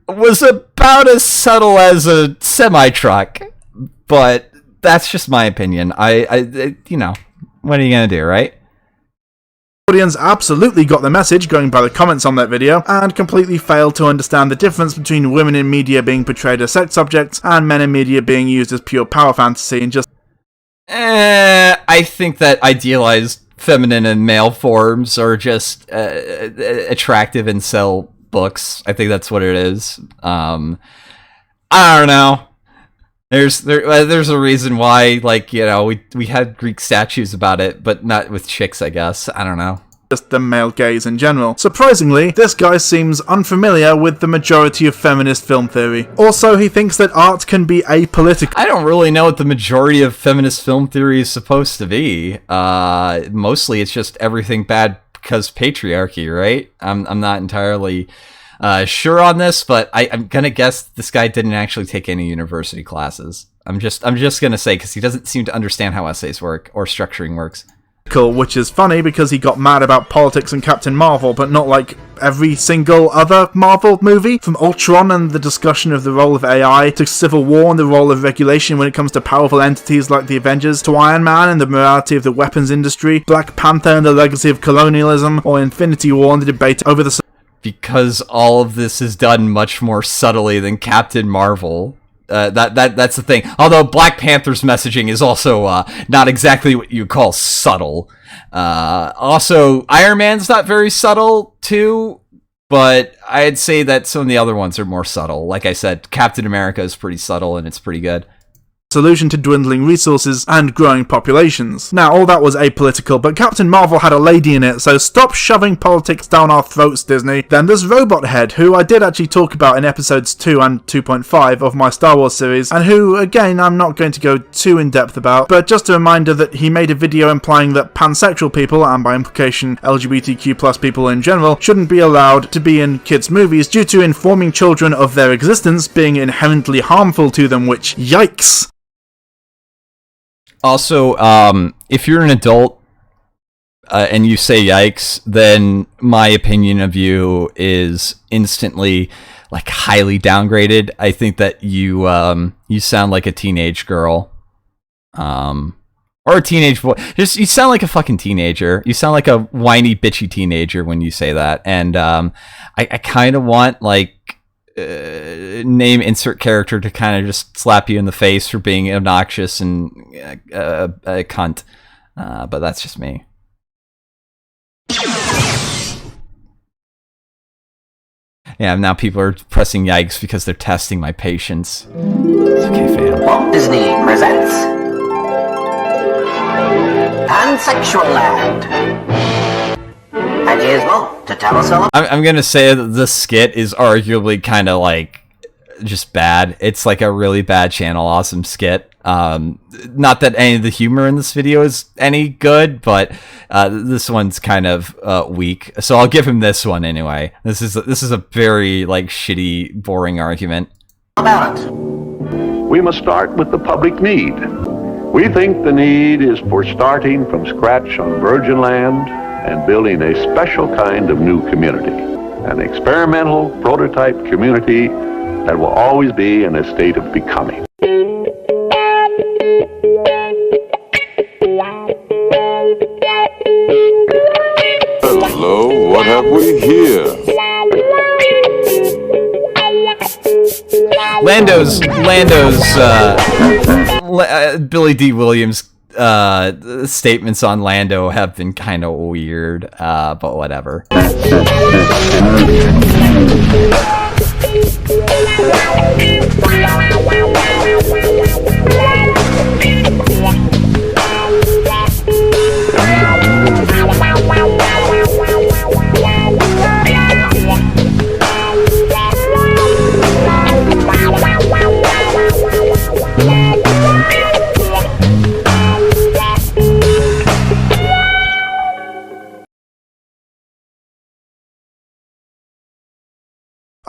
was about as subtle as a semi-truck, but that's just my opinion. I you know, what are you gonna do, right? Audience absolutely got the message, going by the comments on that video, and completely failed to understand the difference between women in media being portrayed as sex objects and men in media being used as pure power fantasy, and just... I think that idealized feminine and male forms are just attractive and sell books. I think that's what it is. I don't know. There's a reason why, like, you know, we had Greek statues about it, but not with chicks, I guess. I don't know. Just the male gaze in general. Surprisingly, this guy seems unfamiliar with the majority of feminist film theory. Also, he thinks that art can be apolitical. I don't really know what the majority of feminist film theory is supposed to be. Mostly it's just everything bad because patriarchy, right? I'm not entirely sure on this, but I'm gonna guess this guy didn't actually take any university classes. I'm just gonna say, because he doesn't seem to understand how essays work or structuring works. Which is funny because he got mad about politics in Captain Marvel, but not like every single other Marvel movie. From Ultron and the discussion of the role of AI, to Civil War and the role of regulation when it comes to powerful entities like the Avengers, to Iron Man and the morality of the weapons industry, Black Panther and the legacy of colonialism, or Infinity War and the debate over the... Because all of this is done much more subtly than Captain Marvel. That's the thing. Although Black Panther's messaging is also not exactly what you call subtle. Also, Iron Man's not very subtle too, but I'd say that some of the other ones are more subtle. Like I said, Captain America is pretty subtle and it's pretty good. Solution to dwindling resources and growing populations. Now, all that was apolitical, but Captain Marvel had a lady in it, so stop shoving politics down our throats, Disney. Then there's Robot Head, who I did actually talk about in episodes 2 and 2.5 of my Star Wars series, and who, again, I'm not going to go too in-depth about, but just a reminder that he made a video implying that pansexual people, and by implication LGBTQ+ people in general, shouldn't be allowed to be in kids' movies due to informing children of their existence being inherently harmful to them, which, yikes! Also, if you're an adult and you say yikes, then my opinion of you is instantly, like, highly downgraded. I think that you sound like a teenage girl, or a teenage boy. You sound like a fucking teenager. You sound like a whiny, bitchy teenager when you say that. And I kind of want, like, name insert character to kind of just slap you in the face for being obnoxious and a cunt, but that's just me. Yeah, now people are pressing yikes because they're testing my patience. It's okay, fam. Walt Disney presents Pansexual Land. And here's Walt to tell us all. I'm gonna say that the skit is arguably kind of like just bad. It's like a really bad Channel Awesome skit. Not that any of the humor in this video is any good, but this one's kind of weak. So I'll give him this one anyway. This is a very like shitty, boring argument. We must start with the public need. We think the need is for starting from scratch on virgin land and building a special kind of new community, an experimental prototype community that will always be in a state of becoming. Hello, what have we here? Billy D. Williams' statements on Lando have been kind of weird, but whatever.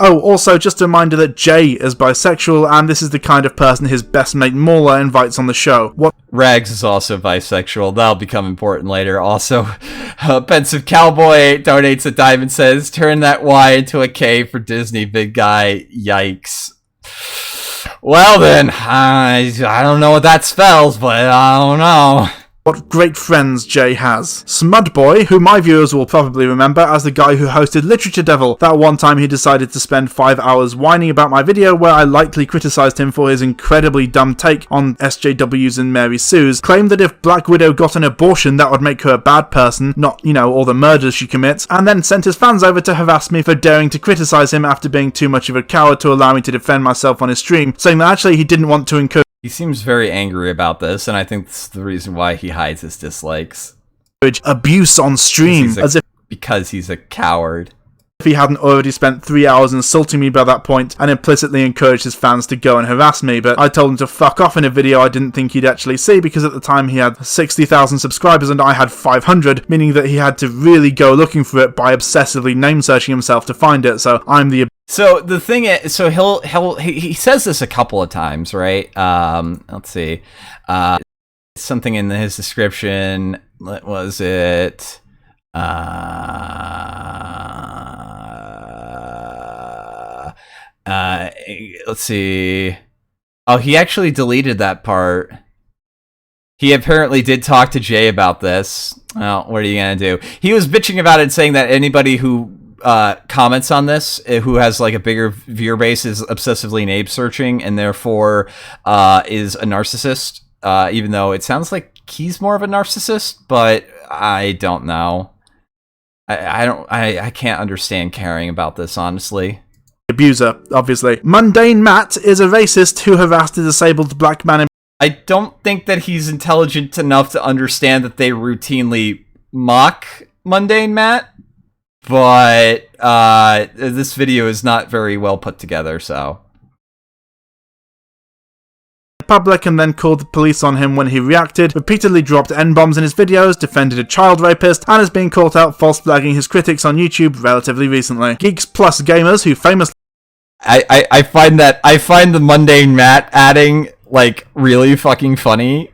Oh, also, just a reminder that Jay is bisexual, and this is the kind of person his best mate Mauler invites on the show. Rags is also bisexual. That'll become important later. Also, Pensive Cowboy donates a dime and says, "Turn that Y into a K for Disney, big guy. Yikes." Well then, I don't know what that spells, but I don't know. What great friends Jay has. Smudboy, who my viewers will probably remember as the guy who hosted Literature Devil. That one time he decided to spend 5 hours whining about my video where I lightly criticised him for his incredibly dumb take on SJWs and Mary Sue's, claimed that if Black Widow got an abortion that would make her a bad person, not, all the murders she commits, and then sent his fans over to harass me for daring to criticise him after being too much of a coward to allow me to defend myself on his stream, saying that actually he didn't want to encourage He seems very angry about this, and I think that's the reason why he hides his dislikes. Abuse on stream, because he's a coward. If he hadn't already spent 3 hours insulting me by that point and implicitly encouraged his fans to go and harass me, but I told him to fuck off in a video I didn't think he'd actually see because at the time he had 60,000 subscribers and I had 500, meaning that he had to really go looking for it by obsessively name searching himself to find it, so I'm the... So the thing is, so he says this a couple of times, right? Let's see. Something in his description, what was it? Let's see. Oh, he actually deleted that part. He apparently did talk to Jay about this. Well, what are you gonna do? He was bitching about it, saying that anybody who comments on this, who has like a bigger viewer base, is obsessively name searching and therefore is a narcissist. Even though it sounds like he's more of a narcissist, but I don't know. I can't understand caring about this, honestly. Abuser, obviously. Mundane Matt is a racist who harassed a disabled black man. I don't think that he's intelligent enough to understand that they routinely mock Mundane Matt, but this video is not very well put together, so... public and then called the police on him when he reacted, repeatedly dropped N-bombs in his videos, defended a child rapist, and has been caught out false flagging his critics on YouTube relatively recently. Geeks plus gamers who famously... I find the Mundane Matt adding, like, really fucking funny.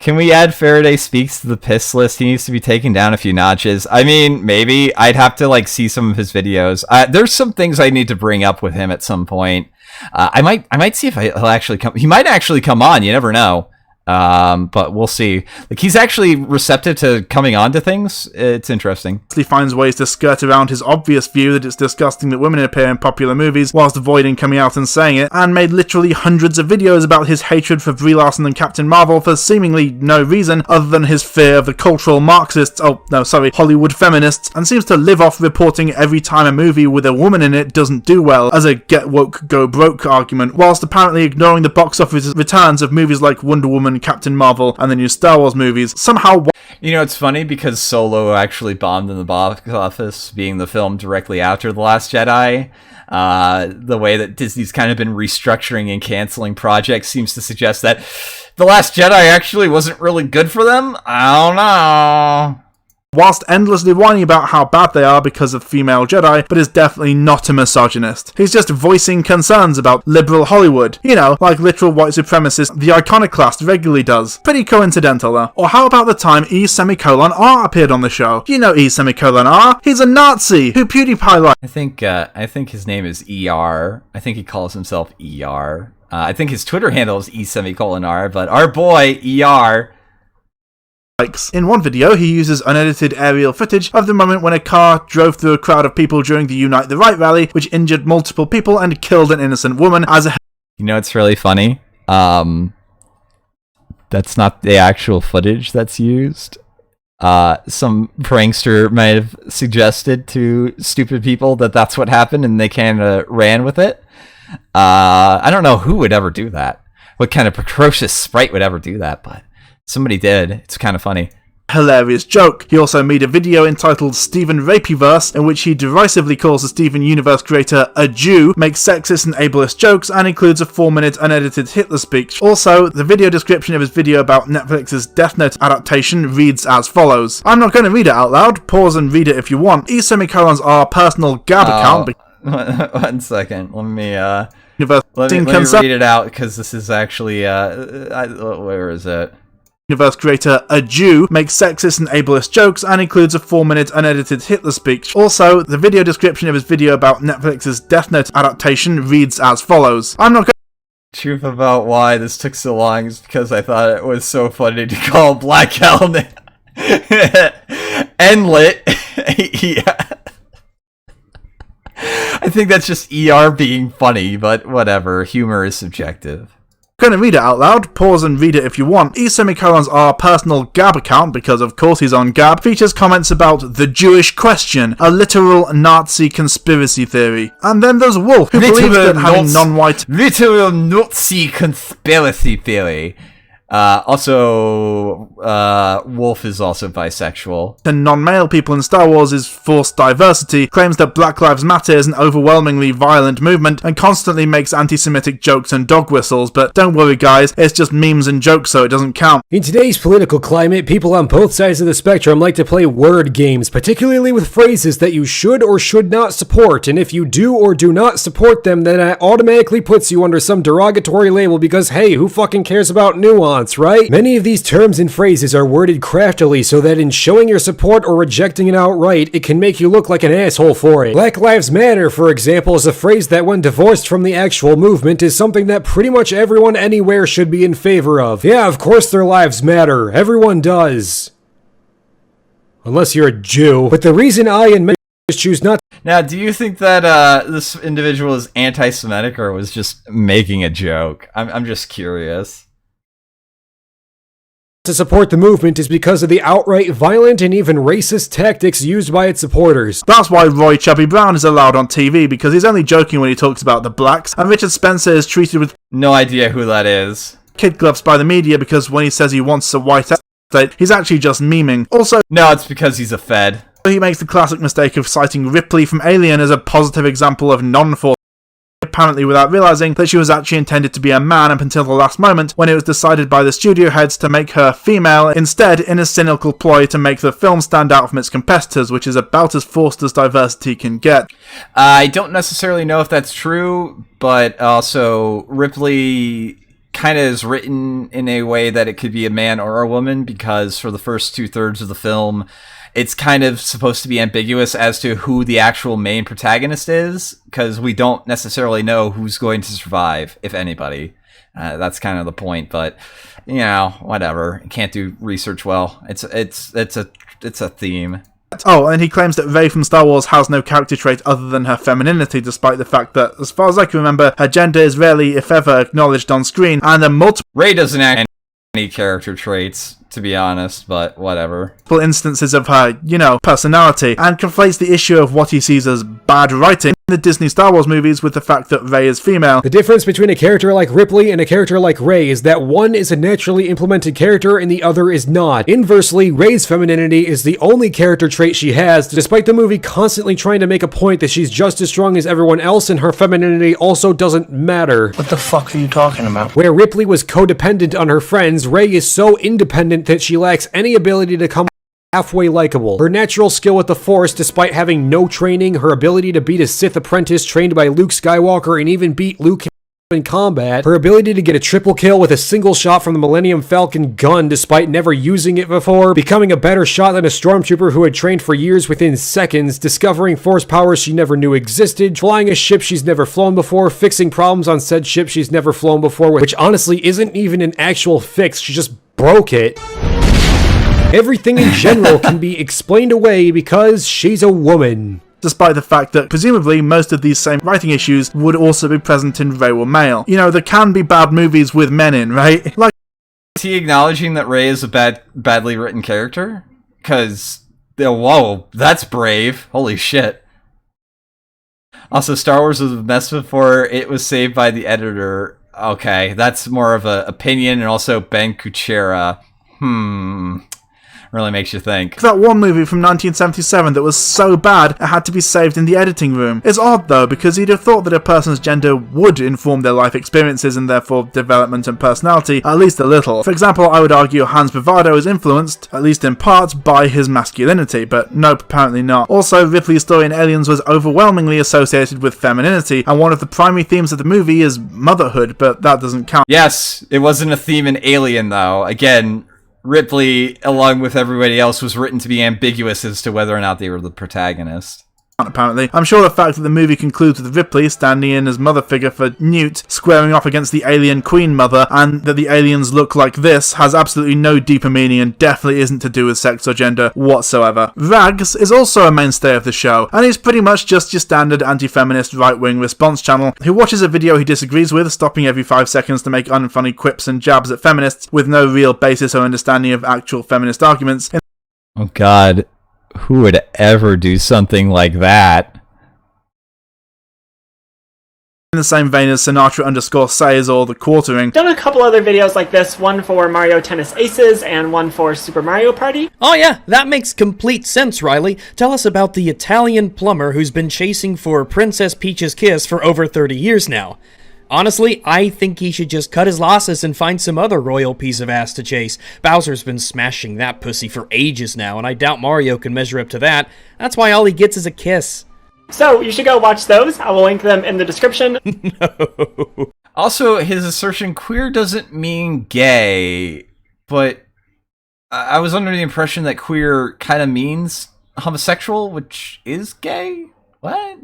Can we add Faraday Speaks to the piss list? He needs to be taken down a few notches. I mean, maybe. I'd have to, like, see some of his videos. There's some things I need to bring up with him at some point. I might see if he'll actually come. He might actually come on. You never know. But we'll see. Like, he's actually receptive to coming on to things. It's interesting. He finds ways to skirt around his obvious view that it's disgusting that women appear in popular movies whilst avoiding coming out and saying it, and made literally hundreds of videos about his hatred for Brie Larson and Captain Marvel for seemingly no reason other than his fear of the cultural Marxists, Hollywood feminists, and seems to live off reporting every time a movie with a woman in it doesn't do well as a get woke, go broke argument, whilst apparently ignoring the box office returns of movies like Wonder Woman, and Captain Marvel and the new Star Wars movies, somehow... You know, it's funny because Solo actually bombed in the box office, being the film directly after The Last Jedi. The way that Disney's kind of been restructuring and canceling projects seems to suggest that The Last Jedi actually wasn't really good for them. I don't know. Whilst endlessly whining about how bad they are because of female Jedi, but is definitely not a misogynist. He's just voicing concerns about liberal Hollywood, you know, like literal white supremacist the Iconoclast regularly does. Pretty coincidental though. Or how about the time E:(R) appeared on the show? You know E:(R)? He's a Nazi who PewDiePie likes. I think his name is ER. I think he calls himself ER. I think his Twitter handle is E:(R), but our boy ER. In one video, he uses unedited aerial footage of the moment when a car drove through a crowd of people during the Unite the Right rally, which injured multiple people and killed an innocent woman as a... You know, it's really funny. That's not the actual footage that's used. Some prankster might have suggested to stupid people that that's what happened, and they kind of ran with it. I don't know who would ever do that. What kind of precocious sprite would ever do that, but... somebody did. It's kind of funny. Hilarious joke. He also made a video entitled Steven Rapeyverse, in which he derisively calls the Steven Universe creator a Jew, makes sexist and ableist jokes, and includes a 4-minute unedited Hitler speech. Also, the video description of his video about Netflix's Death Note adaptation reads as follows. I'm not going to read it out loud. Pause and read it if you want. E:(R) personal Gab account. One second. Let me let me read it out, because this is actually where is it? Universe creator, a Jew, makes sexist and ableist jokes, and includes a 4-minute unedited Hitler speech. Also, the video description of his video about Netflix's Death Note adaptation reads as follows. I'm not going Truth about why this took so long is because I thought it was so funny to call Black Helmet Enlit. Yeah. I think that's just ER being funny, but whatever. Humor is subjective. Going to read it out loud. Pause and read it if you want. E:(R) personal Gab account, because of course he's on Gab, features comments about the Jewish question, a literal Nazi conspiracy theory. And then there's Wolf, who believes that having non-white... Literal Nazi conspiracy theory. Also, Wolf is also bisexual. And non-male people in Star Wars is forced diversity, claims that Black Lives Matter is an overwhelmingly violent movement, and constantly makes anti-Semitic jokes and dog whistles, but don't worry guys, it's just memes and jokes so it doesn't count. In today's political climate, people on both sides of the spectrum like to play word games, particularly with phrases that you should or should not support, and if you do or do not support them, then that automatically puts you under some derogatory label because hey, who fucking cares about nuance? Right? Many of these terms and phrases are worded craftily so that in showing your support or rejecting it outright, it can make you look like an asshole for it. Black Lives Matter, for example, is a phrase that when divorced from the actual movement is something that pretty much everyone anywhere should be in favor of. Yeah, of course their lives matter. Everyone does. Unless you're a Jew. But the reason I and many choose not... Now, do you think that this individual is anti-Semitic or was just making a joke? I'm just curious. To support the movement is because of the outright violent and even racist tactics used by its supporters. That's why Roy Chubby Brown is allowed on TV, because he's only joking when he talks about the blacks, and Richard Spencer is treated with no idea who that is. Kid gloves by the media because when he says he wants a white state, he's actually just memeing. Also, no, it's because he's a Fed. He makes the classic mistake of citing Ripley from Alien as a positive example of non-force, apparently without realizing that she was actually intended to be a man up until the last moment when it was decided by the studio heads to make her female instead, in a cynical ploy to make the film stand out from its competitors, which is about as forced as diversity can get. I don't necessarily know if that's true, but also Ripley kind of is written in a way that it could be a man or a woman, because for the first 2/3 of the film it's kind of supposed to be ambiguous as to who the actual main protagonist is, because we don't necessarily know who's going to survive, if anybody. That's kind of the point, but you know, whatever. Can't do research well. It's a theme. Oh, and he claims that Rey from Star Wars has no character trait other than her femininity, despite the fact that, as far as I can remember, her gender is rarely, if ever, acknowledged on screen, and the multiple... Rey doesn't have any character traits, to be honest, but whatever. Instances of her, personality, and conflates the issue of what he sees as bad writing the Disney Star Wars movies with the fact that Rey is female. The difference between a character like Ripley and a character like Rey is that one is a naturally implemented character and the other is not. Inversely, Rey's femininity is the only character trait she has, despite the movie constantly trying to make a point that she's just as strong as everyone else and her femininity also doesn't matter. What the fuck are you talking about? Where Ripley was codependent on her friends, Rey is so independent that she lacks any ability to come halfway likable. Her natural skill with the Force, despite having no training, her ability to beat a Sith apprentice trained by Luke Skywalker and even beat Luke in combat, her ability to get a triple kill with a single shot from the Millennium Falcon gun despite never using it before, becoming a better shot than a stormtrooper who had trained for years within seconds, discovering Force powers she never knew existed, flying a ship she's never flown before, fixing problems on said ship she's never flown before, which honestly isn't even an actual fix, she just broke it. Everything in general can be explained away because she's a woman. Despite the fact that presumably most of these same writing issues would also be present in Rey were male. You know, there can be bad movies with men in, right? Like, is he acknowledging that Rey is a badly written character? Because, whoa, that's brave. Holy shit. Also, Star Wars was a mess before it was saved by the editor. Okay, that's more of an opinion, and also Ben Kuchera. Really makes you think. That one movie from 1977 that was so bad it had to be saved in the editing room. It's odd though, because you'd have thought that a person's gender would inform their life experiences and therefore development and personality, at least a little. For example, I would argue Hans Bravado is influenced, at least in part, by his masculinity, but nope, apparently not. Also, Ripley's story in Aliens was overwhelmingly associated with femininity, and one of the primary themes of the movie is motherhood, but that doesn't count. Yes, it wasn't a theme in Alien though. Again, Ripley, along with everybody else, was written to be ambiguous as to whether or not they were the protagonist. Apparently. I'm sure the fact that the movie concludes with Ripley standing in as mother figure for Newt, squaring off against the alien Queen Mother, and that the aliens look like this, has absolutely no deeper meaning and definitely isn't to do with sex or gender whatsoever. Rags is also a mainstay of the show, and he's pretty much just your standard anti-feminist right-wing response channel, who watches a video he disagrees with, stopping every 5 seconds to make unfunny quips and jabs at feminists, with no real basis or understanding of actual feminist arguments. Oh god. Who would ever do something like that? In the same vein as Sinatra_says or The Quartering. Done a couple other videos like this, one for Mario Tennis Aces and one for Super Mario Party. Oh yeah, that makes complete sense, Riley. Tell us about the Italian plumber who's been chasing for Princess Peach's kiss for over 30 years now. Honestly, I think he should just cut his losses and find some other royal piece of ass to chase. Bowser's been smashing that pussy for ages now, and I doubt Mario can measure up to that. That's why all he gets is a kiss. So, you should go watch those. I will link them in the description. No. Also, his assertion queer doesn't mean gay, but I was under the impression that queer kind of means homosexual, which is gay? What?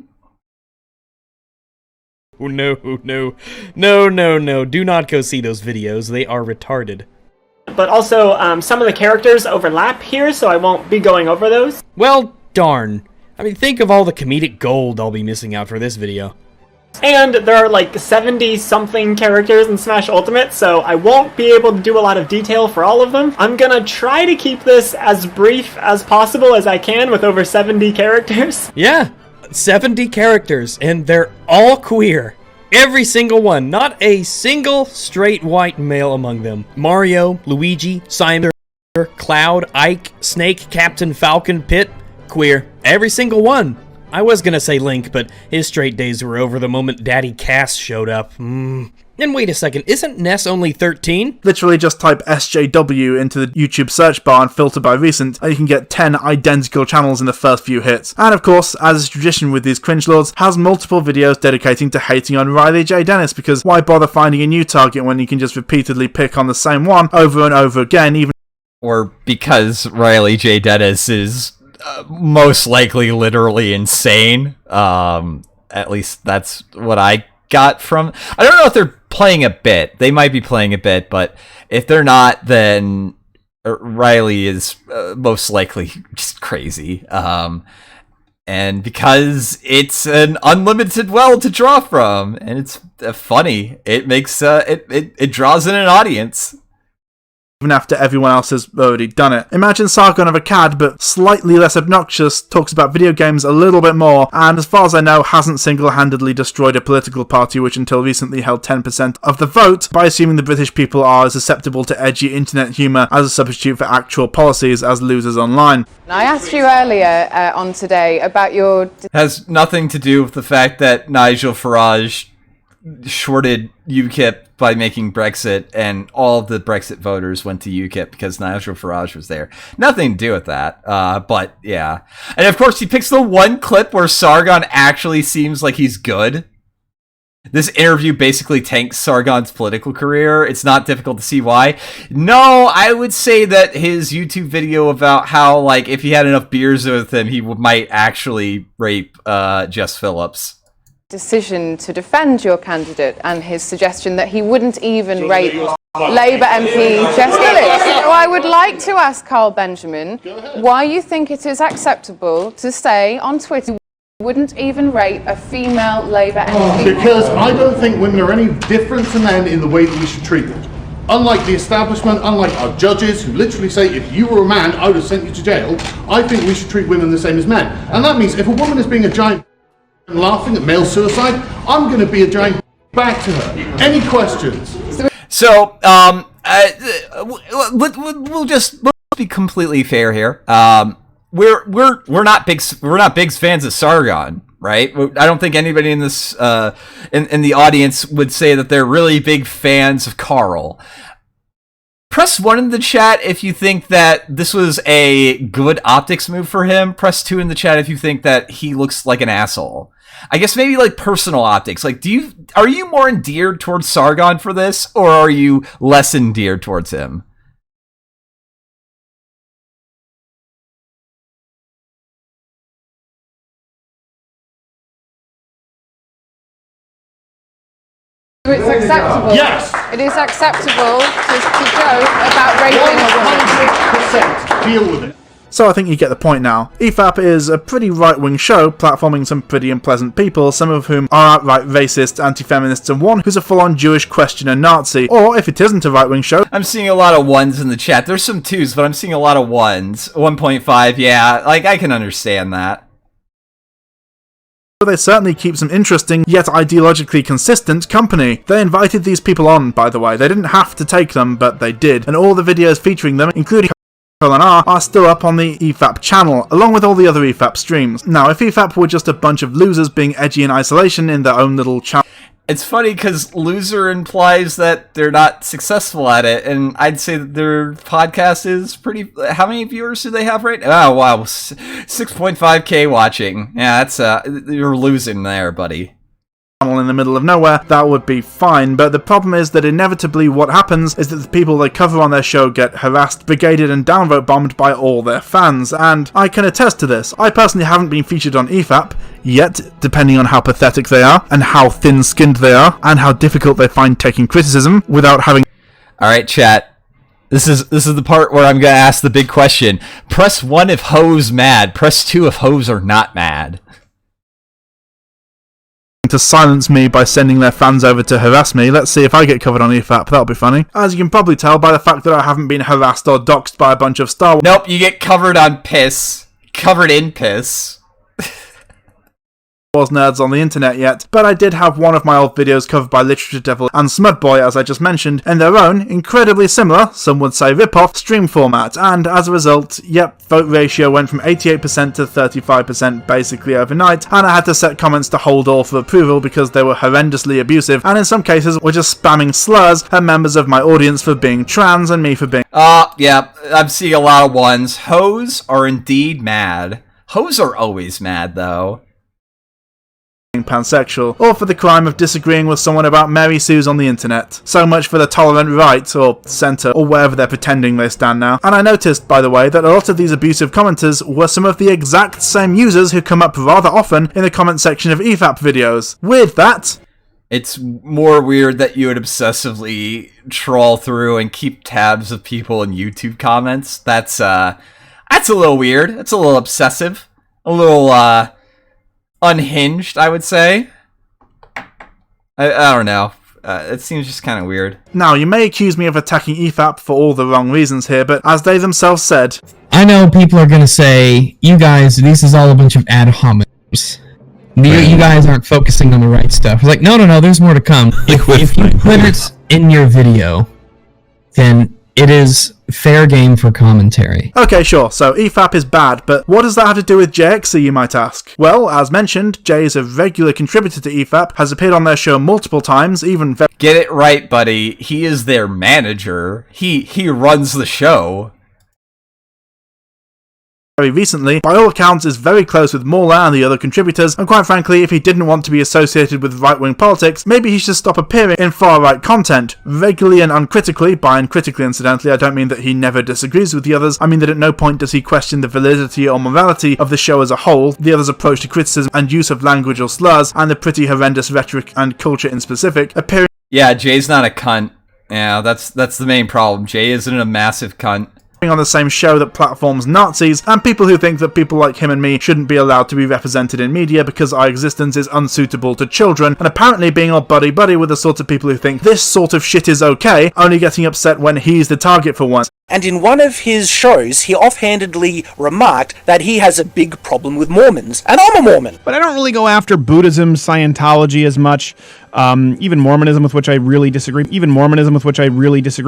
Oh, no. Do not go see those videos. They are retarded. But also, some of the characters overlap here, so I won't be going over those. Well, darn. I mean, think of all the comedic gold I'll be missing out for this video. And there are like 70-something characters in Smash Ultimate, so I won't be able to do a lot of detail for all of them. I'm gonna try to keep this as brief as possible as I can with over 70 characters. Yeah. 70 characters, and they're all queer. Every single one, not a single straight white male among them. Mario, Luigi, Simon, Cloud, Ike, Snake, Captain Falcon, Pit, queer. Every single one. I was gonna say Link, but his straight days were over the moment Daddy Cass showed up. And wait a second, isn't Ness only 13? Literally just type SJW into the YouTube search bar and filter by recent, and you can get 10 identical channels in the first few hits. And of course, as is tradition with these cringe lords, has multiple videos dedicating to hating on Riley J. Dennis, because why bother finding a new target when you can just repeatedly pick on the same one over and over again, even... Or because Riley J. Dennis is most likely literally insane. At least that's what I got from... I don't know if they're playing a bit. They might be playing a bit, but if they're not, then Riley is most likely just crazy. And because it's an unlimited well to draw from, and it's funny, it makes it draws in an audience. even after everyone else has already done it. Imagine Sargon of Akkad, but slightly less obnoxious, talks about video games a little bit more, and as far as I know, hasn't single-handedly destroyed a political party which until recently held 10% of the vote, by assuming the British people are as susceptible to edgy internet humour as a substitute for actual policies as losers online. I asked you earlier on today about your... Has nothing to do with the fact that Nigel Farage shorted UKIP by making Brexit, and all of the Brexit voters went to UKIP because Nigel Farage was there. Nothing to do with that, but yeah. And of course, he picks the one clip where Sargon actually seems like he's good. This interview basically tanks Sargon's political career. It's not difficult to see why. No, I would say that his YouTube video about how, like, if he had enough beers with him, he might actually rape Jess Phillips. Decision to defend your candidate and his suggestion that he wouldn't even rape Labour MP Jess Phillips. So I would like to ask Carl Benjamin why you think it is acceptable to say on Twitter you wouldn't even rape a female Labour MP. Because I don't think women are any different to men in the way that we should treat them. Unlike the establishment, unlike our judges who literally say if you were a man I would have sent you to jail, I think we should treat women the same as men. And that means if a woman is being a giant and laughing at male suicide, I'm going to be a giant back to her. Any questions? So, we'll be completely fair here. We're not big fans of Sargon, right? I don't think anybody in this in the audience would say that they're really big fans of Carl. Press 1 in the chat if you think that this was a good optics move for him. Press 2 in the chat if you think that he looks like an asshole. I guess maybe like personal optics. Like, are you more endeared towards Sargon for this, or are you less endeared towards him? It's acceptable. Yes. It is acceptable to joke about raping a woman. 100% deal with it. So I think you get the point now. EFAP is a pretty right-wing show, platforming some pretty unpleasant people, some of whom are outright racist, anti-feminists, and one who's a full-on Jewish questioner Nazi. Or, if it isn't a right-wing show... I'm seeing a lot of 1s in the chat. There's some 2s, but I'm seeing a lot of 1s. 1.5, yeah, like, I can understand that. They certainly keep some interesting, yet ideologically consistent company. They invited these people on, by the way. They didn't have to take them, but they did. And all the videos featuring them, including Colin R, are still up on the EFAP channel, along with all the other EFAP streams. Now, if EFAP were just a bunch of losers being edgy in isolation in their own little channel... It's funny because loser implies that they're not successful at it, and I'd say that their podcast is pretty... How many viewers do they have right now? Oh, wow, 6.5k watching. Yeah, that's you're losing there, buddy. In the middle of nowhere, that would be fine, but the problem is that inevitably what happens is that the people they cover on their show get harassed, brigaded and downvote bombed by all their fans, and I can attest to this. I personally haven't been featured on EFAP yet, depending on how pathetic they are, and how thin-skinned they are, and how difficult they find taking criticism without having... Alright, chat. This is the part where I'm gonna ask the big question. Press 1 if hoes mad, press 2 if hoes are not mad. To silence me by sending their fans over to harass me. Let's see if I get covered on EFAP, that'll be funny. As you can probably tell by the fact that I haven't been harassed or doxed by a bunch of Star Wars... Nope, you get covered on piss. Covered in piss. Nerds on the internet yet, but I did have one of my old videos covered by Literature Devil and Smudboy, as I just mentioned, in their own, incredibly similar, some would say rip-off, stream format, and as a result, yep, vote ratio went from 88% to 35% basically overnight, and I had to set comments to hold all for approval because they were horrendously abusive, and in some cases were just spamming slurs at members of my audience for being trans and me for being... Yeah, I'm seeing a lot of 1s. Hoes are indeed mad. Hoes are always mad, though. Pansexual, or for the crime of disagreeing with someone about Mary Sue's on the internet. So much for the tolerant right, or centre, or wherever they're pretending they stand now. And I noticed, by the way, that a lot of these abusive commenters were some of the exact same users who come up rather often in the comment section of EFAP videos. Weird that. It's more weird that you would obsessively trawl through and keep tabs of people in YouTube comments. That's a little weird. That's a little obsessive. A little, unhinged, I would say. I don't know. It seems just kind of weird. Now, you may accuse me of attacking EFAP for all the wrong reasons here, but as they themselves said, I know people are gonna say, you guys, this is all a bunch of ad hominems. You guys aren't focusing on the right stuff. It's like, no, there's more to come. If you put it in your video, then it is fair game for commentary. Okay, sure, so EFAP is bad, but what does that have to do with JXE, you might ask? Well, as mentioned, Jay is a regular contributor to EFAP, has appeared on their show multiple times, even Get it right, buddy. He is their manager. He runs the show. very recently, by all accounts is very close with Mauler and the other contributors, and quite frankly, if he didn't want to be associated with right-wing politics, maybe he should stop appearing in far-right content, regularly and uncritically. By uncritically, incidentally, I don't mean that he never disagrees with the others, I mean that at no point does he question the validity or morality of the show as a whole, the others' approach to criticism and use of language or slurs, and the pretty horrendous rhetoric and culture in specific, appearing... Yeah, Jay's not a cunt. Yeah, that's the main problem. Jay isn't a massive cunt. On the same show that platforms Nazis, and people who think that people like him and me shouldn't be allowed to be represented in media because our existence is unsuitable to children, and apparently being all buddy-buddy with the sorts of people who think this sort of shit is okay, only getting upset when he's the target for once. And in one of his shows, he offhandedly remarked that he has a big problem with Mormons, and I'm a Mormon. But I don't really go after Buddhism, Scientology as much, even Mormonism, with which I really disagree.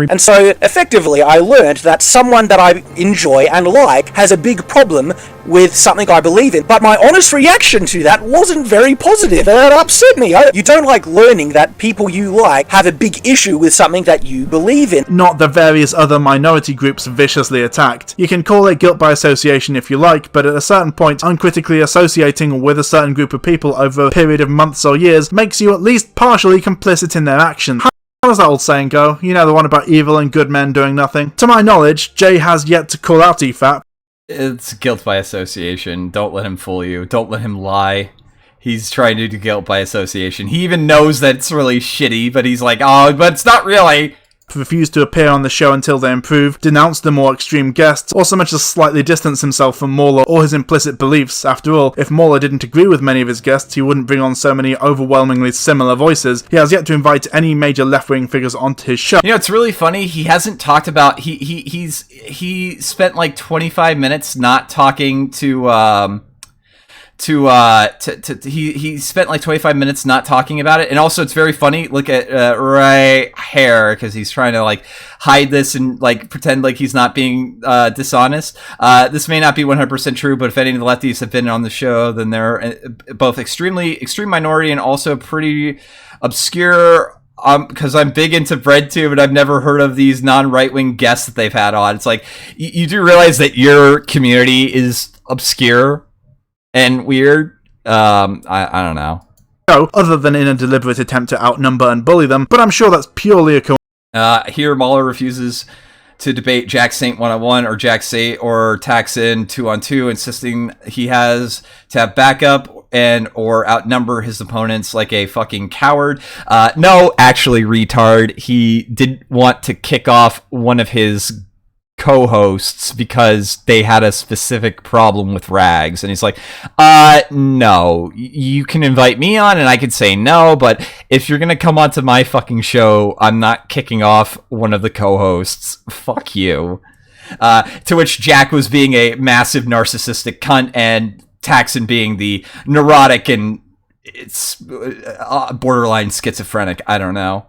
And so, effectively, I learned that someone that I enjoy and like has a big problem with something I believe in, but my honest reaction to that wasn't very positive. That upset me. You don't like learning that people you like have a big issue with something that you believe in. Not the various other minority groups viciously attacked. You can call it guilt by association if you like, but at a certain point, uncritically associating with a certain group of people over a period of months or years makes you at least partially complicit in their actions. How does that old saying go? You know, the one about evil and good men doing nothing? To my knowledge, Jay has yet to call out EFAP. It's guilt by association. Don't let him fool you. Don't let him lie. He's trying to do guilt by association. He even knows that it's really shitty, but he's like, oh, but it's not really. Refused to appear on the show until they improve, denounced the more extreme guests, or so much as slightly distance himself from Mauler or his implicit beliefs. After all, if Mauler didn't agree with many of his guests, he wouldn't bring on so many overwhelmingly similar voices. He has yet to invite any major left-wing figures onto his show. You know, it's really funny. He hasn't talked about he spent like 25 minutes not talking to he spent like 25 minutes not talking about it, and also it's very funny. Look at right here, because he's trying to like hide this and like pretend like he's not being dishonest. This may not be 100% true, but if any of the lefties have been on the show, then they're both extreme minority and also pretty obscure. Because I'm big into BreadTube and I've never heard of these non-right-wing guests that they've had on. It's like you do realize that your community is obscure and weird. I don't know. Other than in a deliberate attempt to outnumber and bully them, but I'm sure that's purely a coincidence. Here, Mauler refuses to debate Jack Saint 1-on-1 or Jack Saint or Taxon 2-on-2, insisting he has to have backup and or outnumber his opponents like a fucking coward. No, actually, retard. He didn't want to kick off one of his co-hosts because they had a specific problem with rags, and he's like, no, you can invite me on and I can say no, but if you're gonna come onto my fucking show, I'm not kicking off one of the co-hosts. Fuck you. To which Jack was being a massive narcissistic cunt and Taxon being the neurotic and it's borderline schizophrenic. I don't know.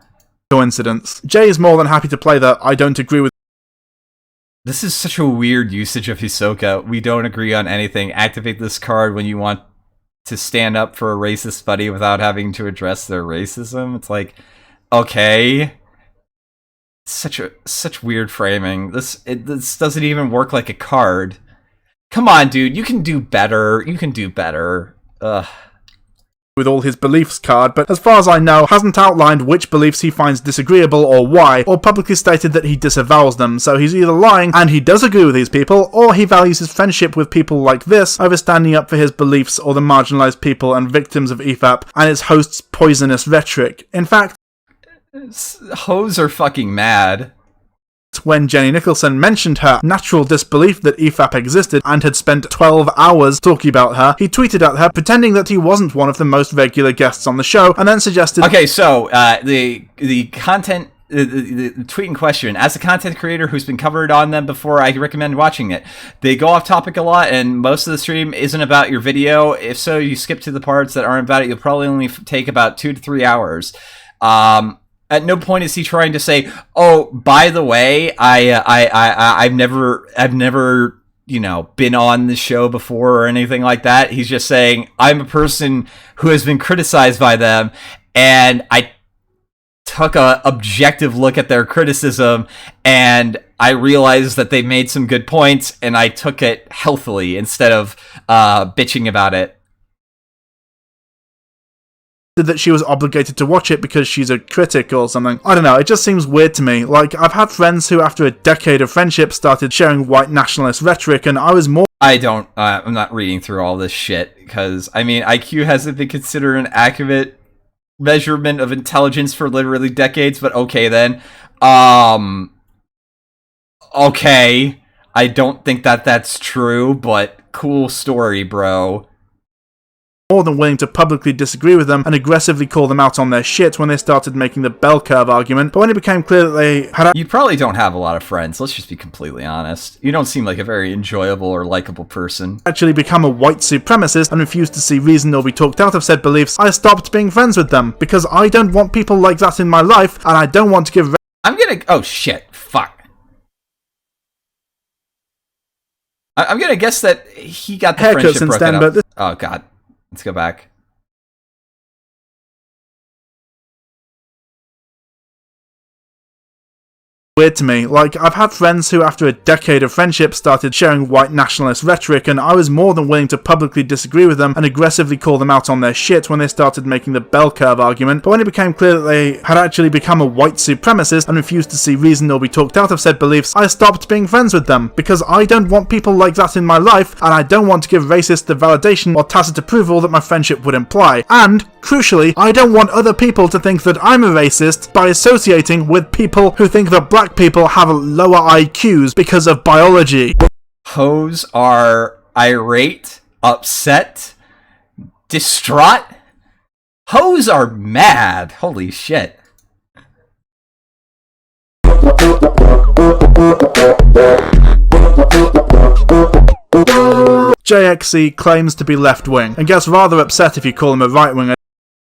Coincidence. Jay is more than happy to play the I don't agree with. This is such a weird usage of Hisoka. We don't agree on anything. Activate this card when you want to stand up for a racist buddy without having to address their racism. It's like, okay. Such weird framing. This doesn't even work like a card. Come on, dude. You can do better. Ugh. With all his beliefs card, but as far as I know, hasn't outlined which beliefs he finds disagreeable or why, or publicly stated that he disavows them, so he's either lying and he does agree with these people, or he values his friendship with people like this over standing up for his beliefs or the marginalized people and victims of EFAP and its host's poisonous rhetoric. In fact, hoes are fucking mad. fact, when Jenny Nicholson mentioned her natural disbelief that EFAP existed and had spent 12 hours talking about her, he tweeted at her pretending that he wasn't one of the most regular guests on the show, and then suggested... Okay, so the content... The tweet in question, as a content creator who's been covered on them before, I recommend watching it. They go off topic a lot, and most of the stream isn't about your video. If so, you skip to the parts that aren't about it. You'll probably only take about 2 to 3 hours. At no point is he trying to say, "Oh, by the way, I've never been on the show before," or anything like that. He's just saying, "I'm a person who has been criticized by them, and I took a objective look at their criticism, and I realized that they made some good points, and I took it healthily instead of bitching about it." That she was obligated to watch it because she's a critic or something. I don't know, it just seems weird to me. Like, I've had friends who, after a decade of friendship, started sharing white nationalist rhetoric, and I was more... I'm not reading through all this shit, because, I mean, IQ hasn't been considered an accurate measurement of intelligence for literally decades, but okay then. Okay. I don't think that that's true, but cool story, bro. More than willing to publicly disagree with them and aggressively call them out on their shit when they started making the bell curve argument, but when it became clear that they had... You probably don't have a lot of friends, let's just be completely honest. You don't seem like a very enjoyable or likable person. ...actually become a white supremacist and refused to see reason or be talked out of said beliefs, I stopped being friends with them, because I don't want people like that in my life, and I don't want to give... Oh shit, fuck. I'm gonna guess that he got the friendship broken up. Oh god. Let's go back. Weird to me. Like, I've had friends who, after a decade of friendship, started sharing white nationalist rhetoric, and I was more than willing to publicly disagree with them and aggressively call them out on their shit when they started making the bell curve argument, but when it became clear that they had actually become a white supremacist and refused to see reason or be talked out of said beliefs, I stopped being friends with them, because I don't want people like that in my life, and I don't want to give racists the validation or tacit approval that my friendship would imply. And, crucially, I don't want other people to think that I'm a racist by associating with people who think that black people have lower IQs because of biology. Hoes are irate, upset, distraught. Hoes are mad. Holy shit. JXC claims to be left-wing, and gets rather upset if you call him a right-winger.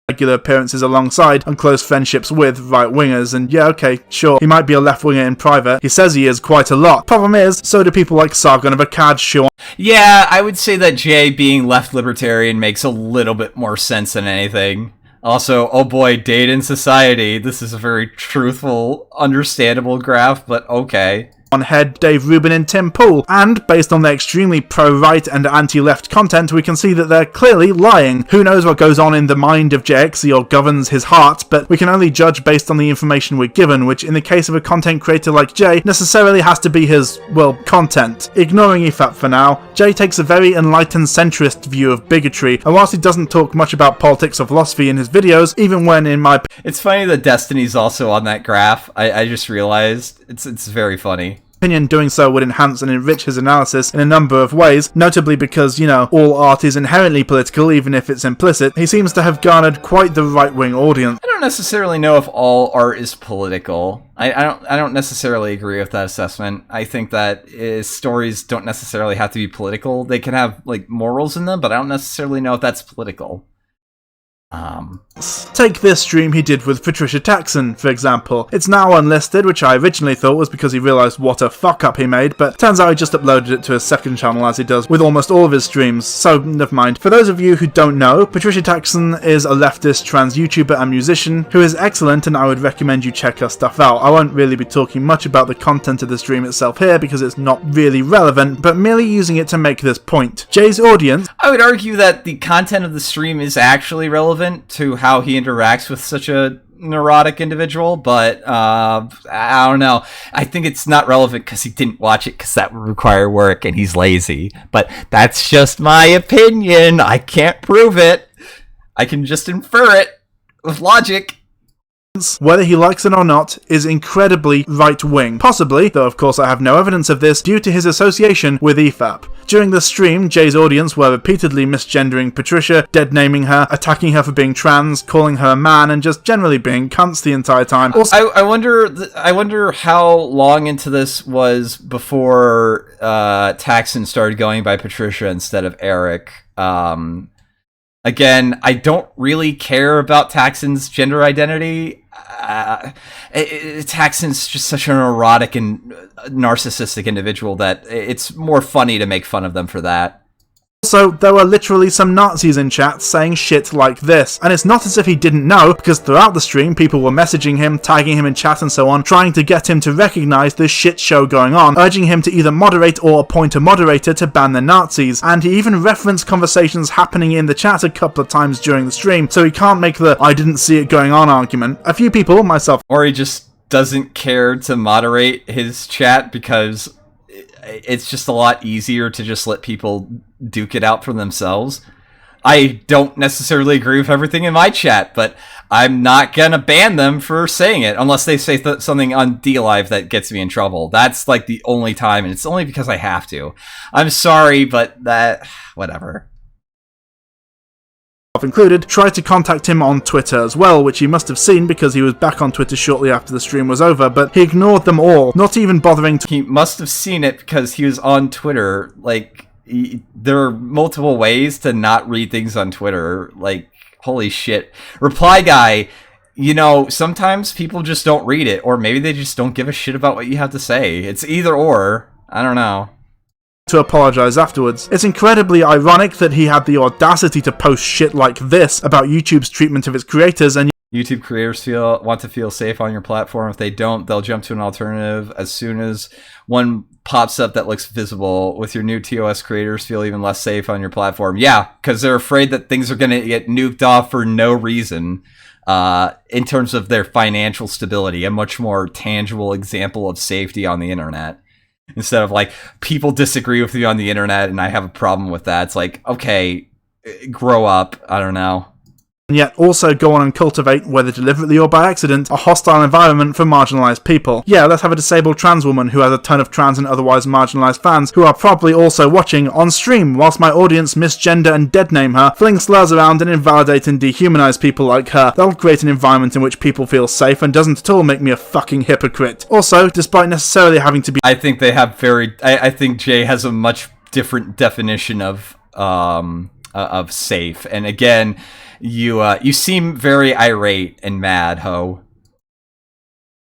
Regular appearances alongside and close friendships with right-wingers, and yeah, okay, sure, he might be a left-winger in private. He says he is quite a lot. Problem is, so do people like Sargon of Akkad, Sean. Yeah, I would say that Jay being left libertarian makes a little bit more sense than anything. Also, oh boy, date in society. This is a very truthful, understandable graph, but okay. On head Dave Rubin and Tim Pool, and based on their extremely pro-right and anti-left content, we can see that they're clearly lying. Who knows what goes on in the mind of JXC or governs his heart, but we can only judge based on the information we're given, which in the case of a content creator like Jay, necessarily has to be his, well, content. Ignoring EFAP for now, Jay takes a very enlightened centrist view of bigotry, and whilst he doesn't talk much about politics or philosophy in his videos, even when in my... It's funny that Destiny's also on that graph. I just realized. It's very funny. Opinion, doing so would enhance and enrich his analysis in a number of ways, notably because, you know, all art is inherently political, even if it's implicit. He seems to have garnered quite the right-wing audience. I don't necessarily know if all art is political. I don't necessarily agree with that assessment. I think that stories don't necessarily have to be political. They can have, like, morals in them, but I don't necessarily know if that's political. Take this stream he did with Patricia Taxon, for example. It's now unlisted, which I originally thought was because he realised what a fuck-up he made, but turns out he just uploaded it to his second channel as he does with almost all of his streams, so never mind. For those of you who don't know, Patricia Taxon is a leftist trans YouTuber and musician who is excellent, and I would recommend you check her stuff out. I won't really be talking much about the content of the stream itself here because it's not really relevant, but merely using it to make this point. Jay's audience... I would argue that the content of the stream is actually relevant to how he interacts with such a neurotic individual, but I don't know. I think it's not relevant because he didn't watch it because that would require work and he's lazy. But that's just my opinion. I can't prove it. I can just infer it with logic. whether he likes it or not, is incredibly right-wing. Possibly, though of course I have no evidence of this, due to his association with EFAP. During the stream, Jay's audience were repeatedly misgendering Patricia, dead-naming her, attacking her for being trans, calling her a man, and just generally being cunts the entire time. Also, I wonder how long into this was before Taxon started going by Patricia instead of Eric. Again, I don't really care about Taxon's gender identity. Taxon's just such an erotic and narcissistic individual that it's more funny to make fun of them for that. Also, there were literally some Nazis in chat saying shit like this, and it's not as if he didn't know, because throughout the stream people were messaging him, tagging him in chat and so on, trying to get him to recognise this shit show going on, urging him to either moderate or appoint a moderator to ban the Nazis, and he even referenced conversations happening in the chat a couple of times during the stream, so he can't make the "I didn't see it going on" argument. A few people, myself, or he just doesn't care to moderate his chat because it's just a lot easier to just let people duke it out for themselves. I don't necessarily agree with everything in my chat, but I'm not gonna ban them for saying it unless they say something on DLive that gets me in trouble. That's like the only time, and it's only because I have to. I'm sorry, but that... whatever. Included, tried to contact him on Twitter as well, which he must have seen because he was back on Twitter shortly after the stream was over, but he ignored them all, not even bothering to... He must have seen it because he was on Twitter. Like, there are multiple ways to not read things on Twitter. Like, holy shit. Reply Guy, you know, sometimes people just don't read it, or maybe they just don't give a shit about what you have to say. It's either or. I don't know. To apologise afterwards. It's incredibly ironic that he had the audacity to post shit like this about YouTube's treatment of its creators, and YouTube creators want to feel safe on your platform. If they don't, they'll jump to an alternative as soon as one pops up that looks visible. With your new TOS, creators feel even less safe on your platform. Yeah, because they're afraid that things are going to get nuked off for no reason. In terms of their financial stability, a much more tangible example of safety on the internet. Instead of like, people disagree with you on the internet and I have a problem with that. It's like, okay, grow up. I don't know. And yet also go on and cultivate, whether deliberately or by accident, a hostile environment for marginalised people. Yeah, let's have a disabled trans woman who has a ton of trans and otherwise marginalised fans who are probably also watching on stream whilst my audience misgender and deadname her, fling slurs around and invalidate and dehumanise people like her. That'll create an environment in which people feel safe and doesn't at all make me a fucking hypocrite. Also, despite necessarily having to be... I think they have I think Jay has a much different definition of safe. And again... You seem very irate and mad, ho.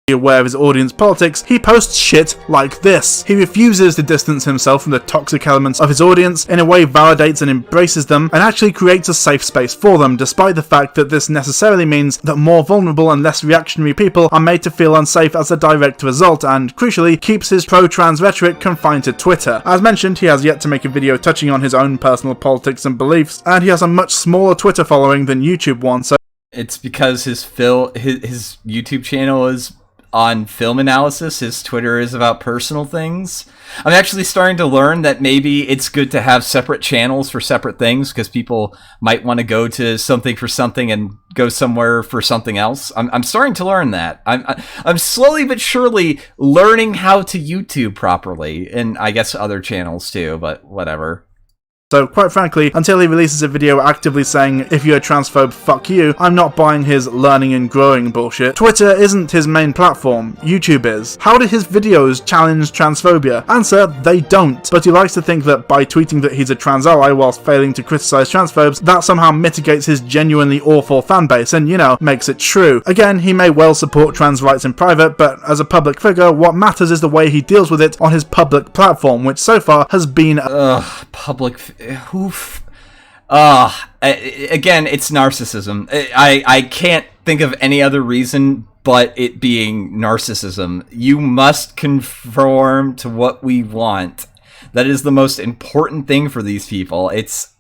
Aware of his audience politics, he posts shit like this. He refuses to distance himself from the toxic elements of his audience, in a way validates and embraces them, and actually creates a safe space for them, despite the fact that this necessarily means that more vulnerable and less reactionary people are made to feel unsafe as a direct result, and, crucially, keeps his pro-trans rhetoric confined to Twitter. As mentioned, he has yet to make a video touching on his own personal politics and beliefs, and he has a much smaller Twitter following than YouTube one, so... It's because his YouTube channel is on film analysis, his Twitter is about personal things. I'm actually starting to learn that maybe it's good to have separate channels for separate things, because people might want to go to something for something and go somewhere for something else. I'm starting to learn that. I'm slowly but surely learning how to YouTube properly, and I guess other channels too, but whatever. So, quite frankly, until he releases a video actively saying, if you're a transphobe, fuck you, I'm not buying his learning and growing bullshit. Twitter isn't his main platform, YouTube is. How do his videos challenge transphobia? Answer, they don't. But he likes to think that by tweeting that he's a trans ally whilst failing to criticise transphobes, that somehow mitigates his genuinely awful fanbase and, you know, makes it true. Again, he may well support trans rights in private, but as a public figure, what matters is the way he deals with it on his public platform, which so far has been... public... again, it's narcissism. I can't think of any other reason but it being narcissism. You must conform to what we want. That is the most important thing for these people. It's...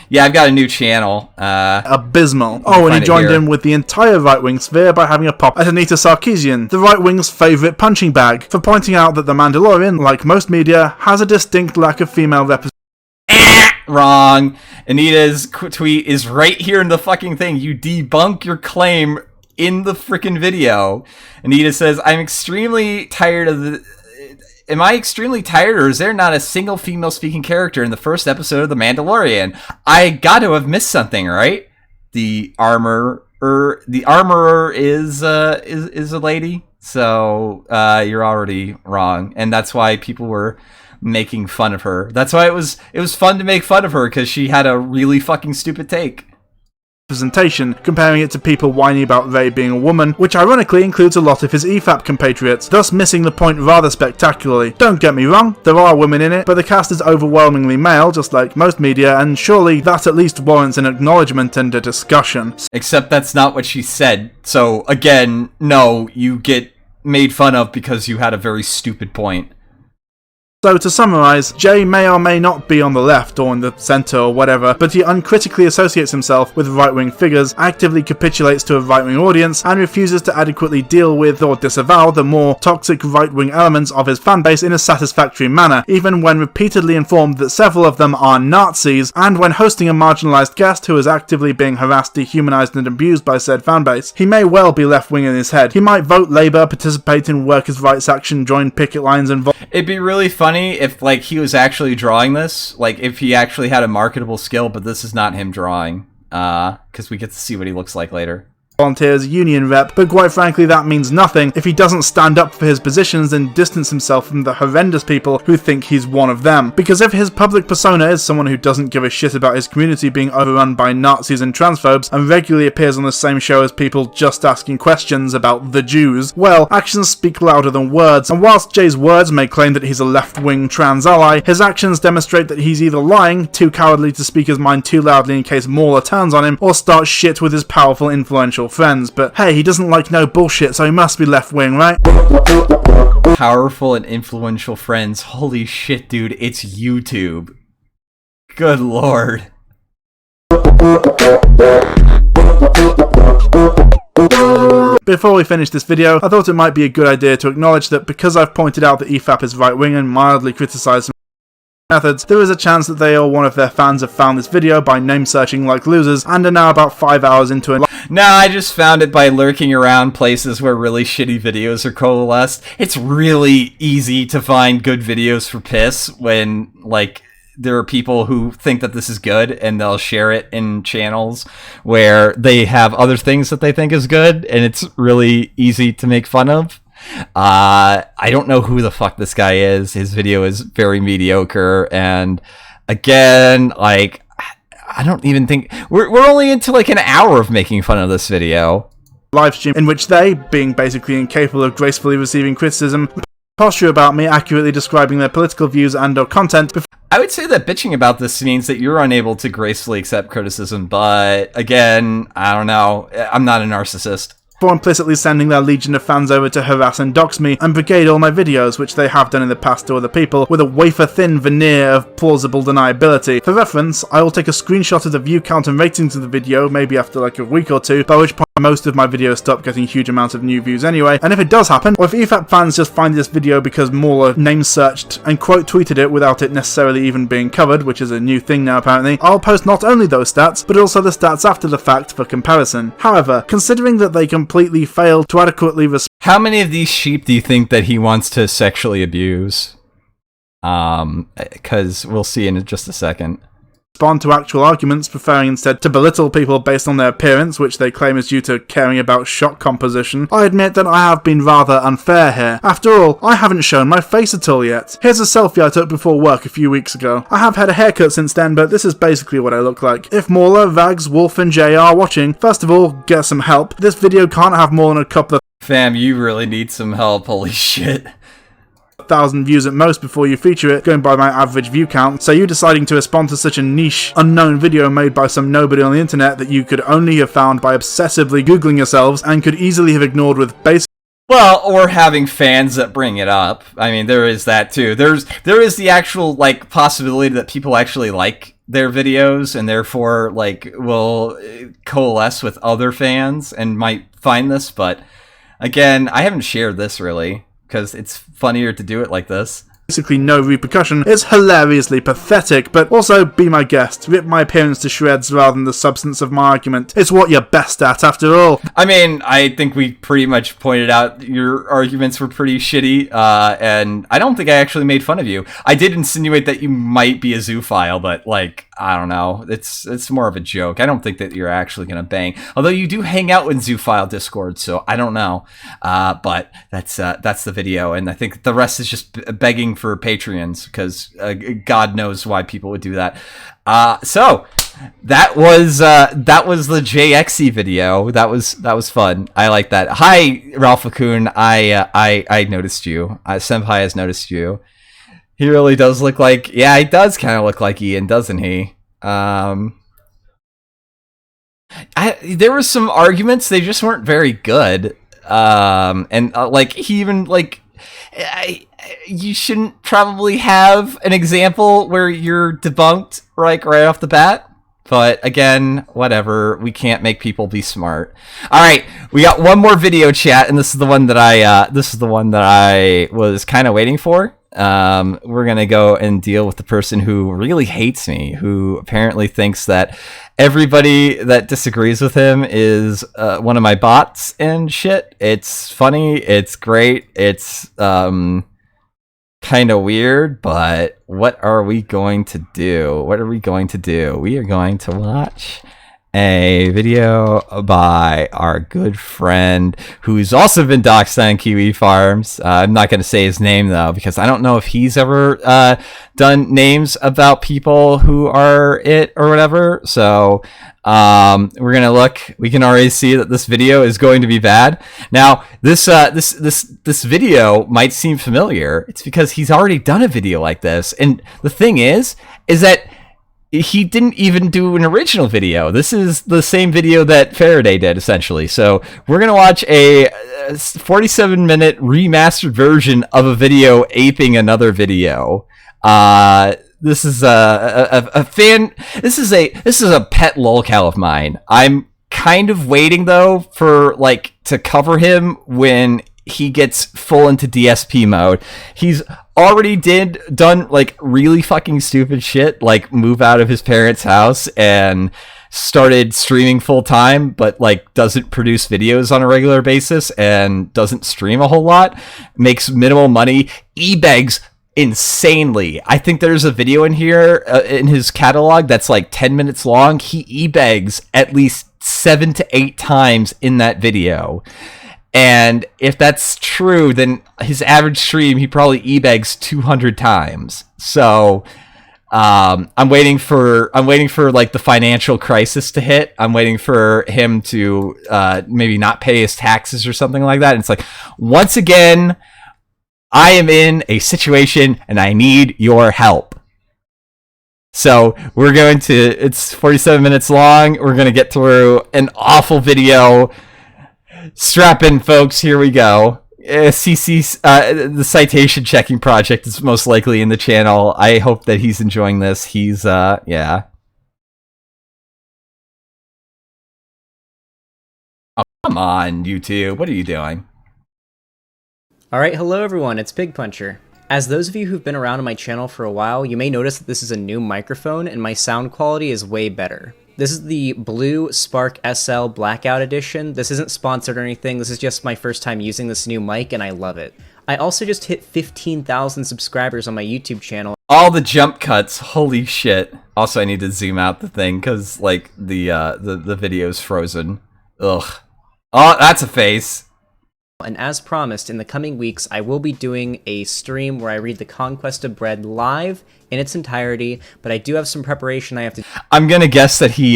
Yeah, I've got a new channel. Abysmal. Oh, and he joined in with the entire right-wing sphere by having a pop at Anita Sarkeesian, the right-wing's favourite punching bag, for pointing out that The Mandalorian, like most media, has a distinct lack of female representation. Wrong. Anita's tweet is right here in the fucking thing. You debunk your claim in the freaking video. Anita says, I'm extremely tired of the... Am I extremely tired, or is there not a single female-speaking character in the first episode of The Mandalorian? I got to have missed something, right? The armorer is a lady, so you're already wrong, and that's why people were making fun of her. That's why it was fun to make fun of her, because she had a really fucking stupid take. Presentation, comparing it to people whining about Rey being a woman, which ironically includes a lot of his EFAP compatriots, thus missing the point rather spectacularly. Don't get me wrong, there are women in it, but the cast is overwhelmingly male, just like most media, and surely that at least warrants an acknowledgement and a discussion. Except that's not what she said, so again, no, you get made fun of because you had a very stupid point. So to summarise, Jay may or may not be on the left or in the centre or whatever, but he uncritically associates himself with right-wing figures, actively capitulates to a right-wing audience, and refuses to adequately deal with or disavow the more toxic right-wing elements of his fanbase in a satisfactory manner, even when repeatedly informed that several of them are Nazis, and when hosting a marginalised guest who is actively being harassed, dehumanised and abused by said fanbase. He may well be left-wing in his head. He might vote Labour, participate in workers' rights action, join picket lines and It'd be really funny if, like, he was actually drawing this, like, if he actually had a marketable skill, but this is not him drawing, because we get to see what he looks like later. Volunteers union rep, but quite frankly that means nothing if he doesn't stand up for his positions and distance himself from the horrendous people who think he's one of them. Because if his public persona is someone who doesn't give a shit about his community being overrun by Nazis and transphobes and regularly appears on the same show as people just asking questions about the Jews, well, actions speak louder than words, and whilst Jay's words may claim that he's a left-wing trans ally, his actions demonstrate that he's either lying, too cowardly to speak his mind too loudly in case Mauler turns on him, or starts shit with his powerful, influential friends. But hey, he doesn't like no bullshit, so he must be left-wing, right? Powerful and influential friends. Holy shit, dude, it's YouTube. Good lord. Before we finish this video, I thought it might be a good idea to acknowledge that because I've pointed out that EFAP is right-wing and mildly criticised methods, there is a chance that they or one of their fans have found this video by name-searching like losers and are now about 5 hours into it. No, I just found it by lurking around places where really shitty videos are coalesced. It's really easy to find good videos for piss when, like, there are people who think that this is good and they'll share it in channels where they have other things that they think is good, and it's really easy to make fun of. I don't know who the fuck this guy is. His video is very mediocre, and again, like, I don't even think we're only into like an hour of making fun of this video. Live stream in which they, being basically incapable of gracefully receiving criticism, posture about me accurately describing their political views and or content. I would say that bitching about this means that you're unable to gracefully accept criticism, but again, I don't know. I'm not a narcissist. For implicitly sending their legion of fans over to harass and dox me and brigade all my videos, which they have done in the past to other people, with a wafer-thin veneer of plausible deniability. For reference, I will take a screenshot of the view count and ratings of the video, maybe after like a week or two, by which point most of my videos stop getting huge amounts of new views anyway, and if it does happen, or if EFAP fans just find this video because Mauler name-searched and quote-tweeted it without it necessarily even being covered, which is a new thing now apparently, I'll post not only those stats, but also the stats after the fact for comparison. However, considering that they completely failed to adequately How many of these sheep do you think that he wants to sexually abuse? Because we'll see in just a second. Respond to actual arguments, preferring instead to belittle people based on their appearance, which they claim is due to caring about shot composition, I admit that I have been rather unfair here. After all, I haven't shown my face at all yet. Here's a selfie I took before work a few weeks ago. I have had a haircut since then, but this is basically what I look like. If Mauler, Vags, Wolf and Jay are watching, first of all, get some help. This video can't have more than a couple of... Fam, you really need some help, holy shit. 1,000 views at most before you feature it, going by my average view count, so you deciding to respond to such a niche, unknown video made by some nobody on the internet that you could only have found by obsessively googling yourselves and could easily have ignored with basic... Well, or having fans that bring it up. I mean, there is that too. There is the actual, like, possibility that people actually like their videos and therefore, like, will coalesce with other fans and might find this, but again, I haven't shared this really, because it's funnier to do it like this. basically no repercussion is hilariously pathetic, but also, be my guest, rip my appearance to shreds rather than the substance of my argument. It's what you're best at, after all. I mean, I think we pretty much pointed out your arguments were pretty shitty, and I don't think I actually made fun of you. I did insinuate that you might be a zoophile, but, like, I don't know. It's more of a joke. I don't think that you're actually going to bang. Although you do hang out in zoophile Discord, so I don't know. But that's the video, and I think the rest is just begging for Patreons, because God knows why people would do that. So that was the JXE video. That was fun. I like that. Hi, Ralph Akun. I noticed you. Senpai has noticed you. He really does look like, yeah, he does kind of look like Ian, doesn't he? There were some arguments, they just weren't very good. Like, he even, like, you shouldn't probably have an example where you're debunked, like, right off the bat. But again, whatever. We can't make people be smart. All right, we got one more video chat, and this is the one that I was kind of waiting for. We're gonna go and deal with the person who really hates me, who apparently thinks that everybody that disagrees with him is one of my bots and shit. It's funny, it's great, it's kind of weird, but what are we going to do? We are going to watch a video by our good friend who's also been doxxed on Kiwi Farms. I'm not going to say his name, though, because I don't know if he's ever done names about people who are it or whatever. So we're going to look. We can already see that this video is going to be bad. Now, this video might seem familiar. It's because he's already done a video like this. And the thing is that he didn't even do an original video. This is the same video that Faraday did, essentially. So we're going to watch a 47-minute remastered version of a video aping another video. This is a fan. This is a pet lolcow of mine. I'm kind of waiting, though, for, like, to cover him when he gets full into DSP mode. He's already done like really fucking stupid shit, like move out of his parents' house and started streaming full time, but like doesn't produce videos on a regular basis and doesn't stream a whole lot, makes minimal money, e-begs insanely. I think there's a video in here in his catalog that's like 10 minutes long. He e-begs at least 7 to 8 times in that video. And if that's true, then his average stream, he probably e-begs 200 times. So I'm waiting for like the financial crisis to hit. I'm waiting for him to maybe not pay his taxes or something like that. And it's like, once again, I am in a situation and I need your help. So it's 47 minutes long. We're going to get through an awful video. Strap in, folks. Here we go. CC, the citation checking project is most likely in the channel. I hope that he's enjoying this. He's, yeah. Oh, come on, YouTube. What are you doing? Alright, hello everyone, it's Pig Puncher. As those of you who've been around on my channel for a while, you may notice that this is a new microphone and my sound quality is way better. This is the Blue Spark SL Blackout Edition. This isn't sponsored or anything, this is just my first time using this new mic and I love it. I also just hit 15,000 subscribers on my YouTube channel. All the jump cuts, holy shit. Also, I need to zoom out the thing because like the video's frozen. Ugh. Oh, that's a face. And as promised, in the coming weeks, I will be doing a stream where I read The Conquest of Bread live in its entirety, but I do have some preparation I have to do. I'm gonna guess that he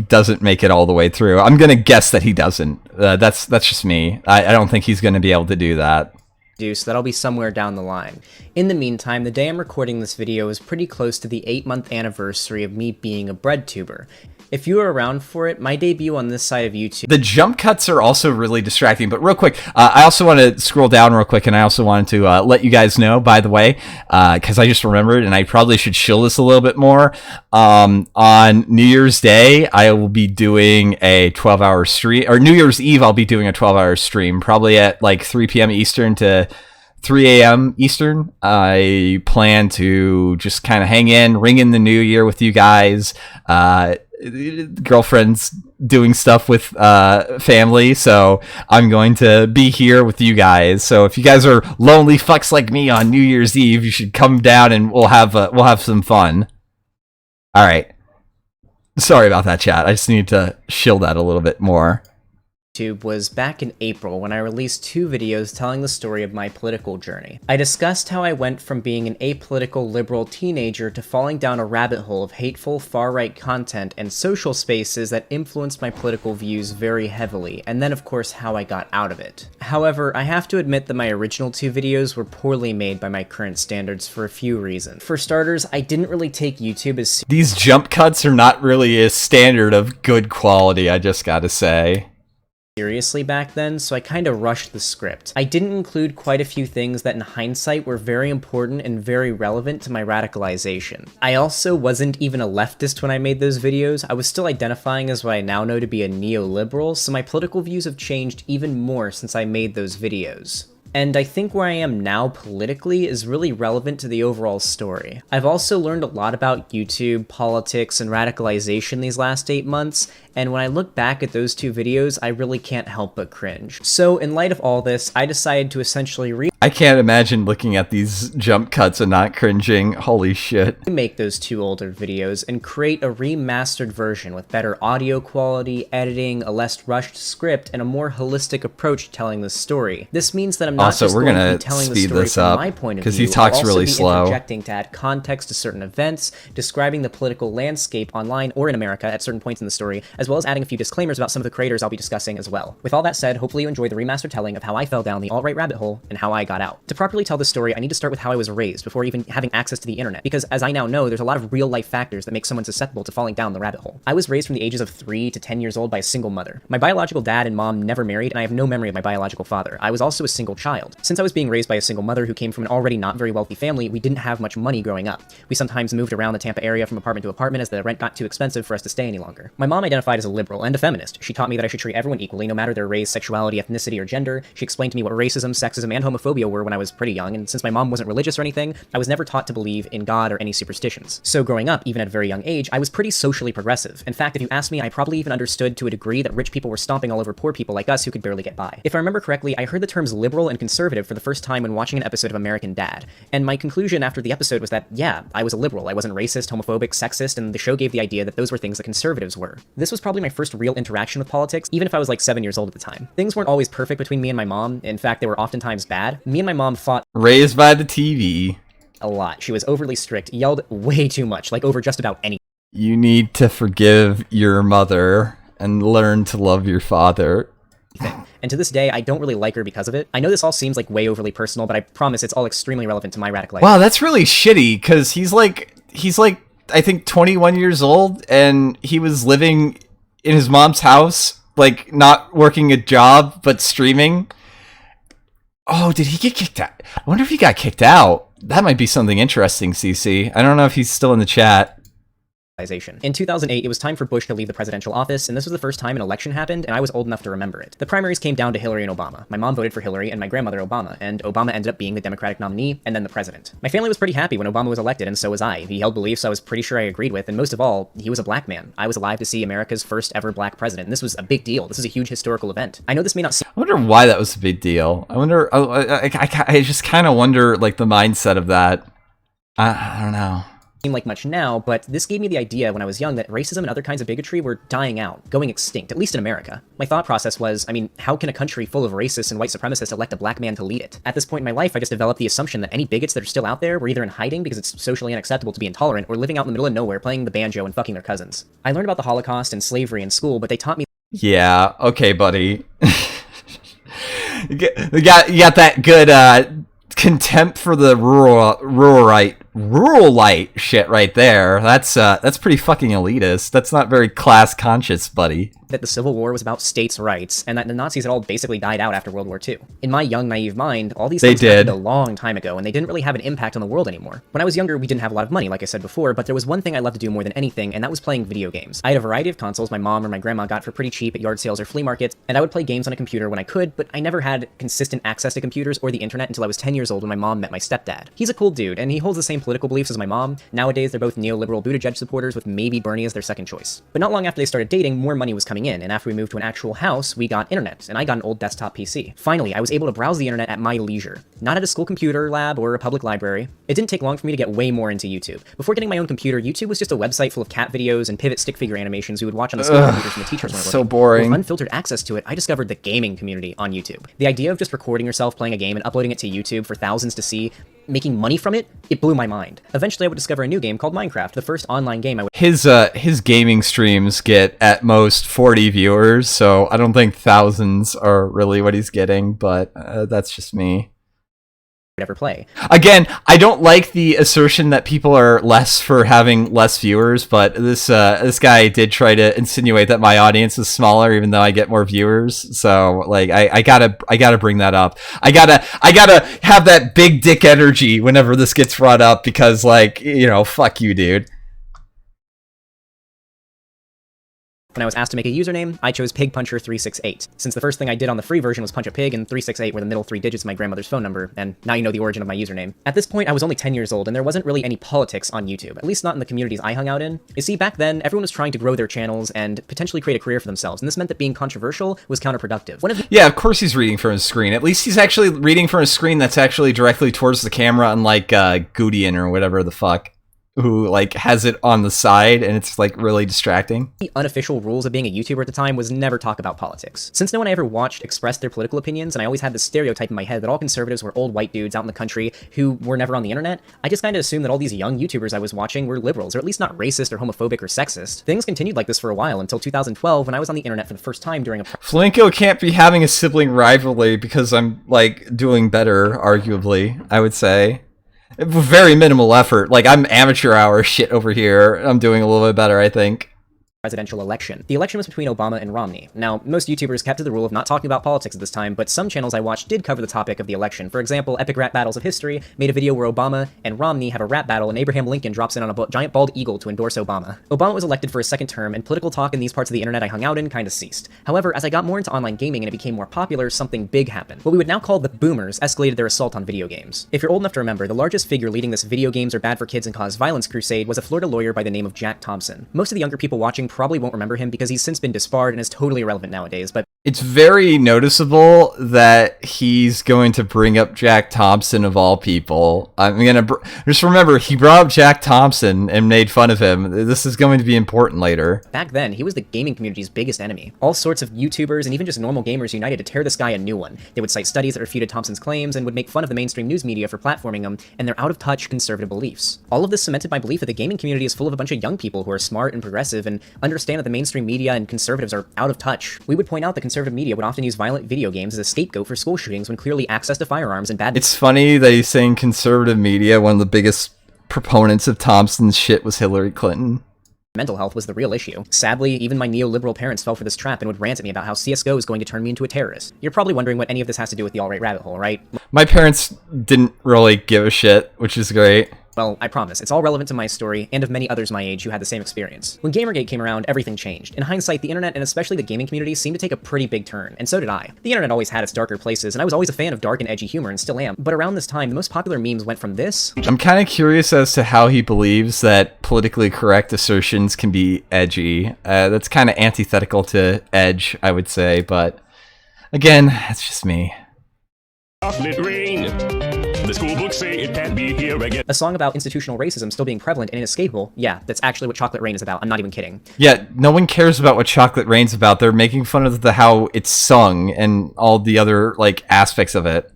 doesn't make it all the way through. I'm gonna guess that he doesn't. That's just me. I don't think he's gonna be able to do that. So that'll be somewhere down the line. In the meantime, the day I'm recording this video is pretty close to the 8-month anniversary of me being a bread tuber. If you were around for it, my debut on this side of YouTube... The jump cuts are also really distracting, but real quick, I also want to scroll down real quick, and I also wanted to let you guys know, by the way, because I just remembered, and I probably should shill this a little bit more. On New Year's Day, I will be doing a 12-hour stream, or New Year's Eve, I'll be doing a 12-hour stream, probably at like 3 p.m. Eastern to 3 a.m. Eastern. I plan to just kind of hang in, ring in the new year with you guys. Girlfriend's doing stuff with family, so I'm going to be here with you guys. So if you guys are lonely fucks like me on New Year's Eve, you should come down and we'll have some fun. All right. Sorry about that, chat. I just need to shill that a little bit more. Was back in April when I released 2 videos telling the story of my political journey. I discussed how I went from being an apolitical liberal teenager to falling down a rabbit hole of hateful far-right content and social spaces that influenced my political views very heavily, and then of course how I got out of it. However, I have to admit that my original 2 videos were poorly made by my current standards for a few reasons. For starters, I didn't really take YouTube as These jump cuts are not really a standard of good quality, I just gotta say. Seriously back then, so I kinda rushed the script. I didn't include quite a few things that in hindsight were very important and very relevant to my radicalization. I also wasn't even a leftist when I made those videos. I was still identifying as what I now know to be a neoliberal, so my political views have changed even more since I made those videos. And I think where I am now politically is really relevant to the overall story. I've also learned a lot about YouTube, politics, and radicalization these last 8 months, and when I look back at those 2 videos, I really can't help but cringe. So in light of all this, I decided to essentially I can't imagine looking at these jump cuts and not cringing. Holy shit. Remake those 2 older videos and create a remastered version with better audio quality, editing, a less rushed script, and a more holistic approach to telling the story. This means that I'm not Also, just we're going to gonna be telling the speed story this from up, my point of 'cause view. he talks I'll also really be slow. interjecting to add context to certain events, describing the political landscape online or in America at certain points in the story, as well as adding a few disclaimers about some of the creators I'll be discussing as well. With all that said, hopefully you enjoy the remastered telling of how I fell down the alt-right rabbit hole and how I got out. To properly tell the story, I need to start with how I was raised before even having access to the internet, because as I now know, there's a lot of real-life factors that make someone susceptible to falling down the rabbit hole. I was raised from the ages of 3 to 10 years old by a single mother. My biological dad and mom never married, and I have no memory of my biological father. I was also a single child. Since I was being raised by a single mother who came from an already not very wealthy family, we didn't have much money growing up. We sometimes moved around the Tampa area from apartment to apartment as the rent got too expensive for us to stay any longer. My mom identified as a liberal and a feminist. She taught me that I should treat everyone equally, no matter their race, sexuality, ethnicity, or gender. She explained to me what racism, sexism, and homophobia were when I was pretty young, and since my mom wasn't religious or anything, I was never taught to believe in God or any superstitions. So growing up, even at a very young age, I was pretty socially progressive. In fact, if you ask me, I probably even understood to a degree that rich people were stomping all over poor people like us who could barely get by. If I remember correctly, I heard the terms liberal and conservative for the first time when watching an episode of American Dad, and my conclusion after the episode was that, yeah, I was a liberal. I wasn't racist, homophobic, sexist, and the show gave the idea that those were things that conservatives were. This was probably my first real interaction with politics, even if I was like 7 years old at the time. Things weren't always perfect between me and my mom. In fact, they were oftentimes bad. Me and my mom fought Raised by the TV. a lot. She was overly strict, yelled way too much, like over just about anything. You need to forgive your mother and learn to love your father. And to this day, I don't really like her because of it. I know this all seems like way overly personal, but I promise it's all extremely relevant to my radicalization. Wow, that's really shitty, because he's like, I think 21 years old, and he was living in his mom's house, like, not working a job, but streaming. Oh, did he get kicked out? I wonder if he got kicked out. That might be something interesting, CC. I don't know if he's still in the chat. In 2008, it was time for Bush to leave the presidential office, and this was the first time an election happened, and I was old enough to remember it. The primaries came down to Hillary and Obama. My mom voted for Hillary and my grandmother Obama, and Obama ended up being the Democratic nominee and then the president. My family was pretty happy when Obama was elected, and so was I. He held beliefs I was pretty sure I agreed with, and most of all, he was a black man. I was alive to see America's first ever black president, and this was a big deal. This is a huge historical event. I know this may not seem I wonder why that was a big deal. I wonder, I just kind of wonder, like, the mindset of that. I don't know. like much now, but this gave me the idea when I was young that racism and other kinds of bigotry were dying out, going extinct, at least in America. My thought process was, I mean, how can a country full of racists and white supremacists elect a black man to lead it? At this point in my life, I just developed the assumption that any bigots that are still out there were either in hiding because it's socially unacceptable to be intolerant, or living out in the middle of nowhere playing the banjo and fucking their cousins. I learned about the Holocaust and slavery in school, but they taught me— Yeah, okay, buddy. You got that good contempt for the rural right rural light shit right there. That's pretty fucking elitist. That's not very class conscious, buddy. That the Civil War was about states' rights, and that the Nazis had all basically died out after World War II. In my young, naive mind, all these things happened a long time ago, and they didn't really have an impact on the world anymore. When I was younger, we didn't have a lot of money, like I said before, but there was one thing I loved to do more than anything, and that was playing video games. I had a variety of consoles my mom or my grandma got for pretty cheap at yard sales or flea markets, and I would play games on a computer when I could, but I never had consistent access to computers or the internet until I was 10 years old when my mom met my stepdad. He's a cool dude, and he holds the same political beliefs as my mom. Nowadays, they're both neoliberal Buttigieg supporters with maybe Bernie as their second choice. But not long after they started dating, more money was coming in, and after we moved to an actual house, we got internet, and I got an old desktop PC. Finally, I was able to browse the internet at my leisure. Not at a school computer lab or a public library. It didn't take long for me to get way more into YouTube. Before getting my own computer, YouTube was just a website full of cat videos and pivot stick figure animations we would watch on the school computers when the teachers weren't so looking. boring. With unfiltered access to it, I discovered the gaming community on YouTube. The idea of just recording yourself playing a game and uploading it to YouTube for thousands to see, making money from it, it blew my mind. Eventually, I would discover a new game called Minecraft, the first online game I would... His gaming streams get at most 40 viewers, so I don't think thousands are really what he's getting, but that's just me. Ever play. Again, I don't like the assertion that people are less for having less viewers, but this guy did try to insinuate that my audience is smaller, even though I get more viewers. So like, I gotta bring that up. I gotta have that big dick energy whenever this gets brought up, because like, you know, fuck you, dude. When I was asked to make a username, I chose PigPuncher368, since the first thing I did on the free version was punch a pig, and 368 were the middle 3 digits of my grandmother's phone number, and now you know the origin of my username. At this point, I was only 10 years old, and there wasn't really any politics on YouTube, at least not in the communities I hung out in. You see, back then, everyone was trying to grow their channels and potentially create a career for themselves, and this meant that being controversial was counterproductive. Yeah, of course he's reading from his screen. At least he's actually reading from a screen that's actually directly towards the camera, unlike Goudian or whatever the fuck, who like has it on the side and it's like really distracting. The unofficial rules of being a YouTuber at the time was never talk about politics. Since no one I ever watched expressed their political opinions, and I always had this stereotype in my head that all conservatives were old white dudes out in the country who were never on the internet, I just kind of assumed that all these young YouTubers I was watching were liberals, or at least not racist or homophobic or sexist. Things continued like this for a while until 2012 when I was on the internet for the first time during a... Flinko can't be having a sibling rivalry because I'm like doing better, arguably, I would say. Very minimal effort. Like, I'm amateur hour shit over here. I'm doing a little bit better, I think. Presidential election. The election was between Obama and Romney. Now, most YouTubers kept to the rule of not talking about politics at this time, but some channels I watched did cover the topic of the election. For example, Epic Rap Battles of History made a video where Obama and Romney have a rap battle, and Abraham Lincoln drops in on a giant bald eagle to endorse Obama. Obama was elected for his second term, and political talk in these parts of the internet I hung out in kind of ceased. However, as I got more into online gaming and it became more popular, something big happened. What we would now call the boomers escalated their assault on video games. If you're old enough to remember, the largest figure leading this video games are bad for kids and cause violence crusade was a Florida lawyer by the name of Jack Thompson. Most of the younger people watching probably won't remember him because he's since been disbarred and is totally irrelevant nowadays, but it's very noticeable that he's going to bring up Jack Thompson of all people. I'm gonna just remember he brought up Jack Thompson and made fun of him. This is going to be important later. Back then, he was the gaming community's biggest enemy. All sorts of YouTubers and even just normal gamers united to tear this guy a new one. They would cite studies that refuted Thompson's claims and would make fun of the mainstream news media for platforming him and their out-of-touch conservative beliefs. All of this cemented my belief that the gaming community is full of a bunch of young people who are smart and progressive and understand that the mainstream media and conservatives are out of touch. We would point out that conservative media would often use violent video games as a scapegoat for school shootings when clearly access to firearms and bad... It's funny that he's saying conservative media, one of the biggest proponents of Thompson's shit was Hillary Clinton. Mental health was the real issue. Sadly, even my neoliberal parents fell for this trap and would rant at me about how CSGO is going to turn me into a terrorist. You're probably wondering what any of this has to do with the alt-right rabbit hole, right? My parents didn't really give a shit, which is great. Well, I promise, it's all relevant to my story, and of many others my age who had the same experience. When Gamergate came around, everything changed. In hindsight, the internet, and especially the gaming community, seemed to take a pretty big turn, and so did I. The internet always had its darker places, and I was always a fan of dark and edgy humor, and still am. But around this time, the most popular memes went from this... I'm kind of curious as to how he believes that politically correct assertions can be edgy. That's kind of antithetical to edge, I would say, but... Again, that's just me. Chocolate rain. The school books say it can't be here again. A song about institutional racism still being prevalent and inescapable. Yeah, that's actually what Chocolate Rain is about. I'm not even kidding. Yeah, no one cares about what Chocolate Rain's about. They're making fun of how it's sung and all the other like aspects of it.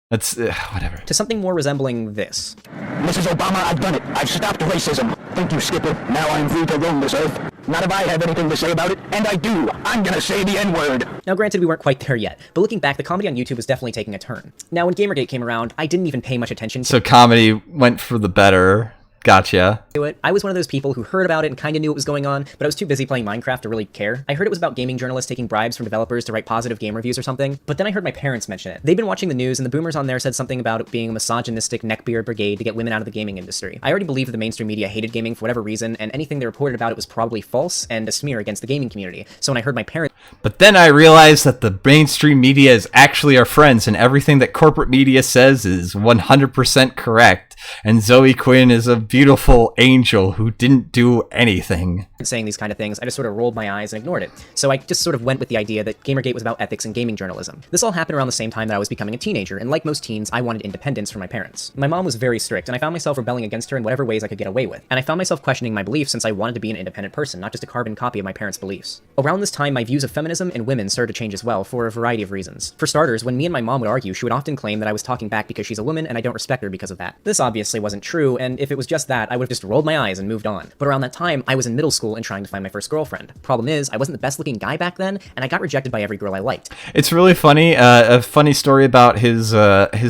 That's whatever. To something more resembling this. Mrs. Obama, I've done it. I've stopped racism. Thank you, Skipper. Now I'm free to roam this earth. Not if I have anything to say about it, and I do. I'm gonna say the N-word. Now granted, we weren't quite there yet, but looking back, the comedy on YouTube was definitely taking a turn. Now when Gamergate came around, I didn't even pay much attention So comedy went for the better. Gotcha. to it. I was one of those people who heard about it and kind of knew what was going on, but I was too busy playing Minecraft to really care. I heard it was about gaming journalists taking bribes from developers to write positive game reviews or something, but then I heard my parents mention it. They'd been watching the news, and the boomers on there said something about it being a misogynistic neckbeard brigade to get women out of the gaming industry. I already believed that the mainstream media hated gaming for whatever reason, and anything they reported about it was probably false and a smear against the gaming community. So when I heard my parents... But then I realized that the mainstream media is actually our friends, and everything that corporate media says is 100% correct. And Zoe Quinn is a beautiful angel who didn't do anything. Saying these kind of things, I just sort of rolled my eyes and ignored it. So I just sort of went with the idea that Gamergate was about ethics and gaming journalism. This all happened around the same time that I was becoming a teenager, and like most teens, I wanted independence from my parents. My mom was very strict, and I found myself rebelling against her in whatever ways I could get away with. And I found myself questioning my beliefs since I wanted to be an independent person, not just a carbon copy of my parents' beliefs. Around this time, my views of feminism and women started to change as well, for a variety of reasons. For starters, when me and my mom would argue, she would often claim that I was talking back because she's a woman and I don't respect her because of that. This obviously wasn't true, and if it was just that, I would have just rolled my eyes and moved on. But around that time, I was in middle school and trying to find my first girlfriend. Problem is, I wasn't the best looking guy back then, and I got rejected by every girl I liked. It's really funny. A funny story about his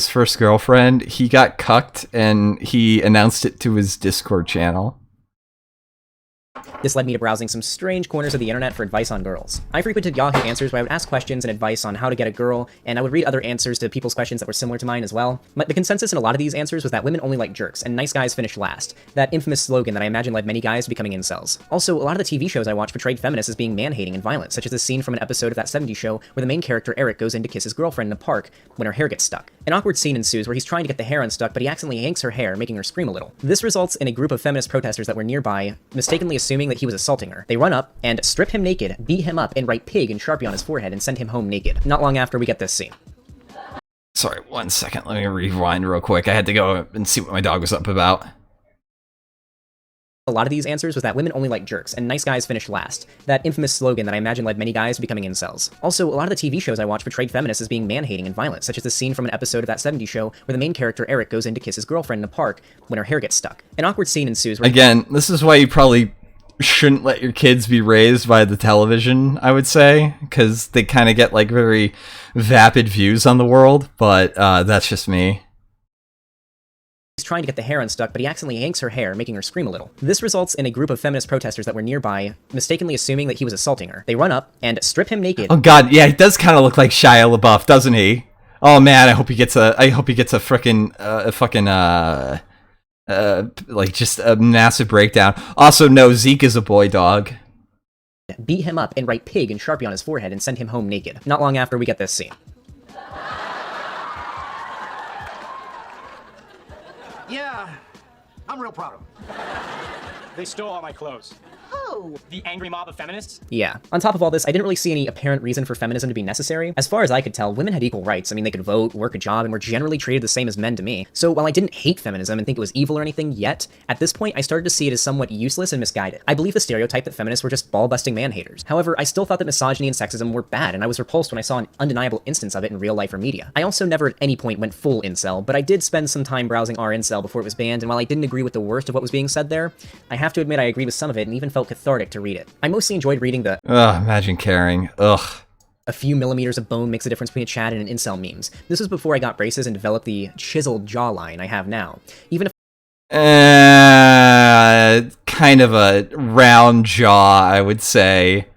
first girlfriend. He got cucked, and he announced it to his Discord channel. This led me to browsing some strange corners of the internet for advice on girls. I frequented Yahoo Answers, where I would ask questions and advice on how to get a girl, and I would read other answers to people's questions that were similar to mine as well. But the consensus in a lot of these answers was that women only like jerks, and nice guys finish last. That infamous slogan that I imagine led many guys to becoming incels. Also, a lot of the TV shows I watched portrayed feminists as being man-hating and violent, such as this scene from an episode of That 70s Show where the main character, Eric, goes in to kiss his girlfriend in a park when her hair gets stuck. An awkward scene ensues where he's trying to get the hair unstuck, but he accidentally yanks her hair, making her scream a little. This results in a group of feminist protesters that were nearby mistakenly assuming that he was assaulting her. They run up and strip him naked, beat him up, and write pig in Sharpie on his forehead and send him home naked. Not long after, we get this scene. Sorry, 1 second. Let me rewind real quick. I had to go and see what my dog was up about. A lot of these answers was that women only like jerks, and nice guys finish last. That infamous slogan that I imagine led many guys to becoming incels. Also, a lot of the TV shows I watched portrayed feminists as being man-hating and violent, such as this scene from an episode of That 70s Show where the main character, Eric, goes in to kiss his girlfriend in a park when her hair gets stuck. An awkward scene ensues where... Again, this is why you probably shouldn't let your kids be raised by the television, I would say, because they kind of get like very vapid views on the world, but that's just me. He's trying to get the hair unstuck, but he accidentally yanks her hair, making her scream a little. This results in a group of feminist protesters that were nearby mistakenly assuming that he was assaulting her. They run up and strip him naked. Oh god, yeah, he does kind of look like Shia LaBeouf, doesn't he? Oh man, I hope he gets a frickin' like just a massive breakdown. Also, no, Zeke is a boy dog. Beat him up and write pig in Sharpie on his forehead and send him home naked. Not long after, we get this scene. Yeah, I'm real proud of them. They stole all my clothes. Who? The angry mob of feminists? Yeah. On top of all this, I didn't really see any apparent reason for feminism to be necessary. As far as I could tell, women had equal rights. I mean, they could vote, work a job, and were generally treated the same as men to me. So while I didn't hate feminism and think it was evil or anything yet, at this point, I started to see it as somewhat useless and misguided. I believe the stereotype that feminists were just ball-busting man-haters. However, I still thought that misogyny and sexism were bad, and I was repulsed when I saw an undeniable instance of it in real life or media. I also never at any point went full incel, but I did spend some time browsing r-incel before it was banned, and while I didn't agree with the worst of what was being said there, I have to admit I agreed with some of it and even felt cathartic to read it. I mostly enjoyed reading the Ugh, imagine caring. Ugh. A few millimeters of bone makes a difference between a Chad and an incel memes. This was before I got braces and developed the chiseled jawline I have now. Even if kind of a round jaw, I would say.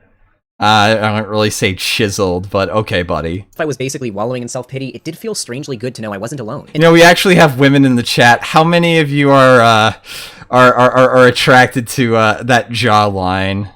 I don't really say chiseled, but okay, buddy. if I was basically wallowing in self-pity, it did feel strangely good to know I wasn't alone. You know, we actually have women in the chat. How many of you are attracted to that jawline?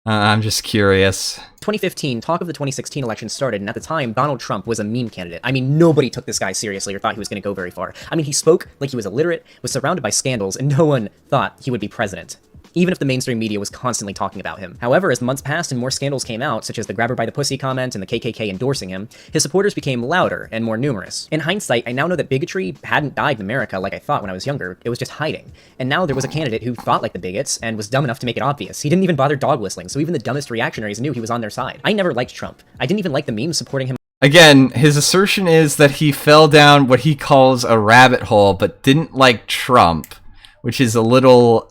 I'm just curious. 2015, talk of the 2016 election started, and at the time, Donald Trump was a meme candidate. I mean, nobody took this guy seriously or thought he was going to go very far. I mean, he spoke like he was illiterate, was surrounded by scandals, and no one thought he would be president, even if the mainstream media was constantly talking about him. However, as months passed and more scandals came out, such as the grab her by the pussy comment and the KKK endorsing him, his supporters became louder and more numerous. In hindsight, I now know that bigotry hadn't died in America like I thought when I was younger. It was just hiding. And now there was a candidate who thought like the bigots and was dumb enough to make it obvious. He didn't even bother dog whistling, so even the dumbest reactionaries knew he was on their side. I never liked Trump. I didn't even like the memes supporting him. Again, his assertion is that he fell down what he calls a rabbit hole, but didn't like Trump, which is a little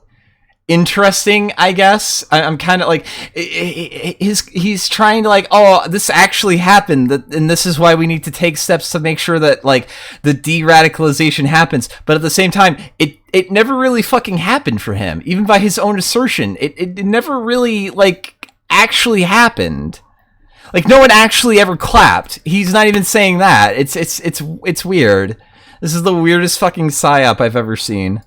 interesting, I guess. I'm kind of like, he's trying to like, oh, this actually happened, and this is why we need to take steps to make sure that like the de-radicalization happens. But at the same time, it never really fucking happened for him, even by his own assertion. It never really like actually happened. Like no one actually ever clapped. He's not even saying that. It's weird. This is the weirdest fucking psyop I've ever seen.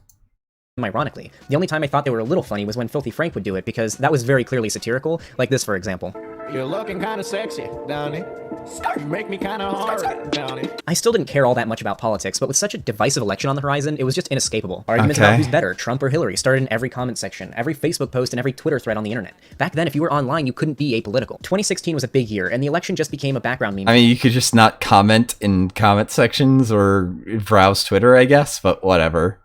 Ironically, the only time I thought they were a little funny was when Filthy Frank would do it, because that was very clearly satirical, like this for example. You're looking kind of sexy, Downey. You make me kind of hard, Downey. I still didn't care all that much about politics, but with such a divisive election on the horizon, it was just inescapable. Arguments about who's better, Trump or Hillary, started in every comment section, every Facebook post, and every Twitter thread on the internet. Back then, if you were online, you couldn't be apolitical. 2016 was a big year, and the election just became a background meme. I mean, you could just not comment in comment sections or browse Twitter, I guess, but whatever.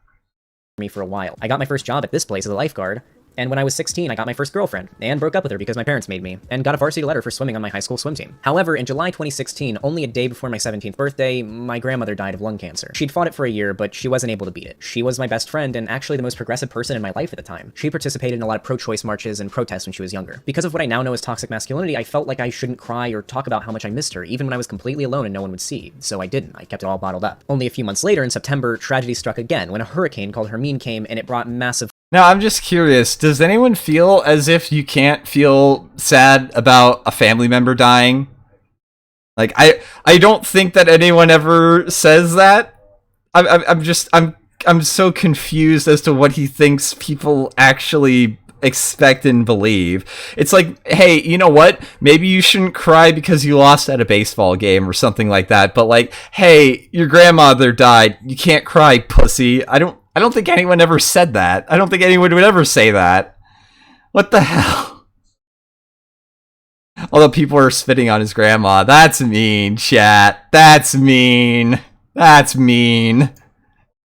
Me for a while. I got my first job at this place as a lifeguard, and when I was 16, I got my first girlfriend, and broke up with her because my parents made me, and got a varsity letter for swimming on my high school swim team. However, in July 2016, only a day before my 17th birthday, my grandmother died of lung cancer. She'd fought it for a year, but she wasn't able to beat it. She was my best friend, and actually the most progressive person in my life at the time. She participated in a lot of pro-choice marches and protests when she was younger. Because of what I now know as toxic masculinity, I felt like I shouldn't cry or talk about how much I missed her, even when I was completely alone and no one would see. So I didn't. I kept it all bottled up. Only a few months later, in September, tragedy struck again, when a hurricane called Hermine came, and it brought massive... Now, I'm just curious, does anyone feel as if you can't feel sad about a family member dying? Like, I don't think that anyone ever says that. I'm so confused as to what he thinks people actually expect and believe. It's like, hey, you know what? Maybe you shouldn't cry because you lost at a baseball game or something like that. But like, hey, your grandmother died. You can't cry, pussy. I don't think anyone ever said that. I don't think anyone would ever say that. What the hell? Although people are spitting on his grandma. That's mean, chat. That's mean. That's mean.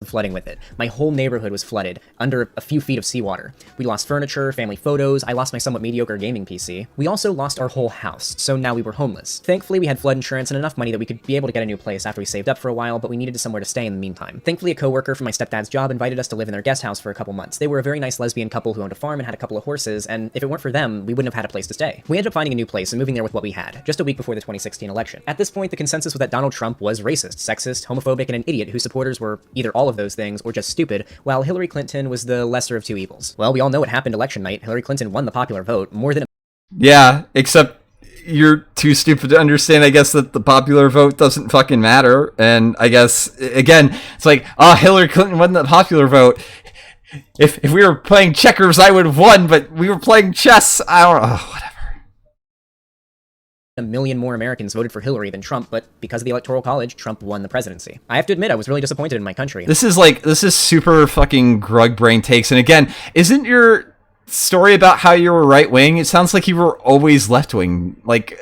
Flooding with it. My whole neighborhood was flooded, under a few feet of seawater. We lost furniture, family photos, I lost my somewhat mediocre gaming PC. We also lost our whole house, so now we were homeless. Thankfully, we had flood insurance and enough money that we could be able to get a new place after we saved up for a while, but we needed somewhere to stay in the meantime. Thankfully, a coworker from my stepdad's job invited us to live in their guest house for a couple months. They were a very nice lesbian couple who owned a farm and had a couple of horses, and if it weren't for them, we wouldn't have had a place to stay. We ended up finding a new place and moving there with what we had, just a week before the 2016 election. At this point, the consensus was that Donald Trump was racist, sexist, homophobic, and an idiot whose supporters were either all of those things or just stupid, while Hillary Clinton was the lesser of two evils. Well, we all know what happened election night. Hillary Clinton won the popular vote, more than... Yeah, except you're too stupid to understand, I guess, that the popular vote doesn't fucking matter. And I guess, again, it's like, oh, Hillary Clinton won the popular vote. If we were playing checkers, I would have won, but we were playing chess. I don't know, whatever. A million more Americans voted for Hillary than Trump, but because of the Electoral College, Trump won the presidency. I have to admit, I was really disappointed in my country. This is super fucking grug brain takes. And again, isn't your story about how you were right wing? It sounds like you were always left wing. Like,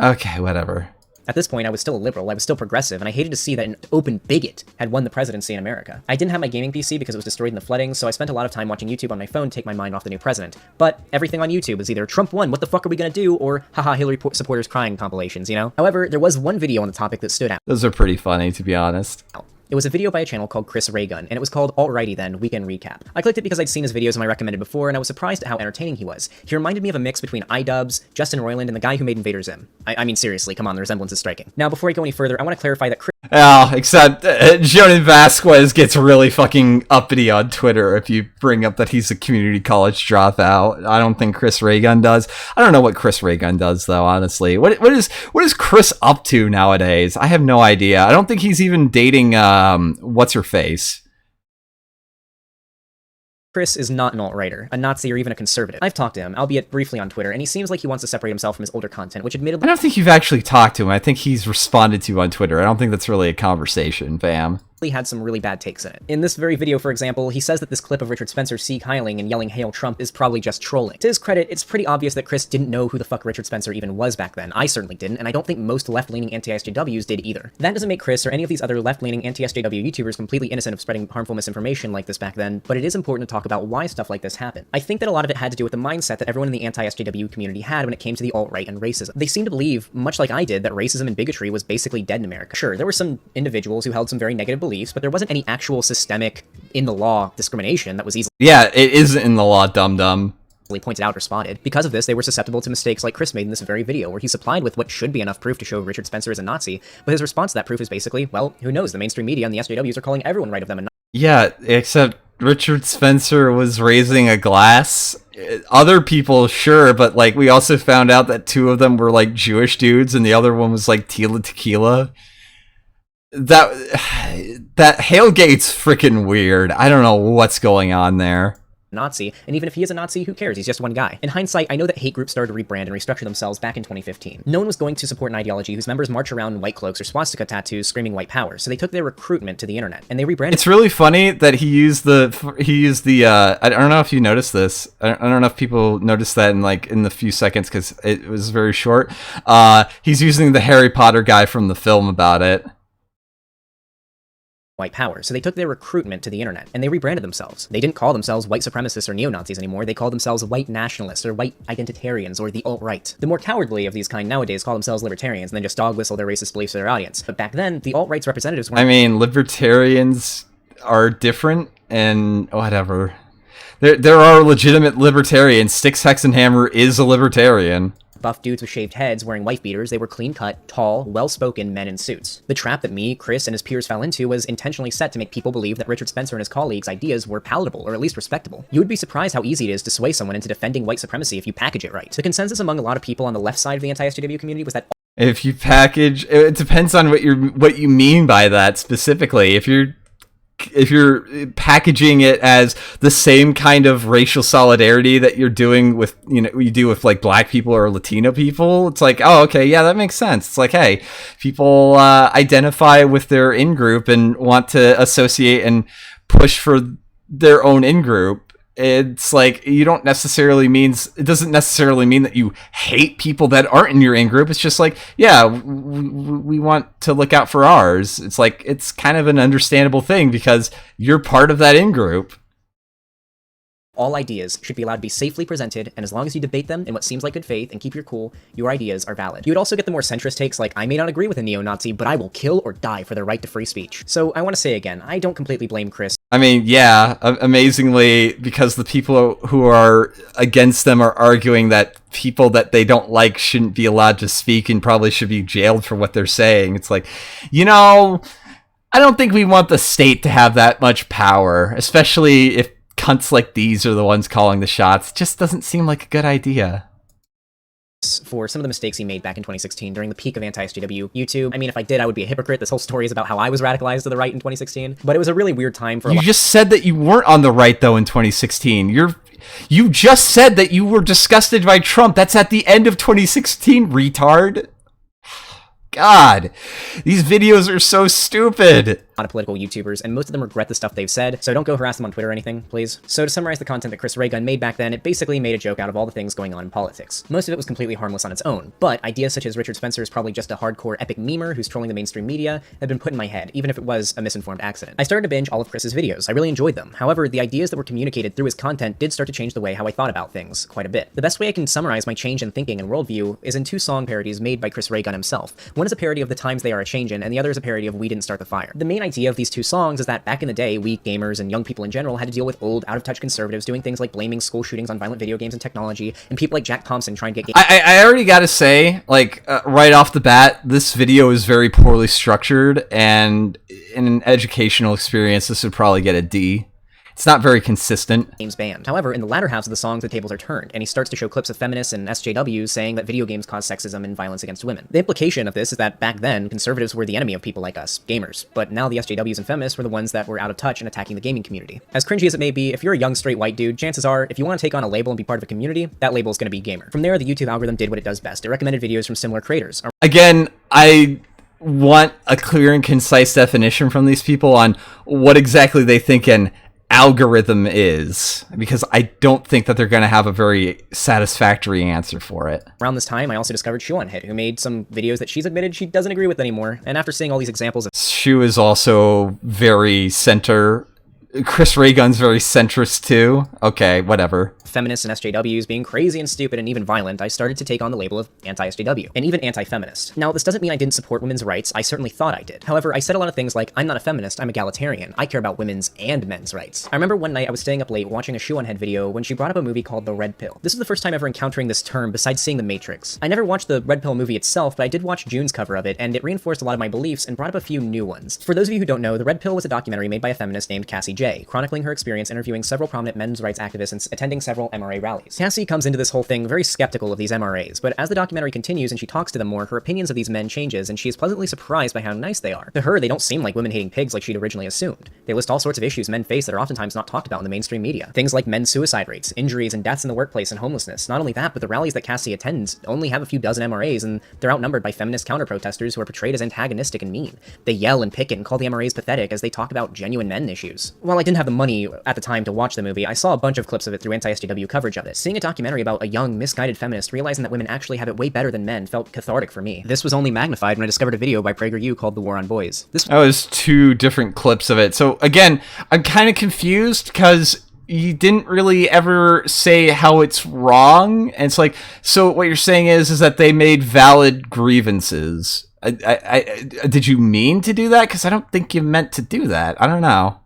okay, whatever. At this point, I was still a liberal, I was still progressive, and I hated to see that an open bigot had won the presidency in America. I didn't have my gaming PC because it was destroyed in the flooding, so I spent a lot of time watching YouTube on my phone to take my mind off the new president. But everything on YouTube is either Trump won, what the fuck are we gonna do, or haha, Hillary supporters crying compilations, you know? However, there was one video on the topic that stood out. Those are pretty funny, to be honest. It was a video by a channel called Chris Raygun, and it was called Alrighty Then, Weekend Recap. I clicked it because I'd seen his videos in my recommended before, and I was surprised at how entertaining he was. He reminded me of a mix between iDubbbz, Justin Roiland, and the guy who made Invader Zim. I mean, seriously, come on, the resemblance is striking. Now, before I go any further, I want to clarify that Chris... Oh, except Jonan Vasquez gets really fucking uppity on Twitter if you bring up that he's a community college dropout. I don't think Chris Raygun does. I don't know what Chris Raygun does, though, honestly. What is Chris up to nowadays? I have no idea. I don't think he's even dating, what's-her-face. Chris is not an alt-righter, a Nazi, or even a conservative. I've talked to him, albeit briefly on Twitter, and he seems like he wants to separate himself from his older content, which admittedly... I don't think you've actually talked to him. I think he's responded to you on Twitter. I don't think that's really a conversation, fam. Had some really bad takes in it. In this very video, for example, he says that this clip of Richard Spencer Sieg Heiling and yelling "Hail Trump" is probably just trolling. To his credit, it's pretty obvious that Chris didn't know who the fuck Richard Spencer even was back then. I certainly didn't, and I don't think most left-leaning anti-SJWs did either. That doesn't make Chris or any of these other left-leaning anti-SJW YouTubers completely innocent of spreading harmful misinformation like this back then, but it is important to talk about why stuff like this happened. I think that a lot of it had to do with the mindset that everyone in the anti-SJW community had when it came to the alt-right and racism. They seemed to believe, much like I did, that racism and bigotry was basically dead in America. Sure, there were some individuals who held some very negative beliefs, but there wasn't any actual systemic, in the law, discrimination that was easily Yeah, it isn't in the law, dum-dum. pointed out or spotted. Because of this, they were susceptible to mistakes like Chris made in this very video, where he supplied with what should be enough proof to show Richard Spencer is a Nazi, but his response to that proof is basically, well, who knows, the mainstream media and the SJWs are calling everyone right of them a Nazi. Yeah, except Richard Spencer was raising a glass. Other people, sure, but like we also found out that 2 of them were like Jewish dudes and the other one was like Tila Tequila. That Halegate's freaking weird. I don't know what's going on there. Nazi, and even if he is a Nazi, who cares? He's just one guy. In hindsight, I know that hate groups started to rebrand and restructure themselves back in 2015. No one was going to support an ideology whose members march around in white cloaks or swastika tattoos screaming white power, so they took their recruitment to the internet, and they rebranded. It's really funny that he used the I don't know if you noticed this. I don't know if people noticed that in the few seconds because it was very short. He's using the Harry Potter guy from the film about it. White power, so they took their recruitment to the internet, and they rebranded themselves. They didn't call themselves white supremacists or neo-Nazis anymore, they called themselves white nationalists or white identitarians or the alt-right. The more cowardly of these kind nowadays call themselves libertarians and then just dog whistle their racist beliefs to their audience. But back then, the alt-right's representatives weren't— I mean, libertarians are different and whatever. There are legitimate libertarians. Styx Hexenhammer is a libertarian. Buff dudes with shaved heads wearing wife beaters. They were clean-cut, tall, well-spoken men in suits. The trap that me, Chris, and his peers fell into was intentionally set to make people believe that Richard Spencer and his colleagues' ideas were palatable, or at least respectable. You would be surprised how easy it is to sway someone into defending white supremacy if you package it right. The consensus among a lot of people on the left side of the anti-SJW community was that If you package, it depends on what you mean by that specifically. If you're packaging it as the same kind of racial solidarity that you're doing with, you do with like black people or Latino people, it's like, oh, okay, yeah, that makes sense. It's like, hey, people identify with their in-group and want to associate and push for their own in-group. It's like it doesn't necessarily mean that you hate people that aren't in your in-group. It's just like, yeah, we want to look out for ours. It's like, it's kind of an understandable thing because you're part of that in-group. all ideas should be allowed to be safely presented, and as long as you debate them in what seems like good faith and keep your cool, your ideas are valid. You would also get the more centrist takes like, I may not agree with a neo-Nazi, but I will kill or die for their right to free speech. So I want to say again, I don't completely blame Chris. I mean, yeah, amazingly, because the people who are against them are arguing that people that they don't like shouldn't be allowed to speak and probably should be jailed for what they're saying. It's like, I don't think we want the state to have that much power, especially if cunts like these are the ones calling the shots. It just doesn't seem like a good idea. For some of the mistakes he made back in 2016 during the peak of anti-SJW YouTube. I mean, if I did, I would be a hypocrite. This whole story is about how I was radicalized to the right in 2016, but it was a really weird time for You just said that you weren't on the right, though, in 2016. You just said that you were disgusted by Trump. That's at the end of 2016, retard. God, these videos are so stupid. A lot of political YouTubers, and most of them regret the stuff they've said, so don't go harass them on Twitter or anything, please. So to summarize the content that Chris Raygun made back then, it basically made a joke out of all the things going on in politics. Most of it was completely harmless on its own, but ideas such as Richard Spencer is probably just a hardcore epic memer who's trolling the mainstream media have been put in my head, even if it was a misinformed accident. I started to binge all of Chris's videos. I really enjoyed them. However, the ideas that were communicated through his content did start to change the way how I thought about things quite a bit. The best way I can summarize my change in thinking and worldview is in two song parodies made by Chris Raygun himself. One is a parody of The Times They Are A-Changin', and the other is a parody of We Didn't Start the Fire. The main idea of these two songs is that back in the day, we gamers and young people in general had to deal with old, out-of-touch conservatives doing things like blaming school shootings on violent video games and technology, and people like Jack Thompson trying to get I already gotta say, right off the bat, this video is very poorly structured, and in an educational experience, this would probably get a D. It's not very consistent. Games banned. However, in the latter halves of the songs, the tables are turned, and he starts to show clips of feminists and SJWs saying that video games cause sexism and violence against women. The implication of this is that back then, conservatives were the enemy of people like us, gamers, but now the SJWs and feminists were the ones that were out of touch and attacking the gaming community. As cringy as it may be, if you're a young straight white dude, chances are, if you want to take on a label and be part of a community, that label is going to be gamer. From there, the YouTube algorithm did what it does best. It recommended videos from similar creators. Again, I want a clear and concise definition from these people on what exactly they think an algorithm is, because I don't think that they're going to have a very satisfactory answer for it. Around this time, I also discovered Shu on Hit, who made some videos that she's admitted she doesn't agree with anymore, and after seeing all these examples of Shu is also very center Chris Ray Gun's very centrist too. Okay, whatever. Feminists and SJWs being crazy and stupid and even violent, I started to take on the label of anti-SJW, and even anti-feminist. Now, this doesn't mean I didn't support women's rights, I certainly thought I did. However, I said a lot of things like, I'm not a feminist, I'm egalitarian, I care about women's and men's rights. I remember one night I was staying up late watching a Shoe on Head video when she brought up a movie called The Red Pill. This was the first time ever encountering this term besides seeing The Matrix. I never watched the Red Pill movie itself, but I did watch June's cover of it, and it reinforced a lot of my beliefs and brought up a few new ones. For those of you who don't know, The Red Pill was a documentary made by a feminist named Cassie J, chronicling her experience interviewing several prominent men's rights activists and attending several MRA rallies. Cassie comes into this whole thing very skeptical of these MRAs, but as the documentary continues and she talks to them more, her opinions of these men changes, and she is pleasantly surprised by how nice they are. To her, they don't seem like women-hating pigs like she'd originally assumed. They list all sorts of issues men face that are oftentimes not talked about in the mainstream media. Things like men's suicide rates, injuries, and deaths in the workplace and homelessness. Not only that, but the rallies that Cassie attends only have a few dozen MRAs, and they're outnumbered by feminist counter-protesters who are portrayed as antagonistic and mean. They yell and picket and call the MRAs pathetic as they talk about genuine men issues. While I didn't have the money at the time to watch the movie, I saw a bunch of clips of it through anti-SJW coverage of it. Seeing a documentary about a young, misguided feminist realizing that women actually have it way better than men felt cathartic for me. This was only magnified when I discovered a video by PragerU called The War on Boys. That was 2 different clips of it. So again, I'm kind of confused because you didn't really ever say how it's wrong. And it's like, so what you're saying is that they made valid grievances. Did you mean to do that? Because I don't think you meant to do that. I don't know.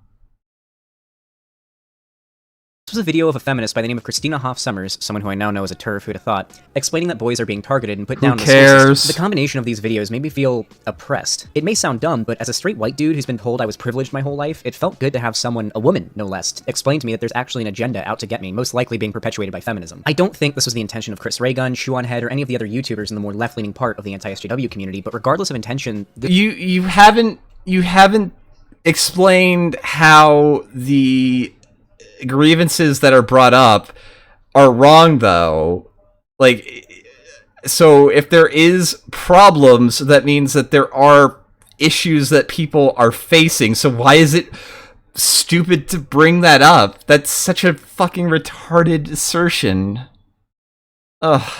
This was a video of a feminist by the name of Christina Hoff Summers, someone who I now know as a TERF, who'd have thought, explaining that boys are being targeted and put down in the school system. The combination of these videos made me feel oppressed. It may sound dumb, but as a straight white dude who's been told I was privileged my whole life, it felt good to have someone, a woman no less, explain to me that there's actually an agenda out to get me, most likely being perpetuated by feminism. I don't think this was the intention of Chris Ray Gun, Shoe on Head, or any of the other YouTubers in the more left-leaning part of the anti-SJW community, but regardless of intention... You haven't explained how the grievances that are brought up are wrong, though. Like, so if there is problems, that means that there are issues that people are facing. So why is it stupid to bring that up? That's such a fucking retarded assertion. Ugh.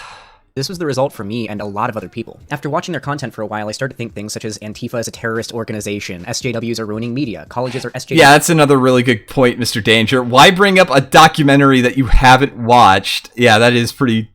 This was the result for me and a lot of other people. After watching their content for a while, I started to think things such as Antifa is a terrorist organization, SJWs are ruining media, colleges are SJWs... Yeah, that's another really good point, Mr. Danger. Why bring up a documentary that you haven't watched? Yeah, that is pretty...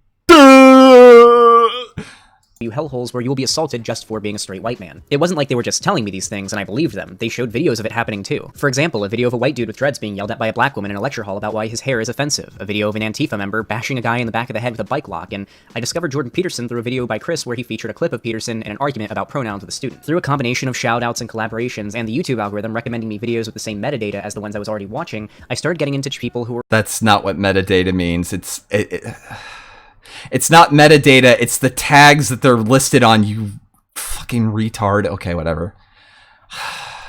You hellholes where you will be assaulted just for being a straight white man. It wasn't like they were just telling me these things and I believed them. They showed videos of it happening too. For example, a video of a white dude with dreads being yelled at by a black woman in a lecture hall about why his hair is offensive. A video of an Antifa member bashing a guy in the back of the head with a bike lock. And I discovered Jordan Peterson through a video by Chris where he featured a clip of Peterson in an argument about pronouns with a student. Through a combination of shoutouts and collaborations and the YouTube algorithm recommending me videos with the same metadata as the ones I was already watching, I started getting into people who were... That's not what metadata means. It's not metadata, it's the tags that they're listed on, you fucking retard. Okay, whatever.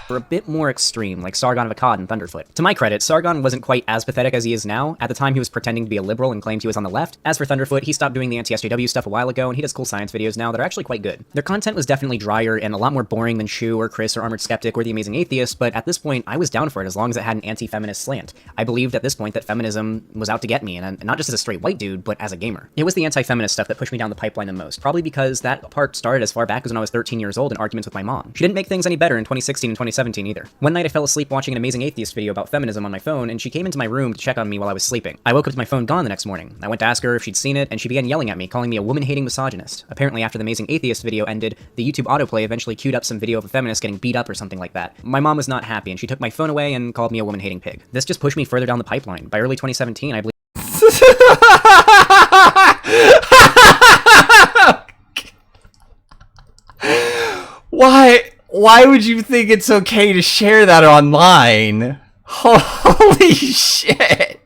were a bit more extreme, like Sargon of Akkad and Thunderfoot. To my credit, Sargon wasn't quite as pathetic as he is now. At the time, he was pretending to be a liberal and claimed he was on the left. As for Thunderfoot, he stopped doing the anti-SJW stuff a while ago, and he does cool science videos now that are actually quite good. Their content was definitely drier and a lot more boring than Shu or Chris or Armored Skeptic or The Amazing Atheist, but at this point, I was down for it as long as it had an anti-feminist slant. I believed at this point that feminism was out to get me, and not just as a straight white dude, but as a gamer. It was the anti-feminist stuff that pushed me down the pipeline the most, probably because that part started as far back as when I was 13 years old in arguments with my mom. She didn't make things any better in 2016 and 2017 either. One night I fell asleep watching an Amazing Atheist video about feminism on my phone, and she came into my room to check on me while I was sleeping. I woke up to my phone gone the next morning. I went to ask her if she'd seen it, and she began yelling at me, calling me a woman-hating misogynist. Apparently after the Amazing Atheist video ended, the YouTube autoplay eventually queued up some video of a feminist getting beat up or something like that. My mom was not happy, and she took my phone away and called me a woman-hating pig. This just pushed me further down the pipeline. By early 2017, I believe... Why would you think it's okay to share that online? Holy shit.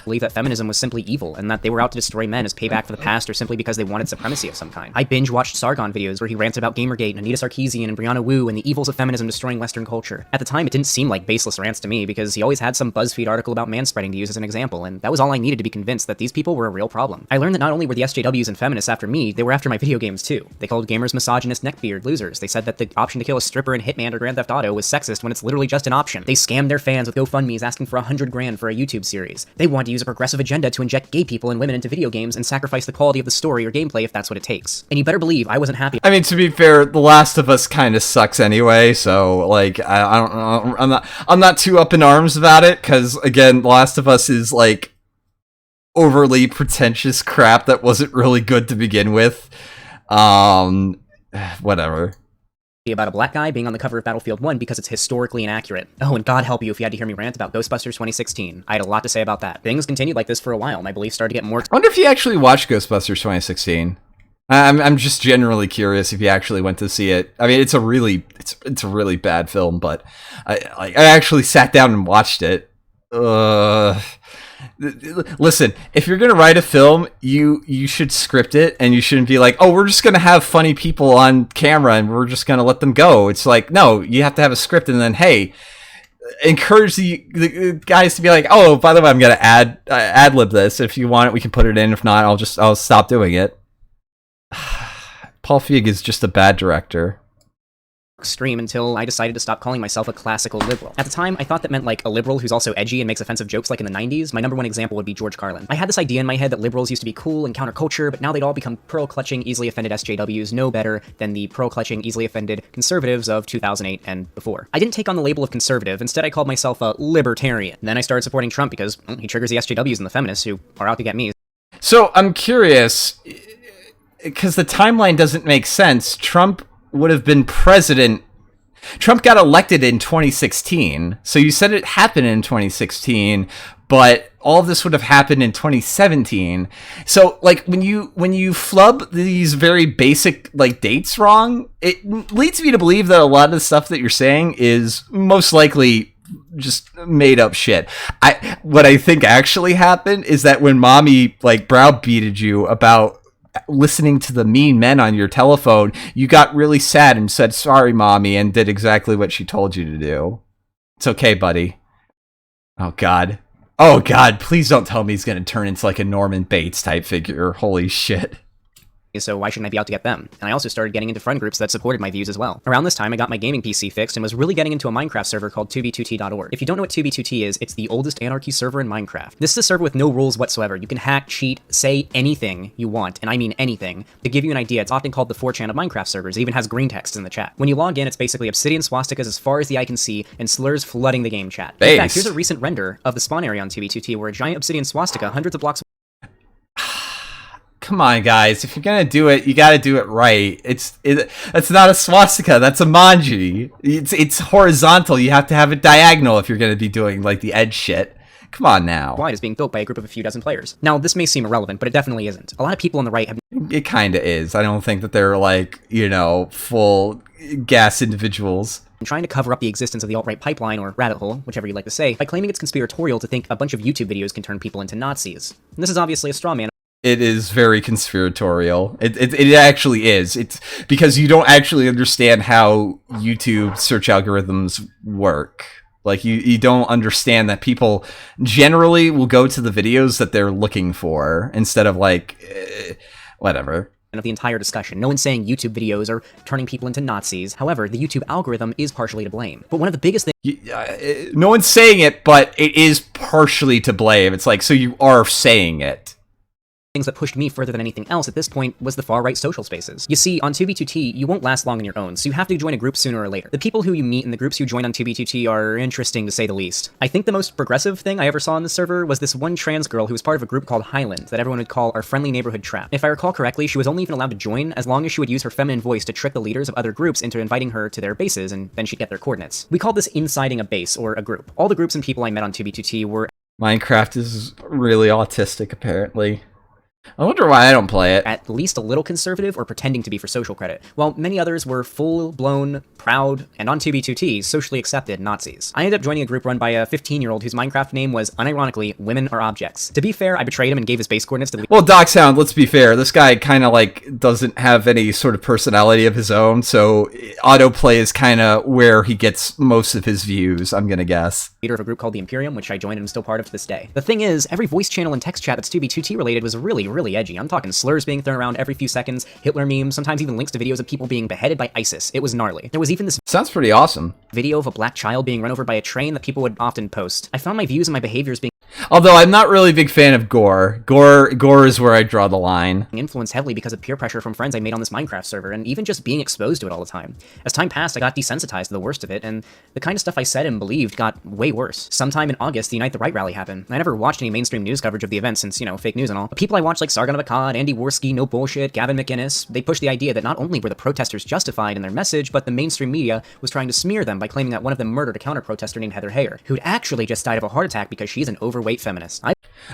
Believe that feminism was simply evil, and that they were out to destroy men as payback for the past or simply because they wanted supremacy of some kind. I binge-watched Sargon videos where he ranted about Gamergate and Anita Sarkeesian and Brianna Wu and the evils of feminism destroying Western culture. At the time, it didn't seem like baseless rants to me because he always had some BuzzFeed article about manspreading to use as an example, and that was all I needed to be convinced that these people were a real problem. I learned that not only were the SJWs and feminists after me, they were after my video games too. They called gamers misogynist neckbeard losers. They said that the option to kill a stripper in Hitman or Grand Theft Auto was sexist when it's literally just an option. They scammed their fans with GoFundMes asking for $100 grand for a YouTube series. They wanted to use a progressive agenda to inject gay people and women into video games and sacrifice the quality of the story or gameplay if that's what it takes. And you better believe I wasn't happy. I mean, to be fair, The Last of Us kind of sucks anyway, so like I don't know, I'm not too up in arms about it, because again, The Last of Us is like overly pretentious crap that wasn't really good to begin with. Whatever. About a black guy being on the cover of Battlefield 1 because it's historically inaccurate. Oh, and God help you if you had to hear me rant about Ghostbusters 2016. I had a lot to say about that. Things continued like this for a while. My beliefs started to get more... I wonder if you actually watched Ghostbusters 2016. I'm just generally curious if you actually went to see it. I mean, it's a really bad film, but I actually sat down and watched it. Listen, if you're gonna write a film, you should script it, and you shouldn't be like, oh, we're just gonna have funny people on camera and we're just gonna let them go. It's like, no, you have to have a script, and then hey, encourage the guys to be like, oh, by the way, I'm gonna ad-lib this. If you want it, we can put it in. If not, I'll stop doing it. Paul Feig is just a bad director. Extreme until I decided to stop calling myself a classical liberal. At the time, I thought that meant like a liberal who's also edgy and makes offensive jokes like in the 90s. My number one example would be George Carlin. I had this idea in my head that liberals used to be cool and counterculture, but now they'd all become pearl-clutching, easily offended SJWs, no better than the pearl-clutching, easily offended conservatives of 2008 and before. I didn't take on the label of conservative. Instead, I called myself a libertarian. Then I started supporting Trump because he triggers the SJWs and the feminists who are out to get me. So I'm curious, because the timeline doesn't make sense. Trump would have been president. Trump got elected in 2016, so you said it happened in 2016, but all of this would have happened in 2017. So, like, when you flub these very basic, like, dates wrong, it leads me to believe that a lot of the stuff that you're saying is most likely just made up shit. What I think actually happened is that when mommy, like, browbeated you about listening to the mean men on your telephone, you got really sad and said, sorry, mommy, and did exactly what she told you to do. It's okay, buddy. Oh, God. Oh, God, please don't tell me he's going to turn into like a Norman Bates type figure. Holy shit. So why shouldn't I be out to get them? And I also started getting into friend groups that supported my views as well. Around this time, I got my gaming PC fixed and was really getting into a Minecraft server called 2b2t.org. If you don't know what 2b2t is, it's the oldest anarchy server in Minecraft. This is a server with no rules whatsoever. You can hack, cheat, say anything you want, and I mean anything. To give you an idea, it's often called the 4chan of Minecraft servers. It even has green text in the chat. When you log in, it's basically obsidian swastikas as far as the eye can see and slurs flooding the game chat. In fact, here's a recent render of the spawn area on 2b2t where a giant obsidian swastika hundreds of blocks. Come on, guys. If you're gonna do it, you gotta do it right. That's not a swastika. That's a manji. It's horizontal. You have to have it diagonal if you're gonna be doing, like, the edge shit. Come on now. Wide is being built by a group of a few dozen players. Now, this may seem irrelevant, but it definitely isn't. A lot of people on the right have... It kinda is. I don't think that they're, like, you know, full gas individuals. Trying to cover up the existence of the alt-right pipeline, or rabbit hole, whichever you like to say, by claiming it's conspiratorial to think a bunch of YouTube videos can turn people into Nazis. And this is obviously a straw man. It is very conspiratorial. It actually is. It's because you don't actually understand how YouTube search algorithms work. Like, you don't understand that people generally will go to the videos that they're looking for instead of, like, whatever. Of the entire discussion. No one's saying YouTube videos are turning people into Nazis. However, the YouTube algorithm is partially to blame. But one of the biggest things... No one's saying it, but it is partially to blame. It's like, so you are saying it. Things that pushed me further than anything else at this point was the far-right social spaces. You see, on 2b2t, you won't last long on your own, so you have to join a group sooner or later. The people who you meet and the groups you join on 2b2t are interesting to say the least. I think the most progressive thing I ever saw on the server was this one trans girl who was part of a group called Highland that everyone would call our friendly neighborhood trap. If I recall correctly, she was only even allowed to join as long as she would use her feminine voice to trick the leaders of other groups into inviting her to their bases, and then she'd get their coordinates. We called this insiding a base, or a group. All the groups and people I met on 2b2t were... Minecraft is really autistic, apparently. I wonder why I don't play it. At least a little conservative or pretending to be for social credit, while many others were full-blown, proud, and on 2b2t, socially accepted Nazis. I ended up joining a group run by a 15-year-old whose Minecraft name was, unironically, Women Are Objects. To be fair, I betrayed him and gave his base coordinates to the... Well, Dogsound, let's be fair, this guy kind of, like, doesn't have any sort of personality of his own, so autoplay is kind of where he gets most of his views, I'm gonna guess. Leader of a group called the Imperium, which I joined and am still part of to this day. The thing is, every voice channel and text chat that's 2b2t related was really edgy. I'm talking slurs being thrown around every few seconds, Hitler memes, sometimes even links to videos of people being beheaded by ISIS. It was gnarly. There was even this... Sounds pretty awesome. Video of a black child being run over by a train that people would often post. I found my views and my behaviors being... Although I'm not really a big fan of gore. Gore is where I draw the line. Influenced heavily because of peer pressure from friends I made on this Minecraft server, and even just being exposed to it all the time. As time passed, I got desensitized to the worst of it, and the kind of stuff I said and believed got way worse. Sometime in August, the Unite the Right rally happened. I never watched any mainstream news coverage of the event since, fake news and all. But people I watched like Sargon of Akkad, Andy Worski, No Bullshit, Gavin McInnes, they pushed the idea that not only were the protesters justified in their message, but the mainstream media was trying to smear them by claiming that one of them murdered a counter-protester named Heather Heyer, who'd actually just died of a heart attack because she's an overweight feminist.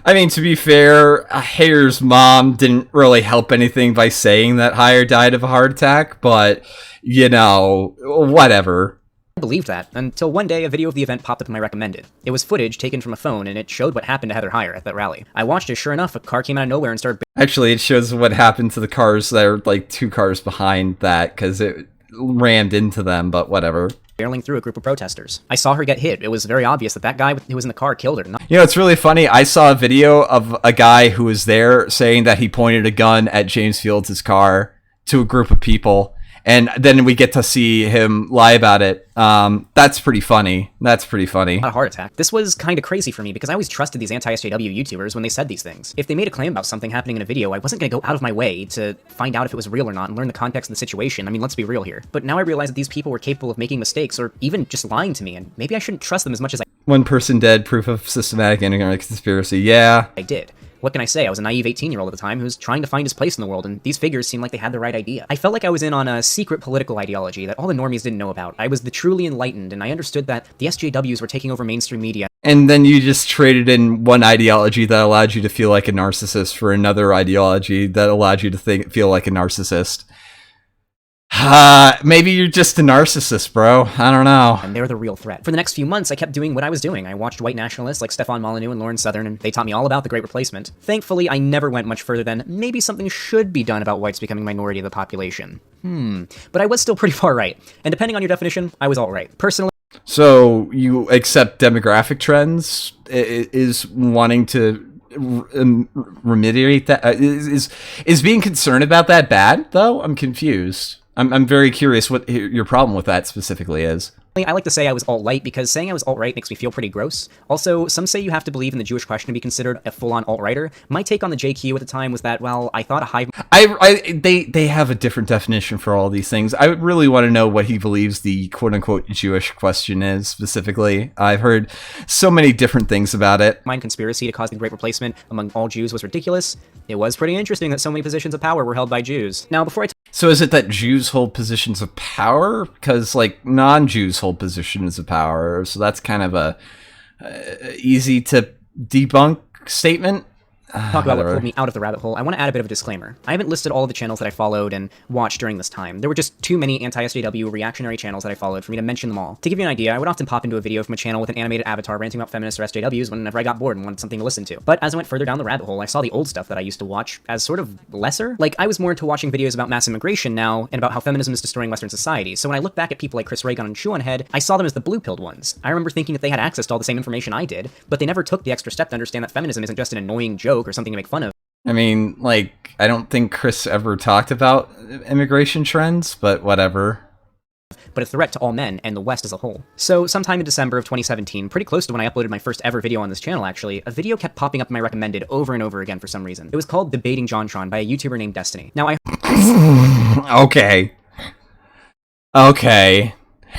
I mean, to be fair, Hayer's mom didn't really help anything by saying that Heyer died of a heart attack, but, whatever. I believed that, until one day a video of the event popped up in my recommended. It was footage taken from a phone, and it showed what happened to Heather Heyer at that rally. I watched it, sure enough, a car came out of nowhere and started... Actually, it shows what happened to the cars that are, like, 2 cars behind that, because it rammed into them, but whatever. Barreling through a group of protesters. I saw her get hit. It was very obvious that that guy who was in the car killed her. It's really funny. I saw a video of a guy who was there saying that he pointed a gun at James Fields' car to a group of people, and then we get to see him lie about it. That's pretty funny. That's pretty funny. A heart attack. This was kind of crazy for me because I always trusted these anti-SJW YouTubers when they said these things. If they made a claim about something happening in a video, I wasn't going to go out of my way to find out if it was real or not and learn the context of the situation. I mean, let's be real here. But now I realize that these people were capable of making mistakes or even just lying to me, and maybe I shouldn't trust them as much as One person dead, proof of systematic internet conspiracy. Yeah. I did. What can I say? I was a naive 18-year-old at the time who was trying to find his place in the world, and these figures seemed like they had the right idea. I felt like I was in on a secret political ideology that all the normies didn't know about. I was the truly enlightened, and I understood that the SJWs were taking over mainstream media. And then you just traded in one ideology that allowed you to feel like a narcissist for another ideology that allowed you to feel like a narcissist. Maybe you're just a narcissist, bro. I don't know. And they're the real threat. For the next few months, I kept doing what I was doing. I watched white nationalists like Stefan Molyneux and Lauren Southern, and they taught me all about the Great Replacement. Thankfully, I never went much further than maybe something should be done about whites becoming minority of the population. But I was still pretty far right. And depending on your definition, I was all right. Personally... So, you accept demographic trends? Is wanting to remediate that? Is being concerned about that bad, though? I'm confused. I'm very curious what your problem with that specifically is. I like to say I was alt-right because saying I was alt-right makes me feel pretty gross. Also, some say you have to believe in the Jewish question to be considered a full-on alt-righter. My take on the JQ at the time was that, well, I thought a hive... They have a different definition for all these things. I really want to know what he believes the quote-unquote Jewish question is specifically. I've heard so many different things about it. Mind conspiracy to cause the Great Replacement among all Jews was ridiculous. It was pretty interesting that so many positions of power were held by Jews. Now, before I... So is it that Jews hold positions of power? Because, like, non-Jews hold positions of power, so that's kind of a easy to debunk statement. Talk about what pulled me out of the rabbit hole. I want to add a bit of a disclaimer. I haven't listed all of the channels that I followed and watched during this time. There were just too many anti-SJW reactionary channels that I followed for me to mention them all. To give you an idea, I would often pop into a video from a channel with an animated avatar ranting about feminists or SJWs whenever I got bored and wanted something to listen to. But as I went further down the rabbit hole, I saw the old stuff that I used to watch as sort of lesser. Like, I was more into watching videos about mass immigration now and about how feminism is destroying Western society. So when I look back at people like Chris Reagan and Shoeonhead, I saw them as the blue-pilled ones. I remember thinking that they had access to all the same information I did, but they never took the extra step to understand that feminism isn't just an annoying joke or something to make fun of. I mean, like, I don't think Chris ever talked about immigration trends, but whatever. But a threat to all men and the West as a whole. So, sometime in December of 2017, pretty close to when I uploaded my first ever video on this channel actually, a video kept popping up in my recommended over and over again for some reason. It was called Debating JonTron by a YouTuber named Destiny. Now Okay.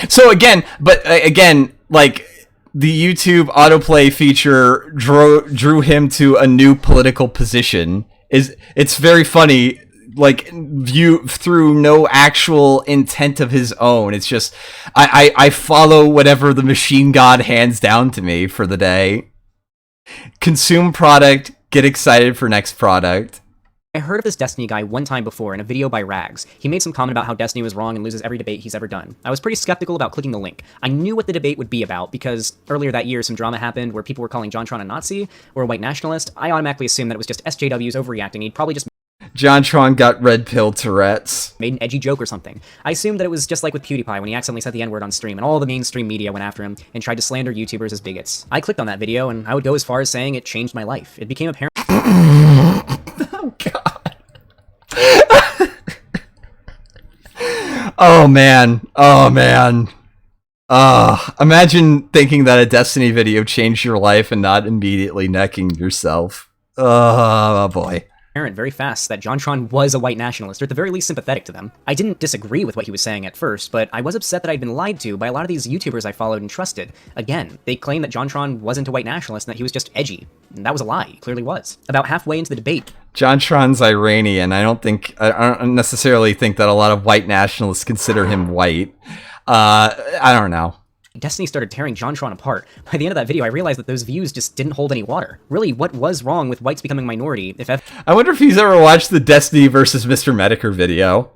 So again, like, the YouTube autoplay feature drew him to a new political position. It's very funny, like, view through no actual intent of his own. It's just I follow whatever the machine god hands down to me for the day. Consume product, get excited for next product. I heard of this Destiny guy one time before in a video by Rags. He made some comment about how Destiny was wrong and loses every debate he's ever done. I was pretty skeptical about clicking the link. I knew what the debate would be about because earlier that year some drama happened where people were calling JonTron a Nazi or a white nationalist. I automatically assumed that it was just SJWs overreacting. He'd probably just... JonTron got red pill Tourette's. Made an edgy joke or something. I assumed that it was just like with PewDiePie when he accidentally said the N-word on stream and all the mainstream media went after him and tried to slander YouTubers as bigots. I clicked on that video and I would go as far as saying it changed my life. It became apparent... Oh god. Oh man. Imagine thinking that a Destiny video changed your life and not immediately necking yourself. Oh boy. Apparent very fast that JonTron was a white nationalist, or at the very least sympathetic to them. I didn't disagree with what he was saying at first, but I was upset that I'd been lied to by a lot of these YouTubers I followed and trusted. Again, they claimed that JonTron wasn't a white nationalist and that he was just edgy. And that was a lie, he clearly was. About halfway into the debate, JonTron's Iranian. I don't necessarily think that a lot of white nationalists consider him white. I don't know. Destiny started tearing JonTron apart. By the end of that video, I realized that those views just didn't hold any water. Really, what was wrong with whites becoming minority if I wonder if he's ever watched the Destiny versus Mr. Medicare video.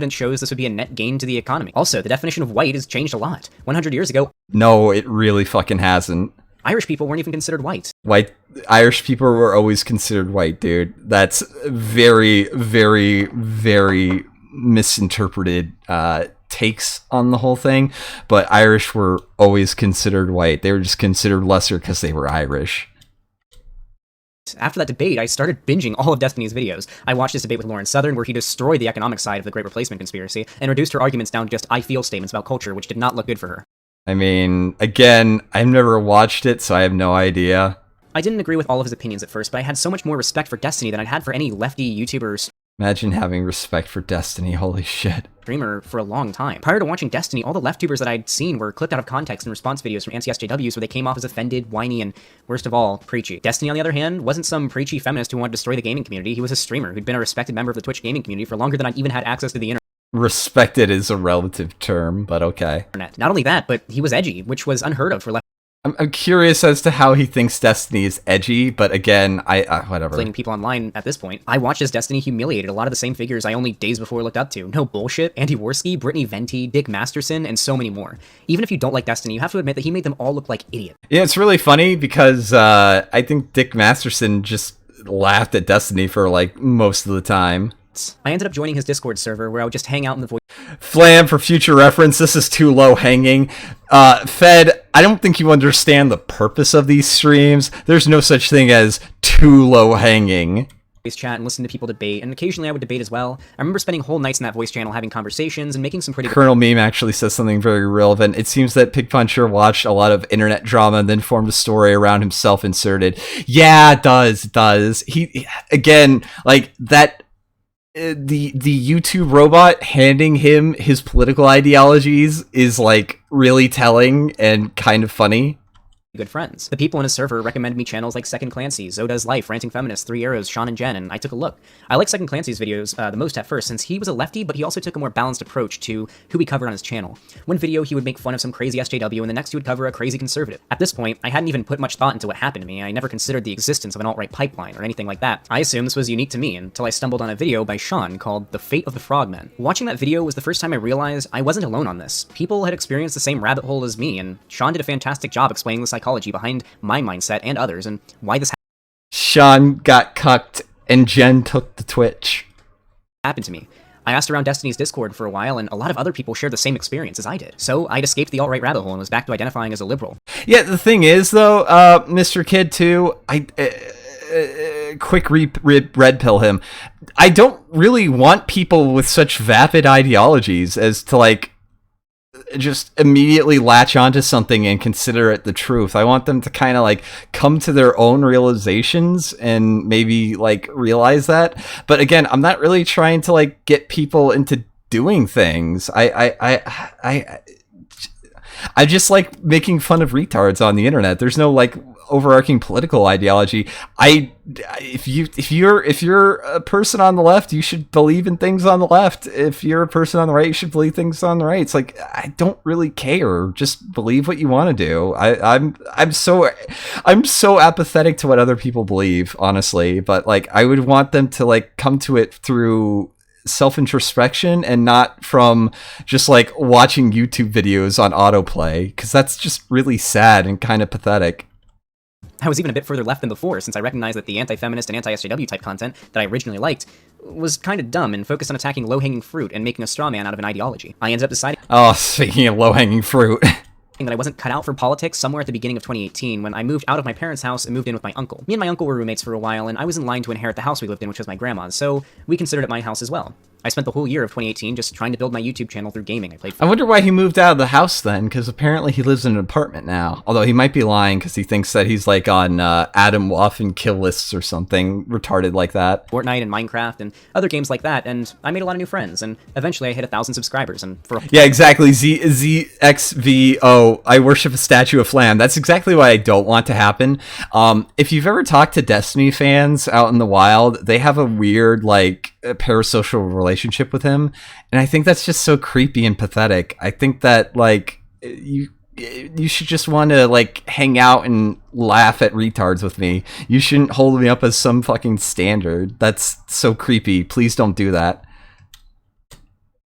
evidence shows this would be a net gain to the economy? Also, the definition of white has changed a lot. 100 years ago, No, it really fucking hasn't. Irish people weren't even considered white. Irish people were always considered white, dude. That's very, very, very misinterpreted takes on the whole thing, but Irish were always considered white. They were just considered lesser because they were Irish. After that debate, I started binging all of Destiny's videos. I watched his debate with Lauren Southern, where he destroyed the economic side of the Great Replacement conspiracy, and reduced her arguments down to just I feel statements about culture, which did not look good for her. I mean, again, I've never watched it, so I have no idea. I didn't agree with all of his opinions at first, but I had so much more respect for Destiny than I'd had for any lefty YouTubers. Imagine having respect for Destiny, holy shit. Streamer for a long time. Prior to watching Destiny, all the left-tubers that I'd seen were clipped out of context in response videos from anti-SJWs where they came off as offended, whiny, and, worst of all, preachy. Destiny, on the other hand, wasn't some preachy feminist who wanted to destroy the gaming community. He was a streamer who'd been a respected member of the Twitch gaming community for longer than I'd even had access to the internet. Respected is a relative term, but okay. Not only that, but he was edgy, which was unheard of for left. I'm curious as to how he thinks Destiny is edgy, but again, whatever. Flaming people online at this point. I watched as Destiny humiliated a lot of the same figures I only days before looked up to. No bullshit, Andy Worski, Brittany Venti, Dick Masterson, and so many more. Even if you don't like Destiny, you have to admit that he made them all look like idiots. Yeah, it's really funny because I think Dick Masterson just laughed at Destiny for like most of the time. I ended up joining his Discord server where I would just hang out in the voice. Flam, for future reference, this is too low hanging. Fed, I don't think you understand the purpose of these streams. There's no such thing as too low hanging. Voice chat and listen to people debate, and occasionally I would debate as well. I remember spending whole nights in that voice channel having conversations and making some pretty Colonel Meme actually says something very relevant. It seems that Pig Puncher watched a lot of internet drama and then formed a story around himself inserted. Yeah, it does. He, again, like that... The YouTube robot handing him his political ideologies is like really telling and kind of funny. Good friends. The people in his server recommended me channels like Second Clancy, Zoda's Life, Ranting Feminist, Three Arrows, Sean and Jen, and I took a look. I like Second Clancy's videos the most at first, since he was a lefty, but he also took a more balanced approach to who we covered on his channel. One video he would make fun of some crazy SJW, and the next he would cover a crazy conservative. At this point, I hadn't even put much thought into what happened to me. I never considered the existence of an alt-right pipeline or anything like that. I assumed this was unique to me until I stumbled on a video by Sean called The Fate of the Frogmen. Watching that video was the first time I realized I wasn't alone on this. People had experienced the same rabbit hole as me, and Sean did a fantastic job explaining the psychology behind my mindset and others, and why this Sean got cucked, and Jen took the Twitch. Happened to me. I asked around Destiny's Discord for a while, and a lot of other people shared the same experience as I did. So I'd escaped the alt-right rabbit hole and was back to identifying as a liberal. Yeah, the thing is, though, Mr. Kid, too, quick red pill him. I don't really want people with such vapid ideologies as to, like, just immediately latch onto something and consider it the truth. I want them to kind of like come to their own realizations and maybe like realize that. But again, I'm not really trying to like get people into doing things. I just like making fun of retards on the internet. There's no like overarching political ideology. If you're a person on the left, you should believe in things on the left. If you're a person on the right, you should believe things on the right. It's like I don't really care. Just believe what you want to do. I'm so apathetic to what other people believe, honestly. But like I would want them to like come to it through self-introspection and not from just like watching YouTube videos on autoplay, because that's just really sad and kind of pathetic. I was even a bit further left than before, since I recognized that the anti-feminist and anti-SJW type content that I originally liked was kind of dumb and focused on attacking low-hanging fruit and making a straw man out of an ideology. I ended up deciding... Oh, speaking of low-hanging fruit... that I wasn't cut out for politics somewhere at the beginning of 2018 when I moved out of my parents' house and moved in with my uncle. Me and my uncle were roommates for a while, and I was in line to inherit the house we lived in, which was my grandma's, so we considered it my house as well. I spent the whole year of 2018 just trying to build my YouTube channel through gaming. I played. I wonder why he moved out of the house then, because apparently he lives in an apartment now. Although he might be lying because he thinks that he's like on Adam Waffen kill lists or something retarded like that. Fortnite and Minecraft and other games like that, and I made a lot of new friends, and eventually I hit 1,000 subscribers. And for yeah, exactly. ZXVO. I worship a statue of Flam. That's exactly why I don't want to happen. If you've ever talked to Destiny fans out in the wild, they have a weird like parasocial relationship with him, and I think that's just so creepy and pathetic. I think that like you should just want to like hang out and laugh at retards with me. You shouldn't hold me up as some fucking standard. That's so creepy. Please don't do that.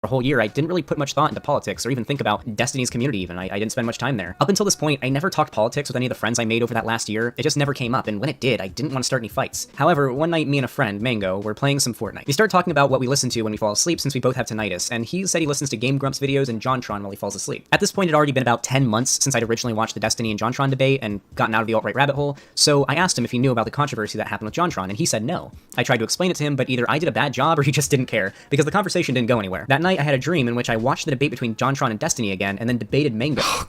a whole year, I didn't really put much thought into politics or even think about Destiny's community even. I didn't spend much time there. Up until this point, I never talked politics with any of the friends I made over that last year. It just never came up, and when it did, I didn't want to start any fights. However, one night, me and a friend, Mango, were playing some Fortnite. We started talking about what we listen to when we fall asleep since we both have tinnitus, and he said he listens to Game Grumps videos and JonTron while he falls asleep. At this point, it had already been about 10 months since I'd originally watched the Destiny and JonTron debate and gotten out of the alt-right rabbit hole, so I asked him if he knew about the controversy that happened with JonTron, and he said no. I tried to explain it to him, but either I did a bad job or he just didn't care, because the conversation didn't go anywhere. That night, I had a dream in which I watched the debate between JonTron and Destiny again, and then debated Mango. Oh,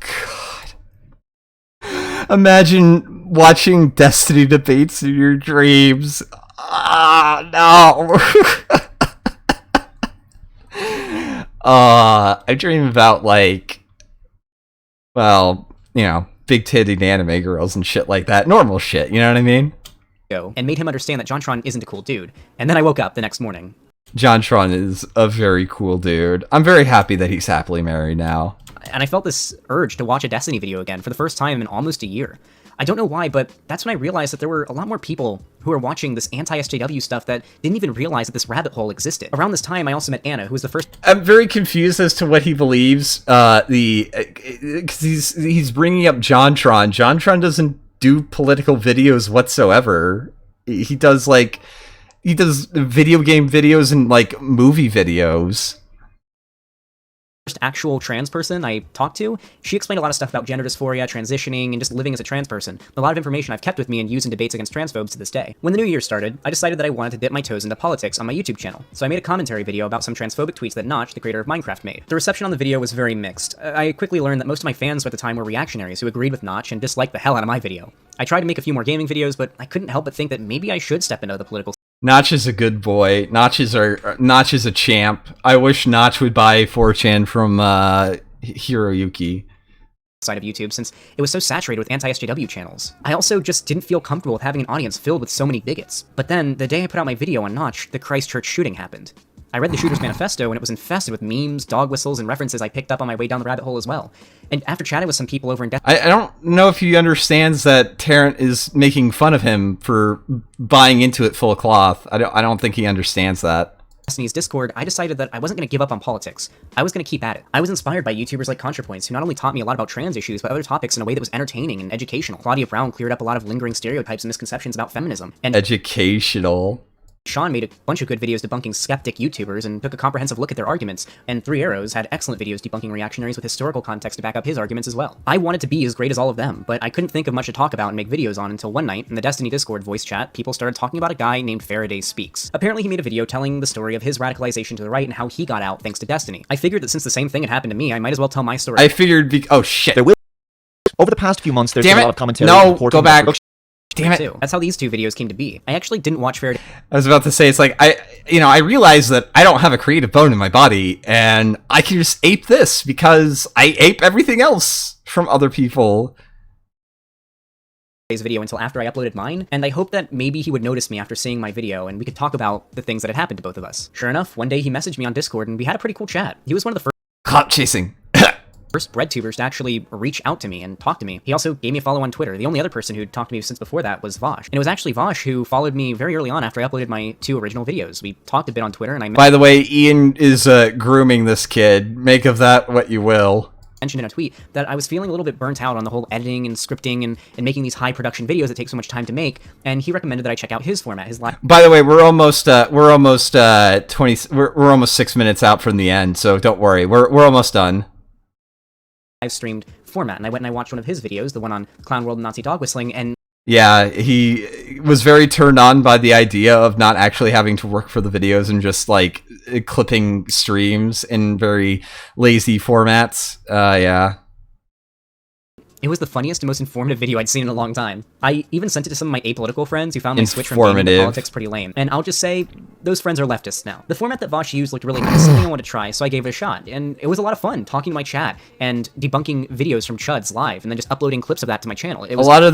God. Imagine watching Destiny debates in your dreams. Ah, no. I dream about, like, well, you know, big-titted anime girls and shit like that. Normal shit, you know what I mean? And made him understand that JonTron isn't a cool dude. And then I woke up the next morning. JonTron is a very cool dude. I'm very happy that he's happily married now. And I felt this urge to watch a Destiny video again for the first time in almost a year. I don't know why, but that's when I realized that there were a lot more people who were watching this anti-SJW stuff that didn't even realize that this rabbit hole existed. Around this time, I also met Anna, who was the first... I'm very confused as to what he believes, because he's bringing up JonTron. JonTron doesn't do political videos whatsoever. He does, like... He does video game videos and, like, movie videos. First actual trans person I talked to, she explained a lot of stuff about gender dysphoria, transitioning, and just living as a trans person. A lot of information I've kept with me and used in debates against transphobes to this day. When the new year started, I decided that I wanted to dip my toes into politics on my YouTube channel, so I made a commentary video about some transphobic tweets that Notch, the creator of Minecraft, made. The reception on the video was very mixed. I quickly learned that most of my fans at the time were reactionaries who agreed with Notch and disliked the hell out of my video. I tried to make a few more gaming videos, but I couldn't help but think that maybe I should step into the political Notch is a good boy. Notch is a champ. I wish Notch would buy 4chan from Hiroyuki side of YouTube since it was so saturated with anti-SJW channels. I also just didn't feel comfortable with having an audience filled with so many bigots. But then, the day I put out my video on Notch, the Christchurch shooting happened. I read the shooter's manifesto and it was infested with memes, dog whistles, and references I picked up on my way down the rabbit hole as well. And after chatting with some people over in I don't know if he understands that Tarrant is making fun of him for buying into it full of cloth. I don't think he understands that. Destiny's Discord, I decided that I wasn't going to give up on politics. I was going to keep at it. I was inspired by YouTubers like ContraPoints, who not only taught me a lot about trans issues, but other topics in a way that was entertaining and educational. Claudia Brown cleared up a lot of lingering stereotypes and misconceptions about feminism. And educational. Sean made a bunch of good videos debunking skeptic YouTubers and took a comprehensive look at their arguments, and Three Arrows had excellent videos debunking reactionaries with historical context to back up his arguments as well. I wanted to be as great as all of them, but I couldn't think of much to talk about and make videos on until one night, in the Destiny Discord voice chat, people started talking about a guy named Faraday Speaks. Apparently he made a video telling the story of his radicalization to the right and how he got out thanks to Destiny. I figured that since the same thing had happened to me, I might as well tell my story. I figured oh shit. There will over the past few months there's been a lot of commentary. No, go back. Damn it. Too. That's how these two videos came to be. I actually didn't watch Faraday. I was about to say, it's like, I realize that I don't have a creative bone in my body, and I can just ape this because I ape everything else from other people. Video until after I uploaded mine, and I hoped that maybe he would notice me after seeing my video and we could talk about the things that had happened to both of us. Sure enough, one day he messaged me on Discord and we had a pretty cool chat. He was one of the first cop chasing. First breadtubers to actually reach out to me and talk to me. He also gave me a follow on Twitter. The only other person who'd talked to me since before that was Vosh. And it was actually Vosh who followed me very early on after I uploaded my 2 original videos. We talked a bit on Twitter and I By the way, Ian is grooming this kid. Make of that what you will. Mentioned in a tweet that I was feeling a little bit burnt out on the whole editing and scripting and making these high production videos that take so much time to make, and he recommended that I check out his format, his live. By the way, we're almost 6 minutes out from the end, so don't worry. We're almost done. Live streamed format, and I went and I watched one of his videos, the one on Clown World and Nazi dog whistling, and yeah, he was very turned on by the idea of not actually having to work for the videos and just like clipping streams in very lazy formats. Yeah. It was the funniest and most informative video I'd seen in a long time. I even sent it to some of my apolitical friends who found my switch from gaming to politics pretty lame. And I'll just say, those friends are leftists now. The format that Vosh used looked really nice, something I wanted to try, so I gave it a shot. And it was a lot of fun, talking to my chat, and debunking videos from chuds live, and then just uploading clips of that to my channel. It was a lot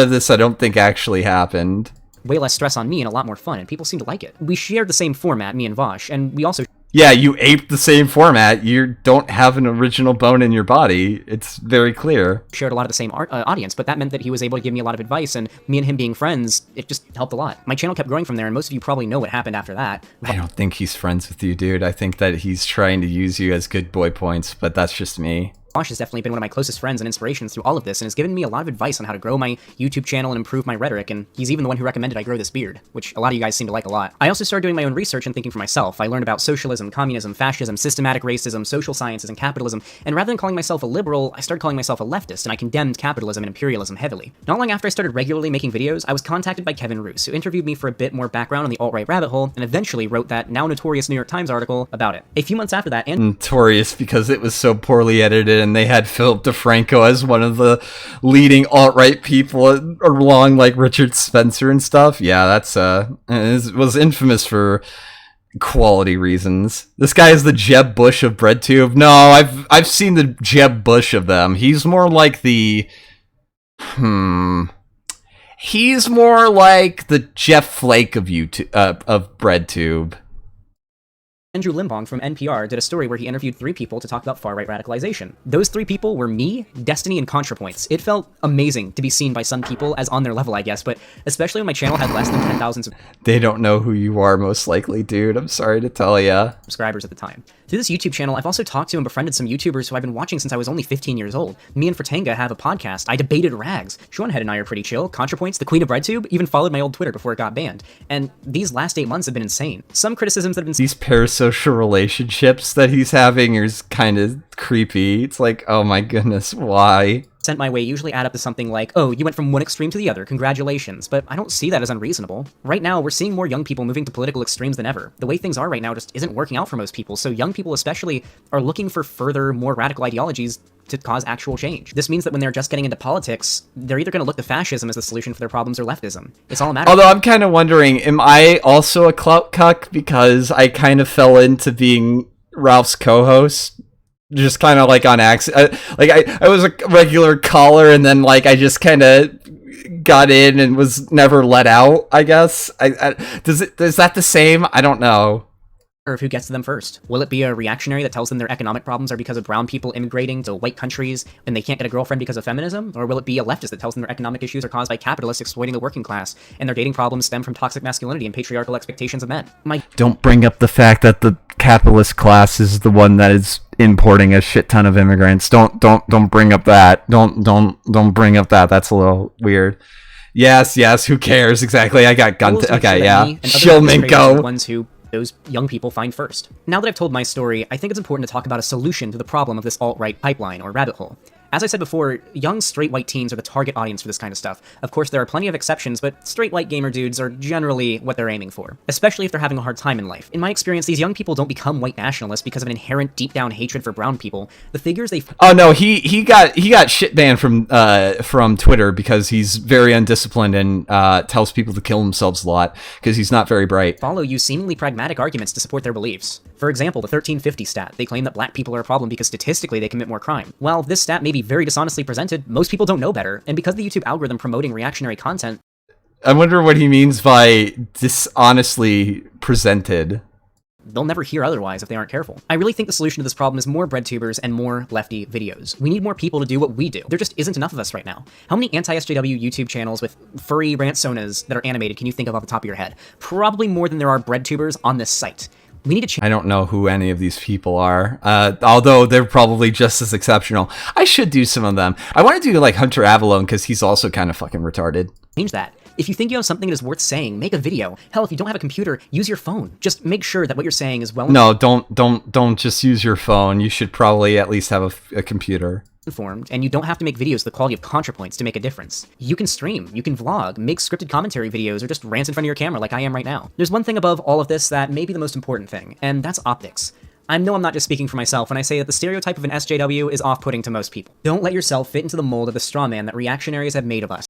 of this I don't think actually happened. Way less stress on me and a lot more fun, and people seemed to like it. We shared the same format, me and Vosh, and we also... Yeah, you aped the same format. You don't have an original bone in your body. It's very clear. Shared a lot of the same audience, but that meant that he was able to give me a lot of advice, and me and him being friends, it just helped a lot. My channel kept growing from there, and most of you probably know what happened after that. I don't think he's friends with you, dude. I think that he's trying to use you as good boy points, but that's just me. Vosh has definitely been one of my closest friends and inspirations through all of this, and has given me a lot of advice on how to grow my YouTube channel and improve my rhetoric, and he's even the one who recommended I grow this beard, which a lot of you guys seem to like a lot. I also started doing my own research and thinking for myself. I learned about socialism, communism, fascism, systematic racism, social sciences, and capitalism, and rather than calling myself a liberal, I started calling myself a leftist, and I condemned capitalism and imperialism heavily. Not long after I started regularly making videos, I was contacted by Kevin Roos, who interviewed me for a bit more background on the alt-right rabbit hole, and eventually wrote that now notorious New York Times article about it. A few months after that, and notorious because it was so poorly edited, and they had Philip DeFranco as one of the leading alt-right people along like Richard Spencer and stuff. Yeah, that's it was infamous for quality reasons. This guy is the Jeb Bush of BreadTube. No, I've seen the Jeb Bush of them. He's more like the he's more like the Jeff Flake of YouTube of BreadTube. Andrew Limbong from NPR did a story where he interviewed 3 people to talk about far-right radicalization. Those 3 people were me, Destiny, and ContraPoints. It felt amazing to be seen by some people as on their level, I guess, but especially when my channel had less than 10,000 They don't know who you are, most likely, dude. I'm sorry to tell ya. Subscribers at the time. Through this YouTube channel, I've also talked to and befriended some YouTubers who I've been watching since I was only 15 years old. Me and Fratanga have a podcast. I debated Rags. Seanhead and I are pretty chill. ContraPoints, the queen of BreadTube, even followed my old Twitter before it got banned. And these last 8 months have been insane. Some criticisms that have been... These parasocial relationships that he's having is kind of creepy. It's like, oh my goodness, why? Sent my way usually add up to something like, oh, you went from one extreme to the other, congratulations, but I don't see that as unreasonable. Right now, we're seeing more young people moving to political extremes than ever. The way things are right now just isn't working out for most people, so young people especially are looking for further, more radical ideologies to cause actual change. This means that when they're just getting into politics, they're either going to look to fascism as the solution for their problems or leftism. It's all a matter. Although I'm kind of wondering, am I also a clout cuck because I kind of fell into being Ralph's co-host? Just kind of like on accident. Like I was a regular caller, and then like I just kind of got in and was never let out, I guess. Is that the same? I don't know. Of who gets to them first. Will it be a reactionary that tells them their economic problems are because of brown people immigrating to white countries and they can't get a girlfriend because of feminism? Or will it be a leftist that tells them their economic issues are caused by capitalists exploiting the working class and their dating problems stem from toxic masculinity and patriarchal expectations of men? Don't bring up the fact that the capitalist class is the one that is importing a shit ton of immigrants. Don't bring up that. Don't bring up that. That's a little weird. Yes, who cares? Exactly. I got gun. Okay, yeah. Shilminko. Ones who those young people find first. Now that I've told my story, I think it's important to talk about a solution to the problem of this alt-right pipeline or rabbit hole. As I said before, young straight white teens are the target audience for this kind of stuff. Of course, there are plenty of exceptions, but straight white gamer dudes are generally what they're aiming for, especially if they're having a hard time in life. In my experience, these young people don't become white nationalists because of an inherent deep down hatred for brown people. The figures they... Oh no, he got shit banned from Twitter because he's very undisciplined and tells people to kill themselves a lot because he's not very bright. Follow use seemingly pragmatic arguments to support their beliefs. For example, the 1350 stat. They claim that black people are a problem because statistically they commit more crime. While this stat may be very dishonestly presented, most people don't know better, and because the YouTube algorithm promoting reactionary content... I wonder what he means by dishonestly presented. They'll never hear otherwise if they aren't careful. I really think the solution to this problem is more breadtubers and more lefty videos. We need more people to do what we do. There just isn't enough of us right now. How many anti-SJW YouTube channels with furry rant-sonas that are animated can you think of off the top of your head? Probably more than there are breadtubers on this site. We need to change. I don't know who any of these people are, although they're probably just as exceptional. I should do some of them. I want to do like Hunter Avalone because he's also kind of fucking retarded. Change that. If you think you have something that is worth saying, make a video. Hell, if you don't have a computer, use your phone. Just make sure that what you're saying is well No, don't just use your phone. You should probably at least have a computer. informed, and you don't have to make videos with the quality of ContraPoints to make a difference. You can stream, you can vlog, make scripted commentary videos, or just rant in front of your camera like I am right now. There's one thing above all of this that may be the most important thing, and that's optics. I know I'm not just speaking for myself when I say that the stereotype of an SJW is off-putting to most people. Don't let yourself fit into the mold of the straw man that reactionaries have made of us.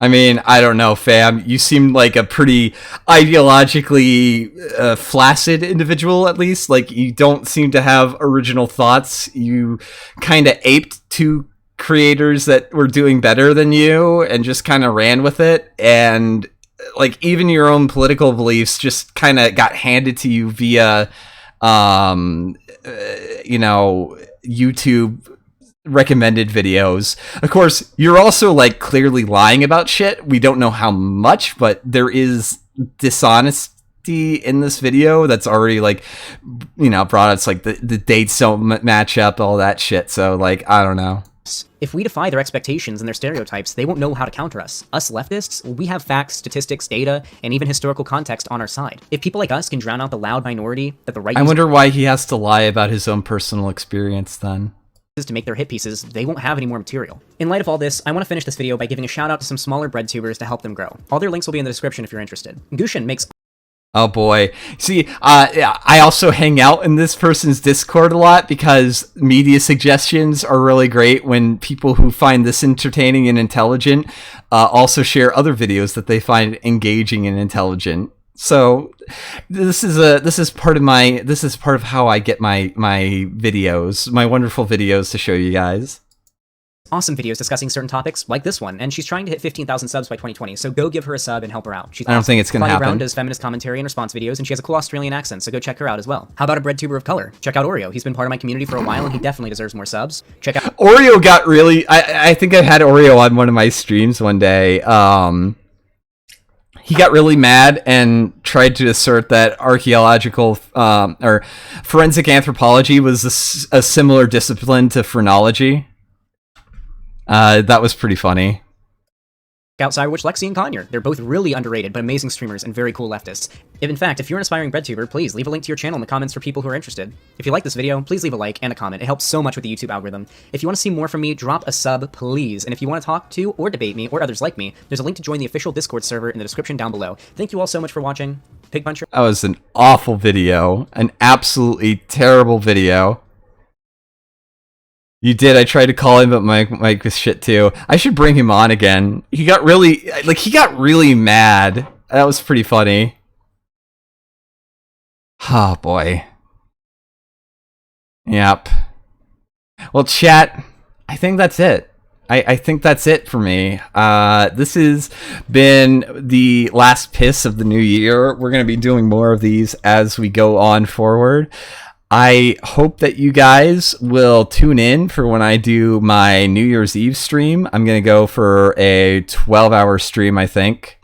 I mean, I don't know, fam. You seem like a pretty ideologically flaccid individual, at least. Like, you don't seem to have original thoughts. You kind of aped two creators that were doing better than you and just kind of ran with it. And, like, even your own political beliefs just kind of got handed to you via, YouTube recommended videos. Of course, you're also like clearly lying about shit. We don't know how much, but there is dishonesty in this video that's already like, brought up. It's like the dates don't match up, all that shit. So like, I don't know. If we defy their expectations and their stereotypes, they won't know how to counter us. Us leftists, we have facts, statistics, data, and even historical context on our side. If people like us can drown out the loud minority that the right I wonder why he has to lie about his own personal experience then. To make their hit pieces, they won't have any more material. In light of all this, I want to finish this video by giving a shout out to some smaller bread tubers to help them grow. All their links will be in the description if you're interested. Gushin makes... Oh boy. See, I also hang out in this person's Discord a lot because media suggestions are really great when people who find this entertaining and intelligent also share other videos that they find engaging and intelligent. So this is part of how I get my videos, my wonderful videos to show you guys. Awesome videos discussing certain topics, like this one, and she's trying to hit 15,000 subs by 2020, so go give her a sub and help her out. She's I don't think it's gonna Claudia happen. Brown does feminist commentary and response videos, and she has a cool Australian accent, so go check her out as well. How about a bread tuber of color? Check out Oreo. He's been part of my community for a while, and he definitely deserves more subs. Check out Oreo got really... I think I had Oreo on one of my streams one day. He got really mad and tried to assert that archaeological or forensic anthropology was a similar discipline to phrenology. That was pretty funny. outside which Lexi and Conyer. They're both really underrated but amazing streamers and very cool leftists. In fact, if you're an aspiring breadtuber, please leave a link to your channel in the comments for people who are interested. If you like this video, please leave a like and a comment. It helps so much with the YouTube algorithm. If you want to see more from me, drop a sub, please. And if you want to talk to or debate me or others like me, there's a link to join the official Discord server in the description down below. Thank you all so much for watching. Pig Puncher. That was an awful video. An absolutely terrible video. You did. I tried to call him, but Mike was shit too. I should bring him on again. He got really mad. That was pretty funny. Oh boy. Yep. Well, chat, I think that's it. I think that's it for me. This has been the last piss of the new year. We're going to be doing more of these as we go on forward. I hope that you guys will tune in for when I do my New Year's Eve stream. I'm going to go for a 12-hour stream, I think.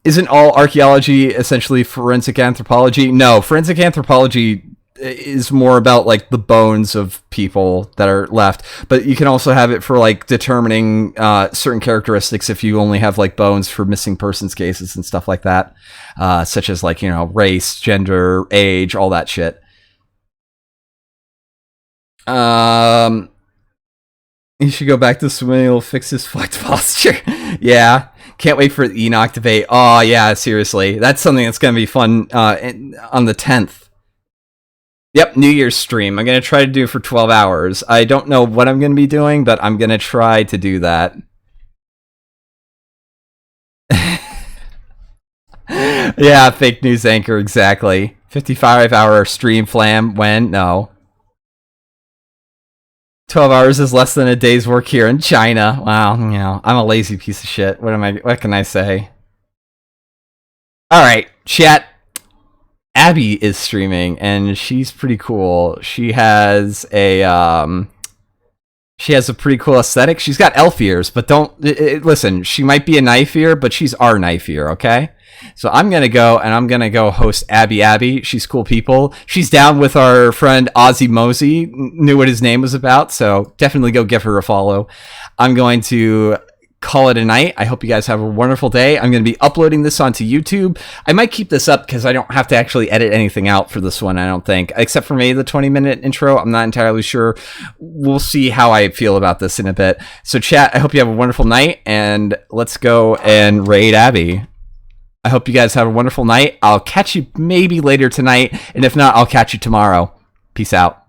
Isn't all archaeology essentially forensic anthropology? No, forensic anthropology is more about like the bones of people that are left, but you can also have it for like determining certain characteristics if you only have like bones for missing persons cases and stuff like that, such as like, you know, race, gender, age, all that shit. He should go back to swimming. It'll fix his fucked posture. Yeah, can't wait for the Enoch debate. Oh yeah, seriously, that's something that's gonna be fun on the 10th. Yep, New Year's stream. I'm going to try to do for 12 hours. I don't know what I'm going to be doing, but I'm going to try to do that. Yeah, fake news anchor, exactly. 55-hour stream flam, when? No. 12 hours is less than a day's work here in China. Wow, you know, I'm a lazy piece of shit. What can I say? Alright, chat. Abby is streaming and she's pretty cool. She has a pretty cool aesthetic. She's got elf ears, but listen, she might be a knife ear, but she's our knife ear, okay? So I'm gonna go host Abby. She's cool people. She's down with our friend Ozzy Mosey, knew what his name was about, so definitely go give her a follow. I'm going to call it a night. I hope you guys have a wonderful day. I'm going to be uploading this onto YouTube. I might keep this up because I don't have to actually edit anything out for this one, I don't think, except for maybe the 20-minute intro. I'm not entirely sure. We'll see how I feel about this in a bit. So chat, I hope you have a wonderful night, and let's go and raid Abby. I hope you guys have a wonderful night. I'll catch you maybe later tonight, and if not, I'll catch you tomorrow. Peace out.